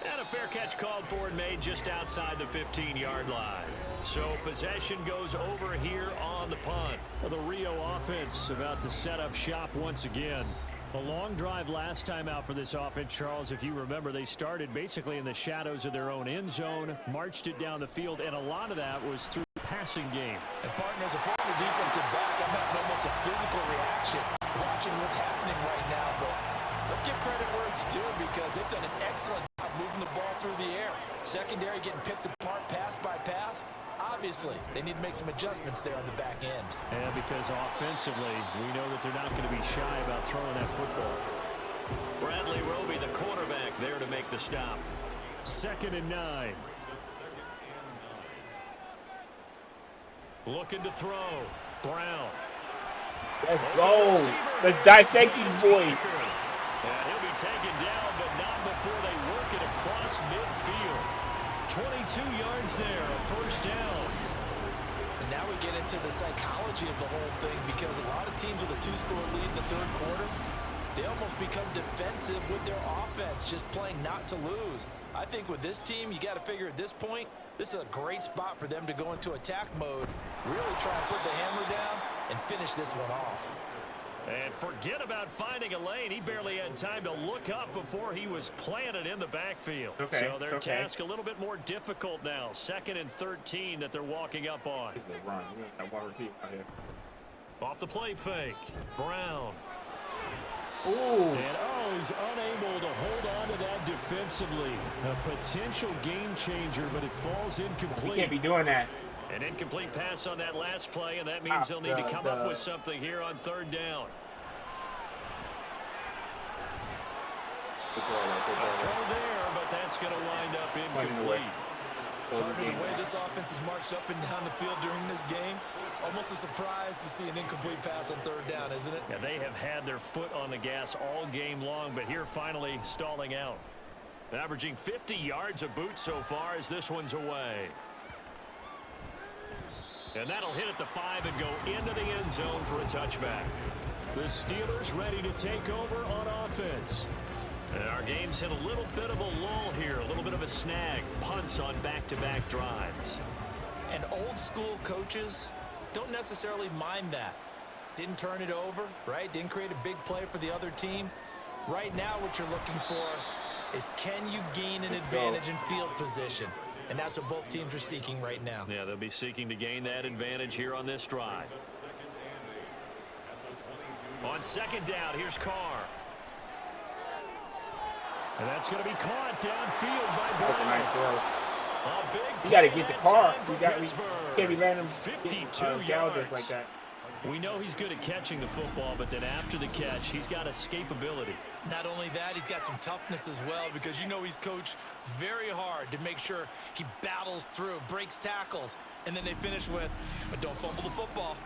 And a fair catch called for and made just outside the 15-yard line. So possession goes over here on the punt. Well, the Rio offense about to set up shop once again. A long drive last time out for this offense, Charles. If you remember, they started basically in the shadows of their own end zone, marched it down the field, and a lot of that was through the passing game. And partners, a former defensive back, I'm having almost a physical reaction watching what's happening right now. But let's give credit where it's due because they've done an excellent job moving the ball through the air. Secondary getting picked apart pass by pass. Obviously, they need to make some adjustments there on the back end. And because offensively, we know that they're not going to be shy about throwing that football. Bradley Roby, the quarterback, there to make the stop. 2nd and 9. Looking to throw. Brown. Let's go. Let's dissect these boys. And he'll be taken down, but not before they work it across midfield. 22 yards there, a 1st down. And now we get into the psychology of the whole thing because a lot of teams with a 2-score lead in the 3rd quarter, they almost become defensive with their offense, just playing not to lose. I think with this team, you got to figure at this point, this is a great spot for them to go into attack mode, really try and put the hammer down and finish this one off. And forget about finding a lane. He barely had time to look up before he was planted in the backfield. Okay, so their it's okay. task a little bit more difficult now. 2nd and 13 that they're walking up on. It's the run. We don't have wide receiver out here. Off the play fake. Brown. Ooh. And he's unable to hold on to that defensively. A potential game changer, but it falls incomplete. We can't be doing that. An incomplete pass on that last play, and that means they'll need to come up with something here on 3rd down. Good throw, A throw there, but that's going to wind up incomplete. Partner, the way this offense has marched up and down the field during this game, it's almost a surprise to see an incomplete pass on 3rd down, isn't it? Yeah, they have had their foot on the gas all game long, but here finally stalling out. Averaging 50 yards a boot so far as this one's away. And that'll hit at the 5 and go into the end zone for a touchback. The Steelers ready to take over on offense. And our game's hit a little bit of a lull here, a little bit of a snag. Punts on back-to-back drives. And old school coaches don't necessarily mind that. Didn't turn it over, right? Didn't create a big play for the other team. Right now what you're looking for is, can you gain an advantage in field position? And that's what both teams are seeking right now. Yeah, they'll be seeking to gain that advantage here on this drive. On second down, here's Carr. And that's going to be caught downfield by Brown. That's a nice throw. A big You got to get the Carr. you can't be letting him 52 gouges like that. We know he's good at catching the football, but then after the catch, he's got escapability. Not only that, he's got some toughness as well, because you know he's coached very hard to make sure he battles through, breaks tackles, and then they finish with, but don't fumble the football.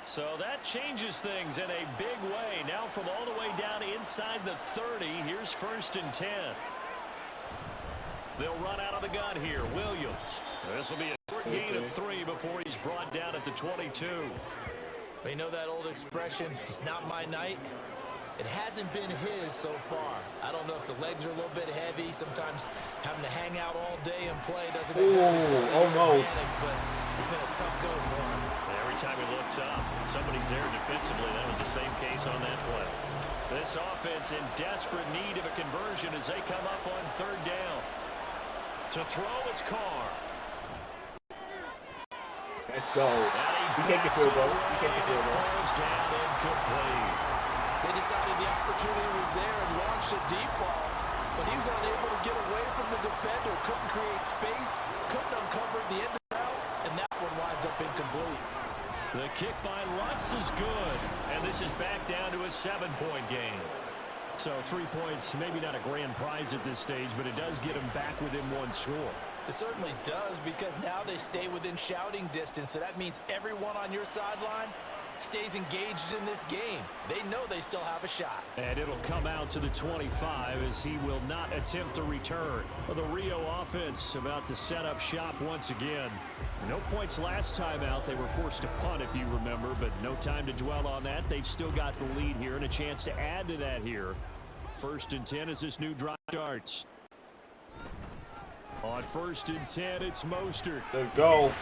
So that changes things in a big way. Now from all the way down inside the 30, here's 1st and 10. They'll run out of the gun here. Williams. This will be a short gain of 3 before he's brought down at the 22. You know that old expression, it's not my night? It hasn't been his so far. I don't know if the legs are a little bit heavy. Sometimes having to hang out all day and play doesn't exactly almost. advantage, but it's been a tough go for him. Every time he looks up, somebody's there defensively. That was the same case on that play. This offense in desperate need of a conversion as they come up on 3rd down. To throw, it's Carr. Let's go. You take the field goal. You take the field goal. Falls down incomplete. They decided the opportunity was there and launched a deep ball, but he was unable to get away from the defender, couldn't create space, couldn't uncover the end of the route, and that one winds up incomplete. The kick by Lutz is good, and this is back down to a 7-point game. So 3 points, maybe not a grand prize at this stage, but it does get them back within 1 score. It certainly does, because now they stay within shouting distance, so that means everyone on your sideline stays engaged in this game. They know they still have a shot. And it'll come out to the 25 as he will not attempt to return. Well, the Rio offense about to set up shop once again. No points last time out. They were forced to punt, if you remember, but no time to dwell on that. They've still got the lead here and a chance to add to that here. 1st and 10 as this new drive starts. On 1st and 10, it's Mostert. Let's go.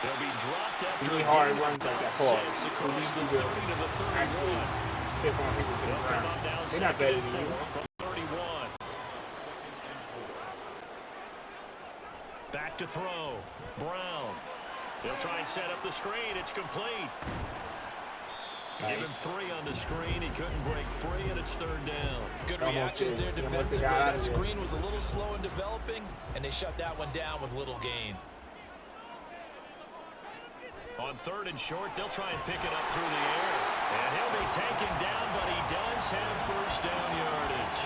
They'll be dropped after Really hard runs like that. across the 30 to the 31. Actually, hit on people to the ground. They're not better than you. From 31. Back to throw. Brown. They'll try and set up the screen. It's complete. Nice. Give him 3 on the screen. He couldn't break free, and it's 3rd down. Good reactions there defensively. That screen was a little slow in developing, and they shut that one down with little gain. On 3rd and short, they'll try and pick it up through the air. And he'll be taken down, but he does have 1st down yardage.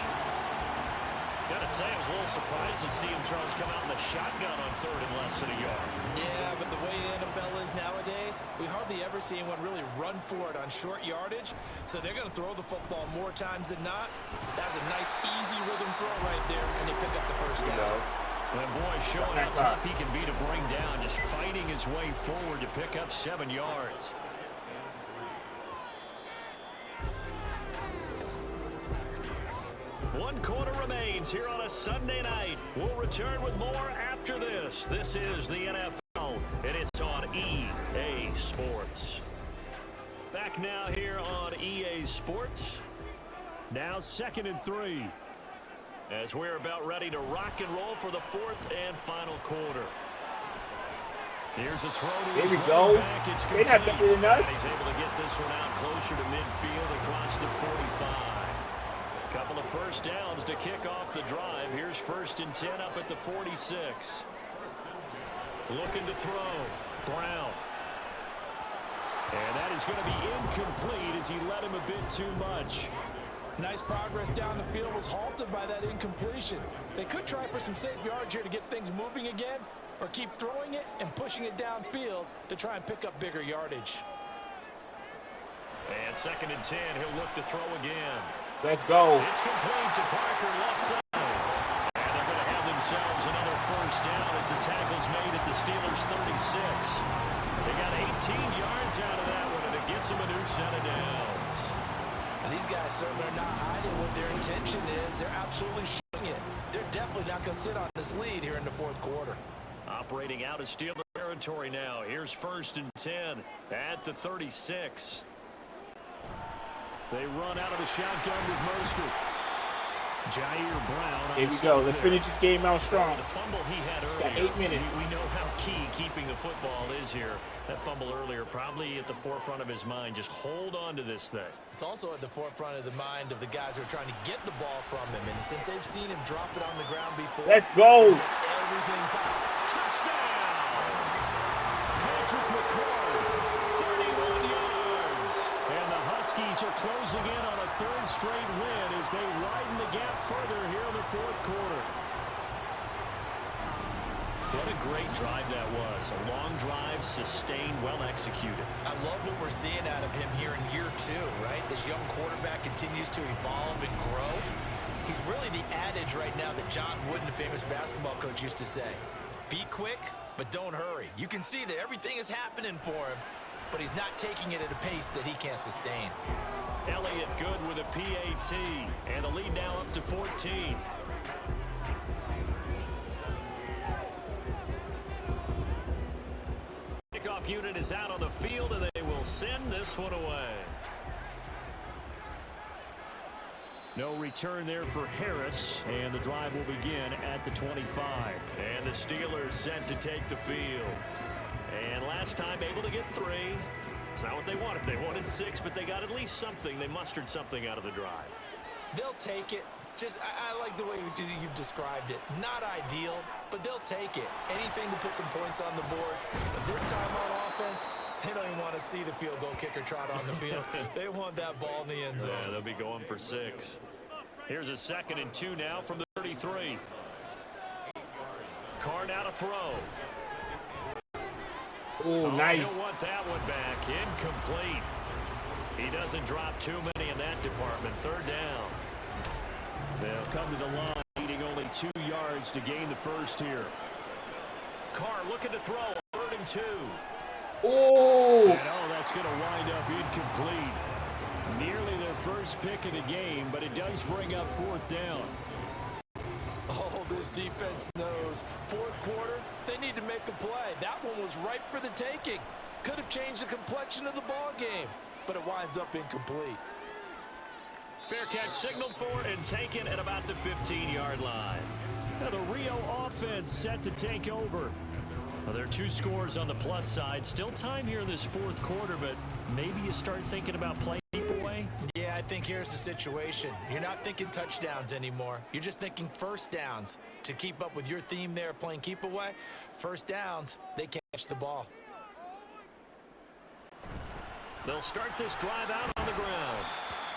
Gotta say, I was a little surprised to see him, Charles, come out in the shotgun on 3rd and less than a yard. Yeah, but the way the NFL is nowadays, we hardly ever see anyone really run for it on short yardage. So they're going to throw the football more times than not. That's a nice, easy rhythm throw right there, and they pick up the 1st down. And boy, showing how tough he can be to bring down, just fighting his way forward to pick up 7 yards. One quarter remains here on a Sunday night. We'll return with more after this. This is the NFL, and it's on EA Sports. Back now here on EA Sports. Now 2nd and 3. As we're about ready to rock and roll for the 4th and final quarter. Here's a throw to his running back. It's complete. They're not better than us. He's able to get this one out closer to midfield across the 45. Couple of 1st downs to kick off the drive. Here's 1st and 10 up at the 46. Looking to throw. Brown. And that is going to be incomplete as he let him a bit too much. Nice progress down the field, was halted by that incompletion. They could try for some safe yards here to get things moving again, or keep throwing it and pushing it downfield to try and pick up bigger yardage. And 2nd and 10, he'll look to throw again. Let's go. It's complete to Parker left side. And they're going to have themselves another 1st down as the tackle's made at the Steelers' 36. They got 18 yards out of that one, and it gets them a new set of downs. And these guys certainly are not hiding what their intention is. They're absolutely shooting it. They're definitely not going to sit on this lead here in the 4th quarter. Operating out of Steeler territory now. Here's 1st and 10 at the 36. They run out of the shotgun with Mostert. Jair Brown. Here we go. Let's finish this game out strong. The fumble he had earlier. Got 8 minutes. We know how key keeping the football is here. That fumble earlier probably at the forefront of his mind. Just hold on to this thing. It's also at the forefront of the mind of the guys who are trying to get the ball from him. And since they've seen him drop it on the ground before. Let's go. Everything. Touchdown! Patrick McCord, 31 yards. And the Huskies are closing in on a 3rd straight win as they widen the gap further here in the 4th quarter. What a great drive that was. A long drive, sustained, well executed. I love what we're seeing out of him here in year 2, right? This young quarterback continues to evolve and grow. He's really the adage right now that John Wooden, the famous basketball coach, used to say. Be quick, but don't hurry. You can see that everything is happening for him, but he's not taking it at a pace that he can't sustain. Elliott good with a PAT, and the lead now up to 14. Kickoff unit is out on the field, and they will send this one away. No return there for Harris, and the drive will begin at the 25. And the Steelers set to take the field. And last time able to get 3. It's not what they wanted. They wanted 6, but they got at least something. They mustered something out of the drive. They'll take it. Just, I like the way you've described it. Not ideal, but they'll take it. Anything to put some points on the board. But this time on offense, they don't even want to see the field goal kicker trot on the field. They want that ball in the end zone. Yeah, they'll be going for 6. Here's a 2nd and 2 now from the 33. Carr now to throw. Oh, nice. He'll want that one back. Incomplete. He doesn't drop too many in that department. 3rd down. They'll come to the line, needing only 2 yards to gain the first here. Carr looking to throw. 3rd and 2. Oh. And that's going to wind up incomplete. Nearly their first pick of the game, but it does bring up 4th down. Oh, this defense knows. 4th quarter, they need to make a play. That one was ripe for the taking. Could have changed the complexion of the ball game, but it winds up incomplete. Fair catch signaled for and taken at about the 15-yard line. Now the Rio offense set to take over. Well, there are 2 scores on the plus side. Still time here in this 4th quarter, but maybe you start thinking about playing people away. Yeah, I think here's the situation. You're not thinking touchdowns anymore. You're just thinking 1st downs. To keep up with your theme there, playing keep away, 1st downs, they can't catch the ball. They'll start this drive out on the ground.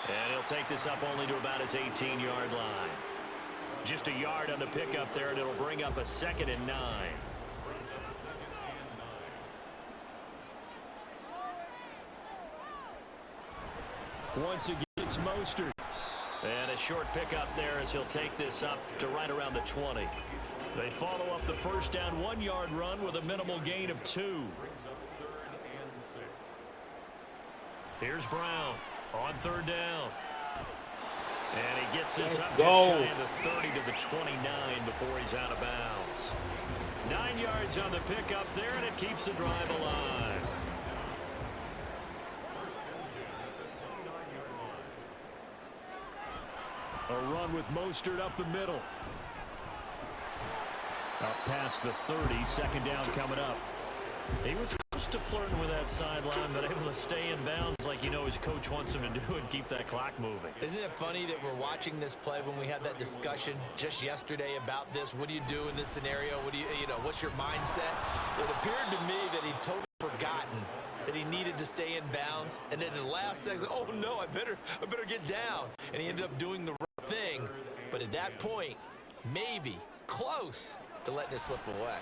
And he'll take this up only to about his 18-yard line. Just a yard on the pickup there, and it'll bring up a 2nd and 9. Once again, it's Mostert. And a short pickup there as he'll take this up to right around the 20. They follow up the 1st down 1-yard run with a minimal gain of 2. Here's Brown on 3rd down. And he gets this up just shy of the 30 to the 29 before he's out of bounds. 9 yards on the pickup there, and it keeps the drive alive. A run with Mostert up the middle. Up past the 30, 2nd down coming up. He was close to flirting with that sideline, but able to stay in bounds like you know his coach wants him to do and keep that clock moving. Isn't it funny that we're watching this play when we had that discussion just yesterday about this? What do you do in this scenario? What do you know, what's your mindset? It appeared to me that he'd totally forgotten that he needed to stay in bounds, and then at the last second, oh no, I better get down. And he ended up doing the right thing, but at that point, maybe close to letting it slip away.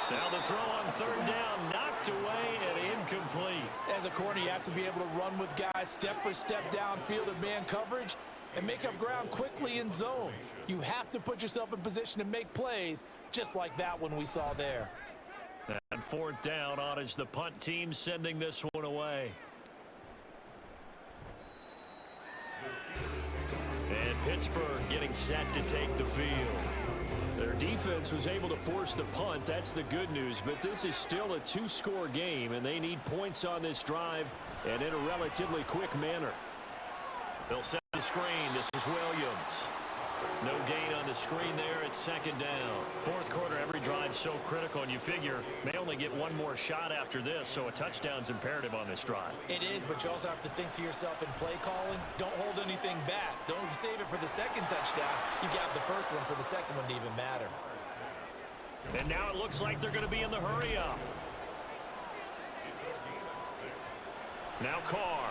Now the throw on 3rd down, knocked away and incomplete. As a corner, you have to be able to run with guys step for step downfield in man coverage and make up ground quickly in zone. You have to put yourself in position to make plays just like that one we saw there. And 4th down on is the punt team sending this one away. And Pittsburgh getting set to take the field. Their defense was able to force the punt. That's the good news. But this is still a two-score game, and they need points on this drive and in a relatively quick manner. They'll set the screen. This is Williams. No gain on the screen there at second down. Fourth quarter, every drive's so critical, and you figure may only get one more shot after this, so a touchdown's imperative on this drive. It is, but you also have to think to yourself in play calling, don't hold anything back. Don't save it for the second touchdown. You got the first one for the second one to even matter. And now it looks like they're going to be in the hurry up. Now Carr.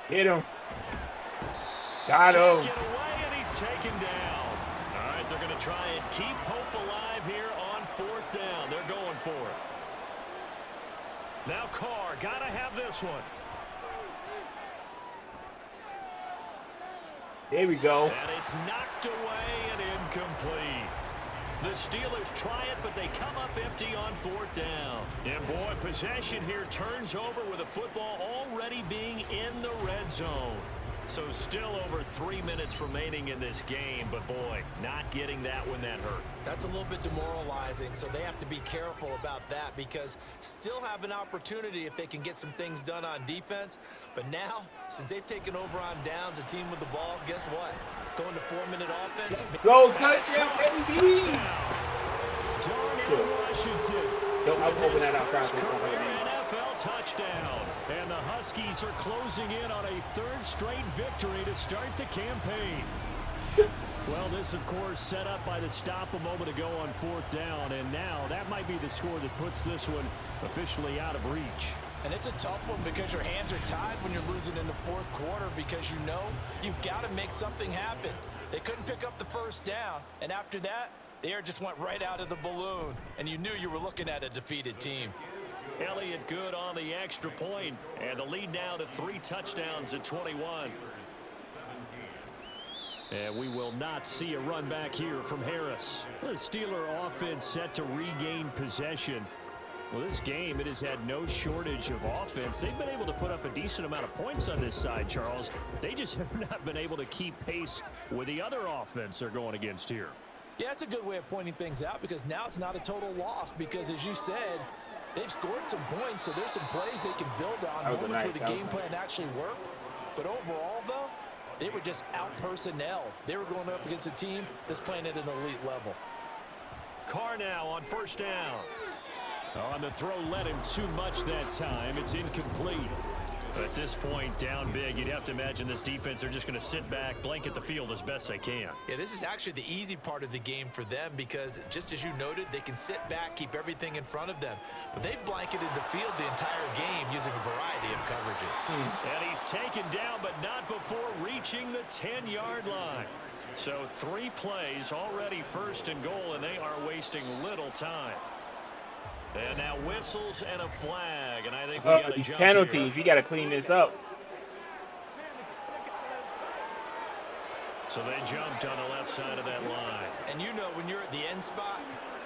Hit him. Got him. Get away, and he's taken down. All right, they're going to try and keep hope alive here on fourth down. They're going for it. Now Carr, got to have this one. There we go. And it's knocked away and incomplete. The Steelers try it, but they come up empty on fourth down. And boy, possession here turns over with the football already being in the red zone. So still over 3 minutes remaining in this game, but boy, not getting that one that hurt. That's a little bit demoralizing, so they have to be careful about that because still have an opportunity if they can get some things done on defense. But now, since they've taken over on downs, a team with the ball, guess what? Going to 4-minute offense. Go touchdown, baby! Darnell Washington. Nope, I was hoping that outside. Career NFL touchdown. And the Huskies are closing in on a third straight victory to start the campaign. Well, this, of course, set up by the stop a moment ago on fourth down. And now that might be the score that puts this one officially out of reach. And it's a tough one because your hands are tied when you're losing in the fourth quarter because you know you've got to make something happen. They couldn't pick up the first down. And after that, the air just went right out of the balloon. And you knew you were looking at a defeated team. Elliott good on the extra point, and the lead now to 3 touchdowns at 21. And we will not see a run back here from Harris. The Steeler offense set to regain possession. Well, this game, it has had no shortage of offense. They've been able to put up a decent amount of points on this side, Charles. They just have not been able to keep pace with the other offense they're going against here. Yeah, that's a good way of pointing things out because now it's not a total loss because, as you said, they've scored some points, so there's some plays they can build on, moments where the game plan actually worked. But overall, though, they were just out-personnel. They were going up against a team that's playing at an elite level. Carr now on first down. On the throw, led him too much that time. It's incomplete. At this point, down big, you'd have to imagine this defense, they're just going to sit back, blanket the field as best they can. Yeah, this is actually the easy part of the game for them because, just as you noted, they can sit back, keep everything in front of them. But they've blanketed the field the entire game using a variety of coverages. And he's taken down, but not before reaching the 10-yard line. So 3 plays already first and goal, and they are wasting little time. And now whistles and a flag, and I think we got these penalties. Here. We got to clean this up. So they jumped on the left side of that line. And you know when you're at the end spot,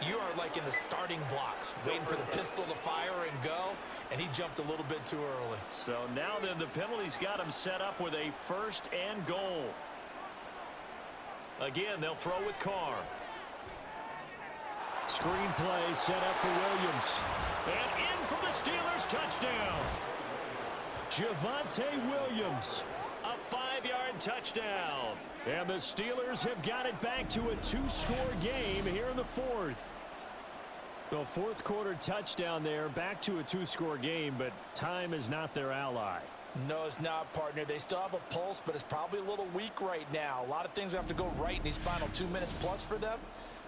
you are like in the starting blocks, waiting for the pistol to fire and go, and he jumped a little bit too early. So now then the penalties got him set up with a first and goal. Again, they'll throw with Carr. Screen play set up for Williams. And in for the Steelers, touchdown. Javonte Williams. A 5-yard touchdown. And the Steelers have got it back to a 2-score game here in the fourth. The fourth quarter touchdown there, back to a 2-score game, but time is not their ally. No, it's not, partner. They still have a pulse, but it's probably a little weak right now. A lot of things have to go right in these final 2 minutes plus for them.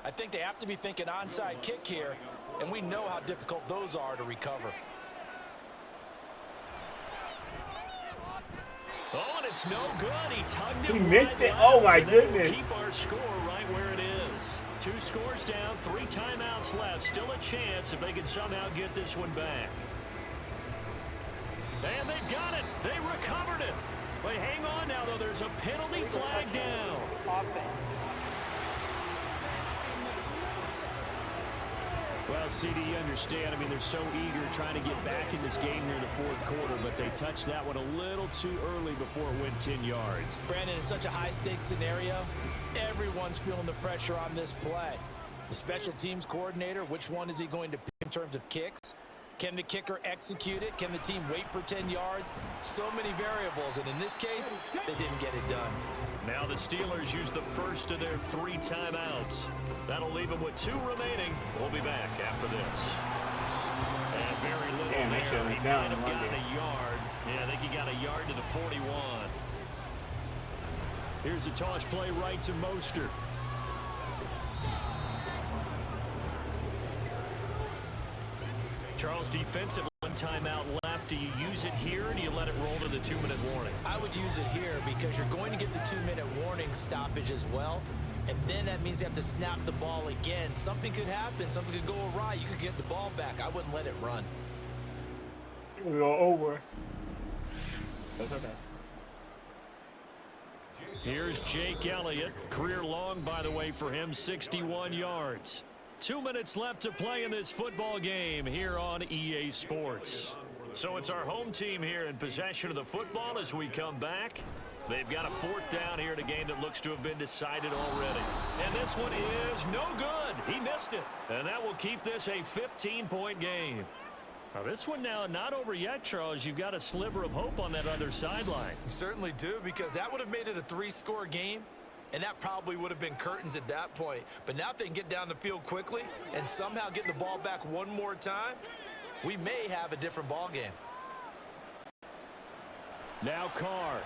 I think they have to be thinking onside kick here, and we know how difficult those are to recover. Oh, and it's no good. He tugged it. He missed it. Oh, my goodness. Keep our score right where it is. 2 scores down, 3 timeouts left. Still a chance if they can somehow get this one back. And they've got it. They recovered it. But hang on now, though. There's a penalty flag down. Well, CD, you understand. I mean, they're so eager trying to get back in this game near the fourth quarter, but they touched that one a little too early before it went 10 yards. Brandon, in such a high-stakes scenario, everyone's feeling the pressure on this play. The special teams coordinator, which one is he going to pick in terms of kicks? Can the kicker execute it? Can the team wait for 10 yards? So many variables, and in this case, they didn't get it done. Now the Steelers use the first of their 3 timeouts. That'll leave them with 2 remaining. We'll be back after this. And very little Damn, they shut there. it He down might have one gotten day. a yard. Yeah, I think he got a yard to the 41. Here's a toss play right to Mostert. Charles, defensive, 1 timeout left. Do you use it here, or do you let it roll to the 2-minute warning? I would use it here because you're going to get the 2-minute warning stoppage as well. And then that means you have to snap the ball again. Something could happen. Something could go awry. You could get the ball back. I wouldn't let it run. It was all over. That's okay. Here's Jake Elliott. Career long, by the way, for him, 61 yards. 2 minutes left to play in this football game here on EA Sports. So it's our home team here in possession of the football as we come back. They've got a 4th down here in a game that looks to have been decided already. And this one is no good. He missed it. And that will keep this a 15-point game. Now this one now not over yet, Charles. You've got a sliver of hope on that other sideline. You certainly do, because that would have made it a 3-score game. And that probably would have been curtains at that point. But now if they can get down the field quickly and somehow get the ball back one more time, we may have a different ball game. Now Carr.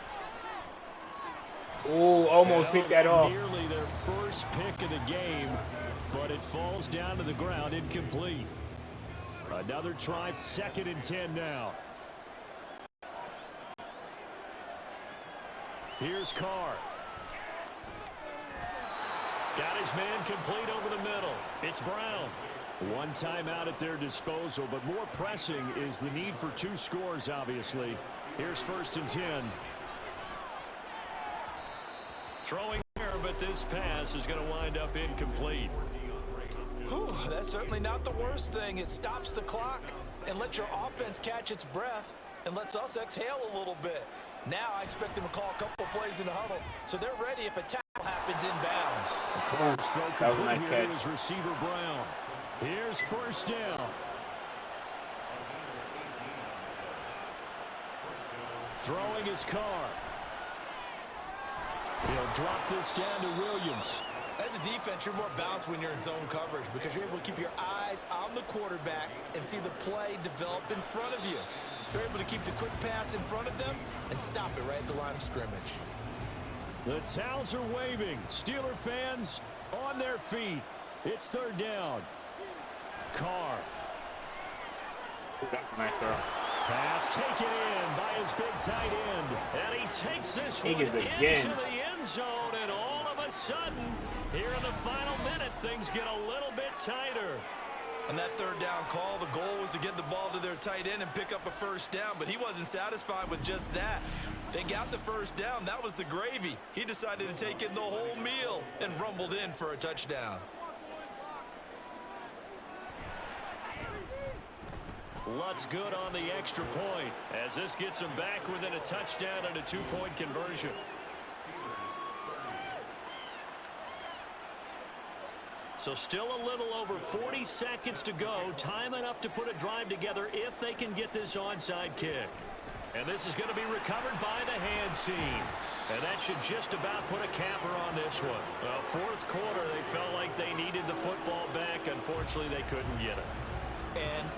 Oh, almost picked that off. Nearly their first pick of the game, but it falls down to the ground incomplete. Another try, 2nd and 10 now. Here's Carr. Got his man complete over the middle. It's Brown. 1 timeout at their disposal, but more pressing is the need for 2 scores, obviously. Here's 1st and 10. Throwing there, but this pass is going to wind up incomplete. Whew, that's certainly not the worst thing. It stops the clock and lets your offense catch its breath and lets us exhale a little bit. Now I expect them to call a couple plays in the huddle, so they're ready if a tackle happens inbounds. That was a nice Here catch. is receiver Brown. Here's 1st down. Throwing his Carr. He'll drop this down to Williams. As a defense, you're more balanced when you're in zone coverage because you're able to keep your eyes on the quarterback and see the play develop in front of you. You're able to keep the quick pass in front of them and stop it right at the line of scrimmage. The towels are waving. Steeler fans on their feet. It's 3rd down. Carr. Nice throw. Pass taken in by his big tight end. And he takes this He one gets it into again. the end zone, and all of a sudden, here in the final minute, things get a little bit tighter. On that 3rd down call, the goal was to get the ball to their tight end and pick up a 1st down, but he wasn't satisfied with just that. They got the 1st down. That was the gravy. He decided to take in the whole meal and rumbled in for a touchdown. Lutz good on the extra point as this gets him back within a touchdown and a 2-point conversion. So still a little over 40 seconds to go. Time enough to put a drive together if they can get this onside kick. And this is going to be recovered by the hands team. And that should just about put a capper on this one. Well, 4th quarter, they felt like they needed the football back. Unfortunately, they couldn't get it. And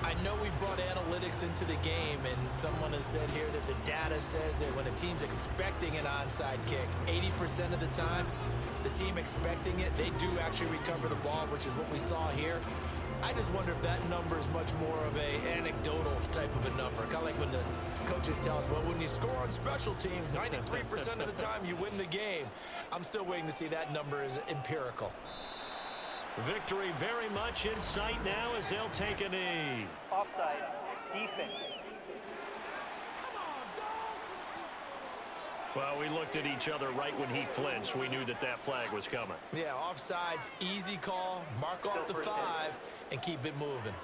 I know we brought analytics into the game, and someone has said here that the data says that when a team's expecting an onside kick, 80% of the time, the team expecting it, they do actually recover the ball, which is what we saw here. I just wonder if that number is much more of a anecdotal type of a number. Kind of like when the coaches tell us, well, when you score on special teams, 93% of the time you win the game. I'm still waiting to see that number is empirical. Victory very much in sight now as they'll take a knee. Offside. Defense. Well, we looked at each other right when he flinched. We knew that that flag was coming. Yeah, offsides, easy call, mark off the 5, and keep it moving.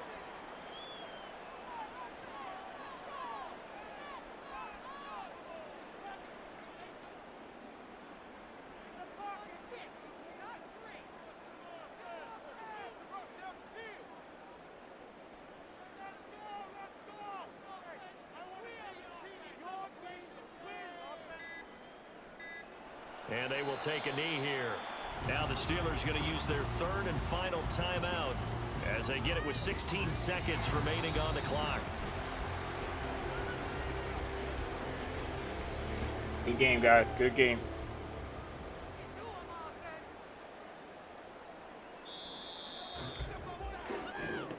And they will take a knee here. Now the Steelers going to use their third and final timeout as they get it with 16 seconds remaining on the clock. Good game, guys. Good game.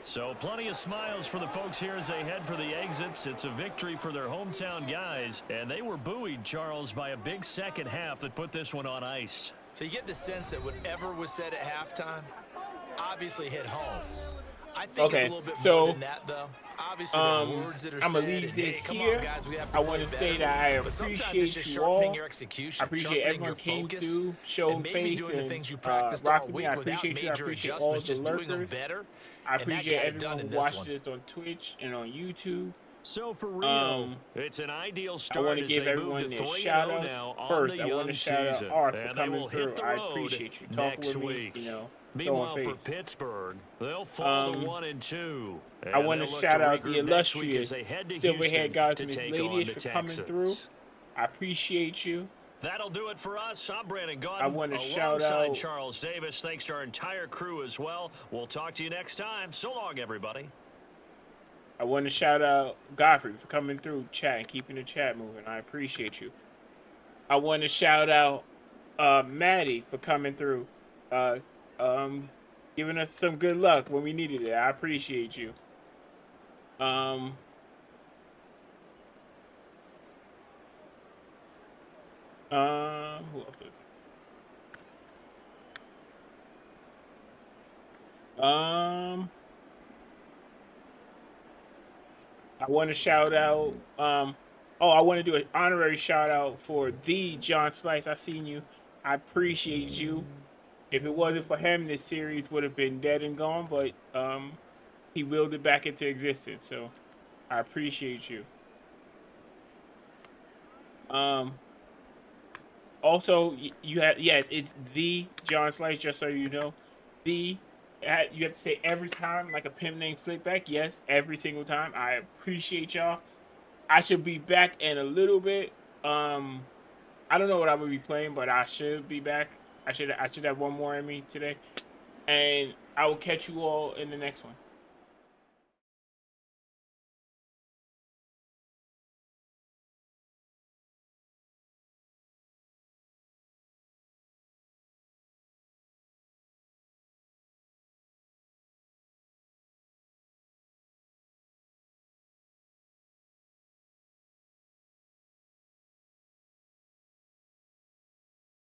So plenty of smiles for the folks here as they head for the exits. It's a victory for their hometown guys. And they were buoyed, Charles, by a big second half that put this one on ice. So you get the sense that whatever was said at halftime obviously hit home. I think it's a little bit more than that, though. Obviously, there are words that are I'm said. going to leave this Hey, here. on, guys, we have to I want to say that I appreciate you all. I appreciate everyone came through, showed face, and rocked me. I appreciate you. I appreciate all the lurkers. I appreciate everyone who watched this on Twitch and on YouTube. So for Rio, it's an ideal start. I want to give everyone a shout out. First, I want to shout out Art for coming through. I appreciate you. Talk with me, you know. Meanwhile, for Pittsburgh, they'll fall to 1-2. I want to shout out the illustrious Silverhead guys, Miss Ladies, for coming through. I appreciate you. That'll do it for us. I'm Brandon Gaudin. I want to shout out Charles Davis. Thanks to our entire crew as well. We'll talk to you next time. So long, everybody. I want to shout out Godfrey for coming through, chat, and keeping the chat moving. I appreciate you. I want to shout out Maddie for coming through, giving us some good luck when we needed it. I appreciate you. Who else? I want to shout out. I want to do an honorary shout out for the John Slice. I seen you. I appreciate you. If it wasn't for him, this series would have been dead and gone. But he willed it back into existence. So I appreciate you. Also, you have it's the John Slice. Just so you know, you have to say every time like a pimp named Slickback. Yes, every single time. I appreciate y'all. I should be back in a little bit. I don't know what I'm gonna be playing, but I should be back. I should have one more in me today, and I will catch you all in the next one.